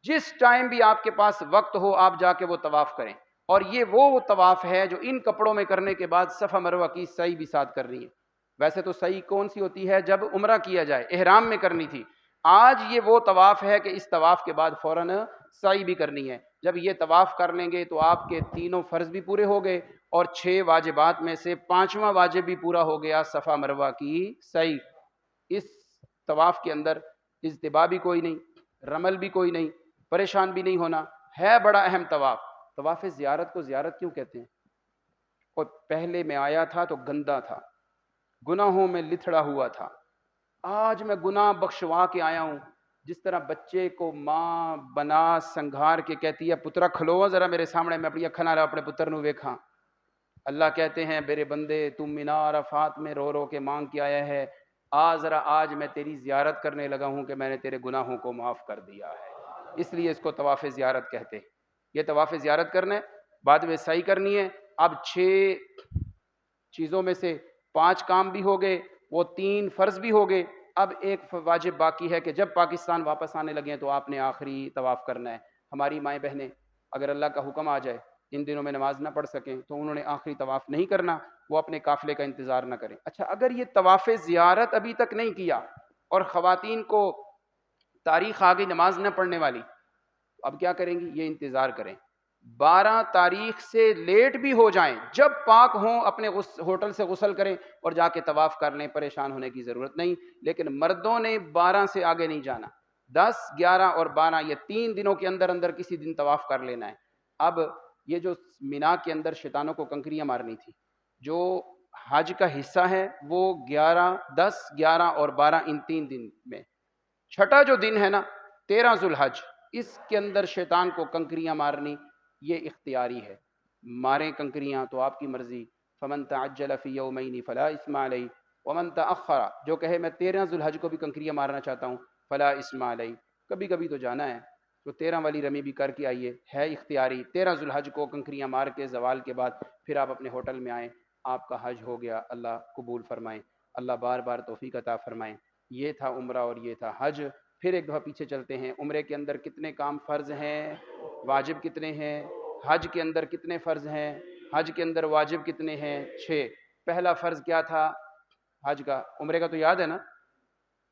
جس ٹائم بھی آپ کے پاس وقت ہو آپ جا کے وہ طواف کریں، اور یہ وہ طواف ہے جو ان کپڑوں میں کرنے کے بعد صفا مروہ کی سعی بھی ساتھ کر رہی ہے۔ ویسے تو سعی کون سی ہوتی ہے؟ جب عمرہ کیا جائے، احرام میں کرنی تھی، آج یہ وہ طواف ہے کہ اس طواف کے بعد فوراً سعی بھی کرنی ہے۔ جب یہ طواف کر لیں گے تو آپ کے تینوں فرض بھی پورے ہو گئے، اور 6 واجبات میں سے 5واں واجب بھی پورا ہو گیا، صفا مروہ کی سعی۔ اس طواف کے اندر اجتباء بھی کوئی نہیں، رمل بھی کوئی نہیں، پریشان بھی نہیں ہونا، ہے بڑا اہم طواف۔ طواف زیارت کو زیارت کیوں کہتے ہیں؟ اور پہلے میں آیا تھا تو گندا تھا، گناہوں میں لتھڑا ہوا تھا، آج میں گناہ بخشوا کے آیا ہوں۔ جس طرح بچے کو ماں بنا سنگھار کے کہتی ہے پترا کھلو ذرا میرے سامنے، میں اپنی اکھاں نال اپنے پتر نو ویکھاں۔ اللہ کہتے ہیں میرے بندے تم مینا عرفات میں رو رو کے مانگ کے آیا ہے، ذرا آج میں تیری زیارت کرنے لگا ہوں کہ میں نے تیرے گناہوں کو معاف کر دیا ہے، اس لیے اس کو طواف زیارت کہتے ہیں۔ یہ طواف زیارت کرنا ہے، بعد میں سعی کرنی ہے۔ اب 6 چیزوں میں سے 5 کام بھی ہو گئے، وہ 3 فرض بھی ہو گئے، اب ایک واجب باقی ہے کہ جب پاکستان واپس آنے لگے تو آپ نے آخری طواف کرنا ہے۔ ہماری مائیں بہنیں اگر اللہ کا حکم آ جائے ان دنوں میں نماز نہ پڑھ سکیں تو انہوں نے آخری طواف نہیں کرنا، وہ اپنے قافلے کا انتظار نہ کریں۔ اچھا، اگر یہ طواف زیارت ابھی تک نہیں کیا اور خواتین کو تاریخ آ گئی نماز نہ پڑھنے والی، اب کیا کریں گی؟ یہ انتظار کریں، 12 تاریخ سے لیٹ بھی ہو جائیں، جب پاک ہوں اپنے ہوٹل سے غسل کریں اور جا کے طواف کر لیں، پریشان ہونے کی ضرورت نہیں۔ لیکن مردوں نے 12 سے آگے نہیں جانا، 10، 11 اور 12 یہ 3 دنوں کے اندر اندر کسی دن طواف کر لینا ہے۔ اب یہ جو مینا کے اندر شیطانوں کو کنکریاں مارنی تھی، جو حج کا حصہ ہے وہ 11، 10، 11 اور 12 ان 3 دن میں، چھٹا جو دن ہے نا 13 ذوالحج، اس کے اندر شیطان کو کنکریاں مارنی یہ اختیاری ہے، ماریں کنکریاں تو آپ کی مرضی۔ فمن تعجل فی یومین فلا اثم علیہ، ومن تأخر، جو کہے میں 13 ذوالحج کو بھی کنکریاں مارنا چاہتا ہوں، فلا اسم علیہ، کبھی کبھی تو جانا ہے تو 13 والی رمی بھی کر کے آئیے، ہے اختیاری، 13 ذوالحج کو کنکریاں مار کے زوال کے بعد پھر آپ اپنے ہوٹل میں آئیں، آپ کا حج ہو گیا، اللہ قبول فرمائیں، اللہ بار بار توفیق عطا فرمائیں۔ یہ تھا عمرہ اور یہ تھا حج۔ پھر ایک دفعہ پیچھے چلتے ہیں، عمرے کے اندر کتنے کام فرض ہیں، واجب کتنے ہیں، حج کے اندر کتنے فرض ہیں، حج کے اندر واجب کتنے ہیں؟ 6۔ پہلا فرض کیا تھا حج کا؟ عمرے کا تو یاد ہے نا،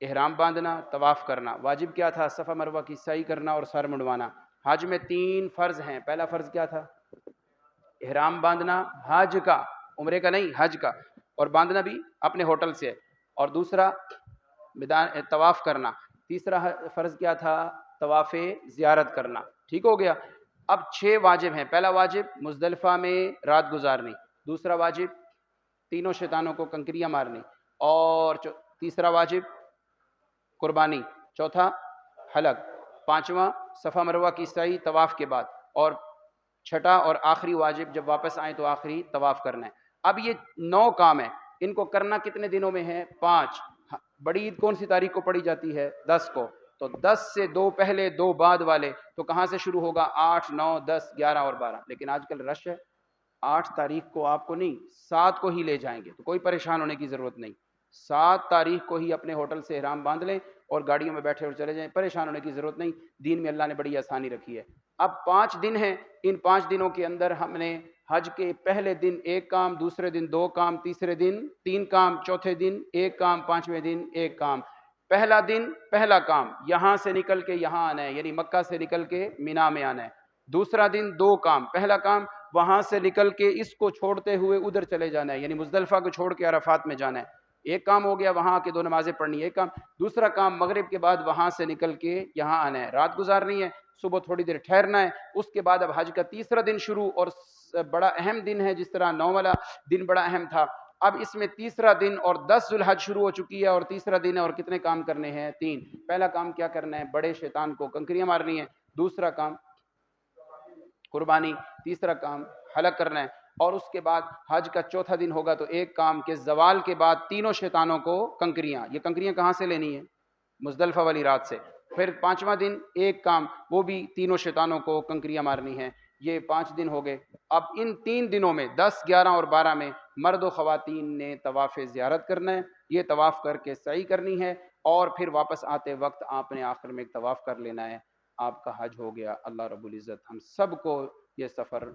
احرام باندھنا، طواف کرنا۔ واجب کیا تھا؟ صفا مروہ کی سعی کرنا اور سر منڈوانا۔ حج میں 3 فرض ہیں، پہلا فرض کیا تھا؟ احرام باندھنا، حج کا، عمرے کا نہیں، حج کا، اور باندھنا بھی اپنے ہوٹل سے، اور دوسرا طواف کرنا۔ تیسرا فرض کیا تھا؟ طواف زیارت کرنا۔ ٹھیک ہو گیا؟ اب 6 واجب ہیں۔ پہلا واجب مزدلفہ میں رات گزارنی، دوسرا واجب تینوں شیطانوں کو کنکریاں مارنی، اور تیسرا واجب قربانی، چوتھا حلق، پانچواں صفا مروہ کی سعی طواف کے بعد، اور چھٹا اور آخری واجب جب واپس آئیں تو آخری طواف کرنا ہے۔ اب یہ 9 کام ہیں، ان کو کرنا کتنے دنوں میں ہے؟ 5۔ بڑی عید کون سی تاریخ کو پڑھی جاتی ہے؟ 10 کو، تو 10 سے 2 پہلے 2 بعد والے تو کہاں سے شروع ہوگا؟ 8، 9، 10، 11 اور 12۔ لیکن آج کل رش ہے، 8 تاریخ کو آپ کو نہیں، 7 کو ہی لے جائیں گے، تو کوئی پریشان ہونے کی ضرورت نہیں۔ 7 تاریخ کو ہی اپنے ہوٹل سے احرام باندھ لیں اور گاڑیوں میں بیٹھے اور چلے جائیں، پریشان ہونے کی ضرورت نہیں۔ دین میں اللہ نے بڑی آسانی رکھی ہے۔ اب 5 دن ہیں، ان 5 دنوں کے اندر ہم نے حج کے پہلے دن 1 کام، دوسرے دن 2 کام، تیسرے دن 3 کام، چوتھے دن 1 کام، 5ویں دن 1 کام۔ پہلا دن پہلا کام یہاں سے نکل کے یہاں آنا ہے، یعنی مکہ سے نکل کے مینا میں آنا ہے۔ دوسرا دن 2 کام، پہلا کام وہاں سے نکل کے اس کو چھوڑتے ہوئے ادھر چلے جانا ہے، یعنی مزدلفہ کو چھوڑ کے عرفات میں جانا ہے۔ 1 کام ہو گیا، وہاں کے 2 نمازیں پڑھنی ہے، 1 کام۔ دوسرا کام مغرب کے بعد وہاں سے نکل کے یہاں آنا ہے، رات گزارنی ہے، صبح تھوڑی دیر ٹھہرنا ہے۔ اس کے بعد اب حج کا تیسرا دن شروع، اور بڑا اہم دن ہے، جس طرح 9 والا دن بڑا اہم تھا، اب اس میں تیسرا دن اور 10 ذوالحج شروع ہو چکی ہے، اور تیسرا دن ہے، اور کتنے کام کرنے ہیں؟ 3۔ پہلا کام کیا کرنا ہے؟ بڑے شیطان کو کنکریاں مارنی ہے، دوسرا کام قربانی، تیسرا کام حلق کرنا ہے، اور اس کے بعد حج کا چوتھا دن ہوگا تو 1 کام کے زوال کے بعد تینوں شیطانوں کو کنکریاں، یہ کنکریاں کہاں سے لینی ہے؟ مزدلفہ والی رات سے۔ پھر 5واں دن 1 کام، وہ بھی تینوں شیطانوں کو کنکریاں مارنی ہیں۔ یہ 5 دن ہو گئے۔ اب ان 3 دنوں میں 10، 11 اور 12 میں مرد و خواتین نے طواف زیارت کرنا ہے، یہ طواف کر کے سعی کرنی ہے، اور پھر واپس آتے وقت آپ نے آخر میں ایک طواف کر لینا ہے، آپ کا حج ہو گیا۔ اللہ رب العزت ہم سب کو یہ سفر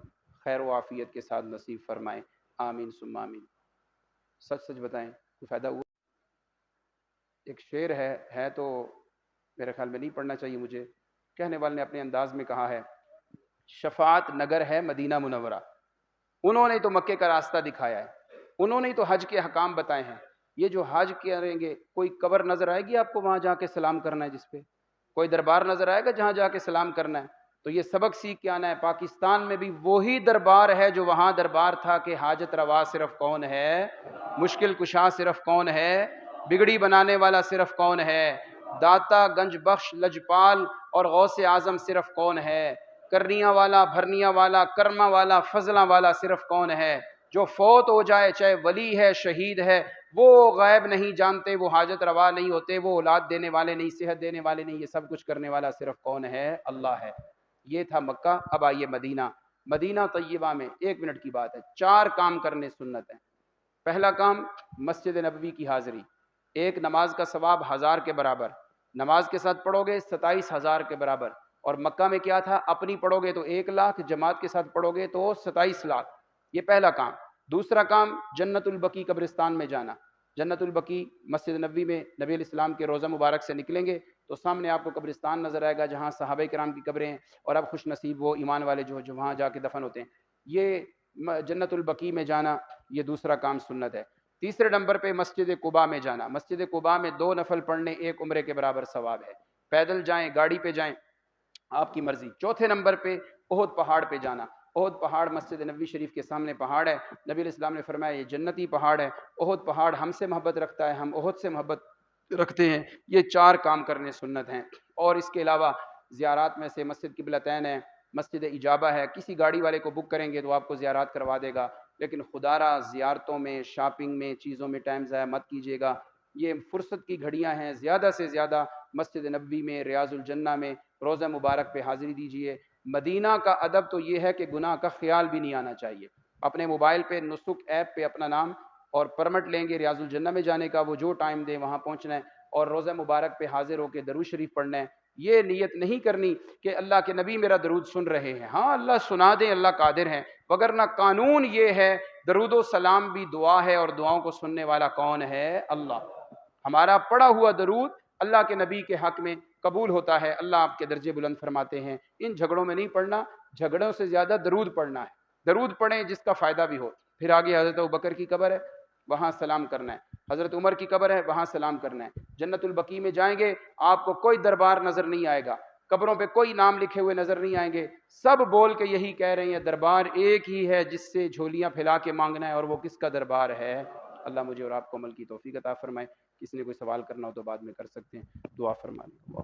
خیر و عافیت کے ساتھ نصیب فرمائے، آمین ثم آمین۔ سچ سچ بتائیں، کوئی فائدہ ہوا؟ ایک شعر ہے تو میرے خیال میں نہیں پڑھنا چاہیے مجھے، کہنے والے نے اپنے انداز میں کہا ہے، شفاعت نگر ہے مدینہ منورہ، انہوں نے تو مکے کا راستہ دکھایا ہے، انہوں نے تو حج کے حکام بتائے ہیں۔ یہ جو حج کریں گے، کوئی قبر نظر آئے گی آپ کو وہاں جا کے سلام کرنا ہے جس پہ؟ کوئی دربار نظر آئے گا جہاں جا کے سلام کرنا ہے؟ تو یہ سبق سیکھ کے آنا ہے۔ پاکستان میں بھی وہی دربار ہے جو وہاں دربار تھا کہ حاجت روا صرف کون ہے، مشکل کشا صرف کون ہے، بگڑی بنانے والا صرف کون ہے، داتا گنج بخش لجپال اور غوث اعظم صرف کون ہے، کرنیاں والا بھرنیاں والا کرما والا فضلاں والا صرف کون ہے۔ جو فوت ہو جائے چاہے ولی ہے شہید ہے، وہ غیب نہیں جانتے، وہ حاجت روا نہیں ہوتے، وہ اولاد دینے والے نہیں، صحت دینے والے نہیں، یہ سب کچھ کرنے والا صرف کون ہے؟ اللہ ہے۔ یہ تھا مکہ۔ اب آئیے مدینہ۔ مدینہ طیبہ میں 1 منٹ کی بات ہے، 4 کام کرنے سنت ہیں۔ پہلا کام مسجد نبوی کی حاضری، 1 نماز کا ثواب 1000 کے برابر، نماز کے ساتھ پڑھو گے 27000 کے برابر، اور مکہ میں کیا تھا؟ اپنی پڑھو گے تو 1 لاکھ، جماعت کے ساتھ پڑھو گے تو 27 لاکھ۔ یہ پہلا کام۔ دوسرا کام جنت البقیع قبرستان میں جانا۔ جنت البقیع مسجد نبوی میں نبی علیہ السلام کے روضہ مبارک سے نکلیں گے تو سامنے آپ کو قبرستان نظر آئے گا جہاں صحابہ کرام کی قبریں ہیں، اور اب خوش نصیب وہ ایمان والے جو وہاں جا کے دفن ہوتے ہیں۔ یہ جنت البقیع میں جانا، یہ دوسرا کام سنت ہے۔ تیسرے نمبر پہ مسجد قباء میں جانا۔ مسجد قباء میں 2 نفل پڑھنے 1 عمرے کے برابر ثواب ہے۔ پیدل جائیں، گاڑی پہ جائیں، آپ کی مرضی۔ چوتھے نمبر پہ احد پہاڑ پہ جانا۔ احد پہاڑ مسجد نبوی شریف کے سامنے پہاڑ ہے، نبی علیہ السلام نے فرمایا یہ جنتی پہاڑ ہے۔ احد پہاڑ ہم سے محبت رکھتا ہے، ہم احد سے محبت رکھتے ہیں۔ یہ 4 کام کرنے سنت ہیں۔ اور اس کے علاوہ زیارات میں سے مسجد قبلتین ہے، مسجد اجابہ ہے، کسی گاڑی والے کو بک کریں گے تو آپ کو زیارات کروا دے گا۔ لیکن خدارہ زیارتوں میں، شاپنگ میں، چیزوں میں ٹائم ضائع مت کیجیے گا. یہ فرصت کی گھڑیاں ہیں، زیادہ سے زیادہ مسجد نبوی میں، ریاض الجنہ میں روزہ مبارک پہ حاضری دیجیے. مدینہ کا ادب تو یہ ہے کہ گناہ کا خیال بھی نہیں آنا چاہیے. اپنے موبائل پہ نسک ایپ پہ اپنا نام اور پرمٹ لیں گے ریاض الجنہ میں جانے کا، وہ جو ٹائم دیں وہاں پہنچنا ہے اور روزہ مبارک پہ حاضر ہو کے درود شریف پڑھنا ہے. یہ نیت نہیں کرنی کہ اللہ کے نبی میرا درود سن رہے ہیں. ہاں اللہ سنا دیں، اللہ قادر ہیں، وگرنہ قانون یہ ہے درود و سلام بھی دعا ہے، اور دعاؤں کو سننے والا کون ہے؟ اللہ. ہمارا پڑھا ہوا درود اللہ کے نبی کے حق میں قبول ہوتا ہے، اللہ آپ کے درجے بلند فرماتے ہیں. ان جھگڑوں میں نہیں پڑھنا، جھگڑوں سے زیادہ درود پڑھنا ہے. درود پڑھیں جس کا فائدہ بھی ہو. پھر آگے حضرت ابوبکر کی قبر ہے، وہاں سلام کرنا ہے. حضرت عمر کی قبر ہے، وہاں سلام کرنا ہے. جنت البقیع میں جائیں گے، آپ کو کوئی دربار نظر نہیں آئے گا، قبروں پہ کوئی نام لکھے ہوئے نظر نہیں آئیں گے. سب بول کے یہی کہہ رہے ہیں دربار ایک ہی ہے جس سے جھولیاں پھیلا کے مانگنا ہے، اور وہ کس کا دربار ہے؟ اللہ مجھے اور آپ کو عمل کی توفیق عطا فرمائے. کسی نے کوئی سوال کرنا ہو تو بعد میں کر سکتے ہیں. دعا فرمائیں.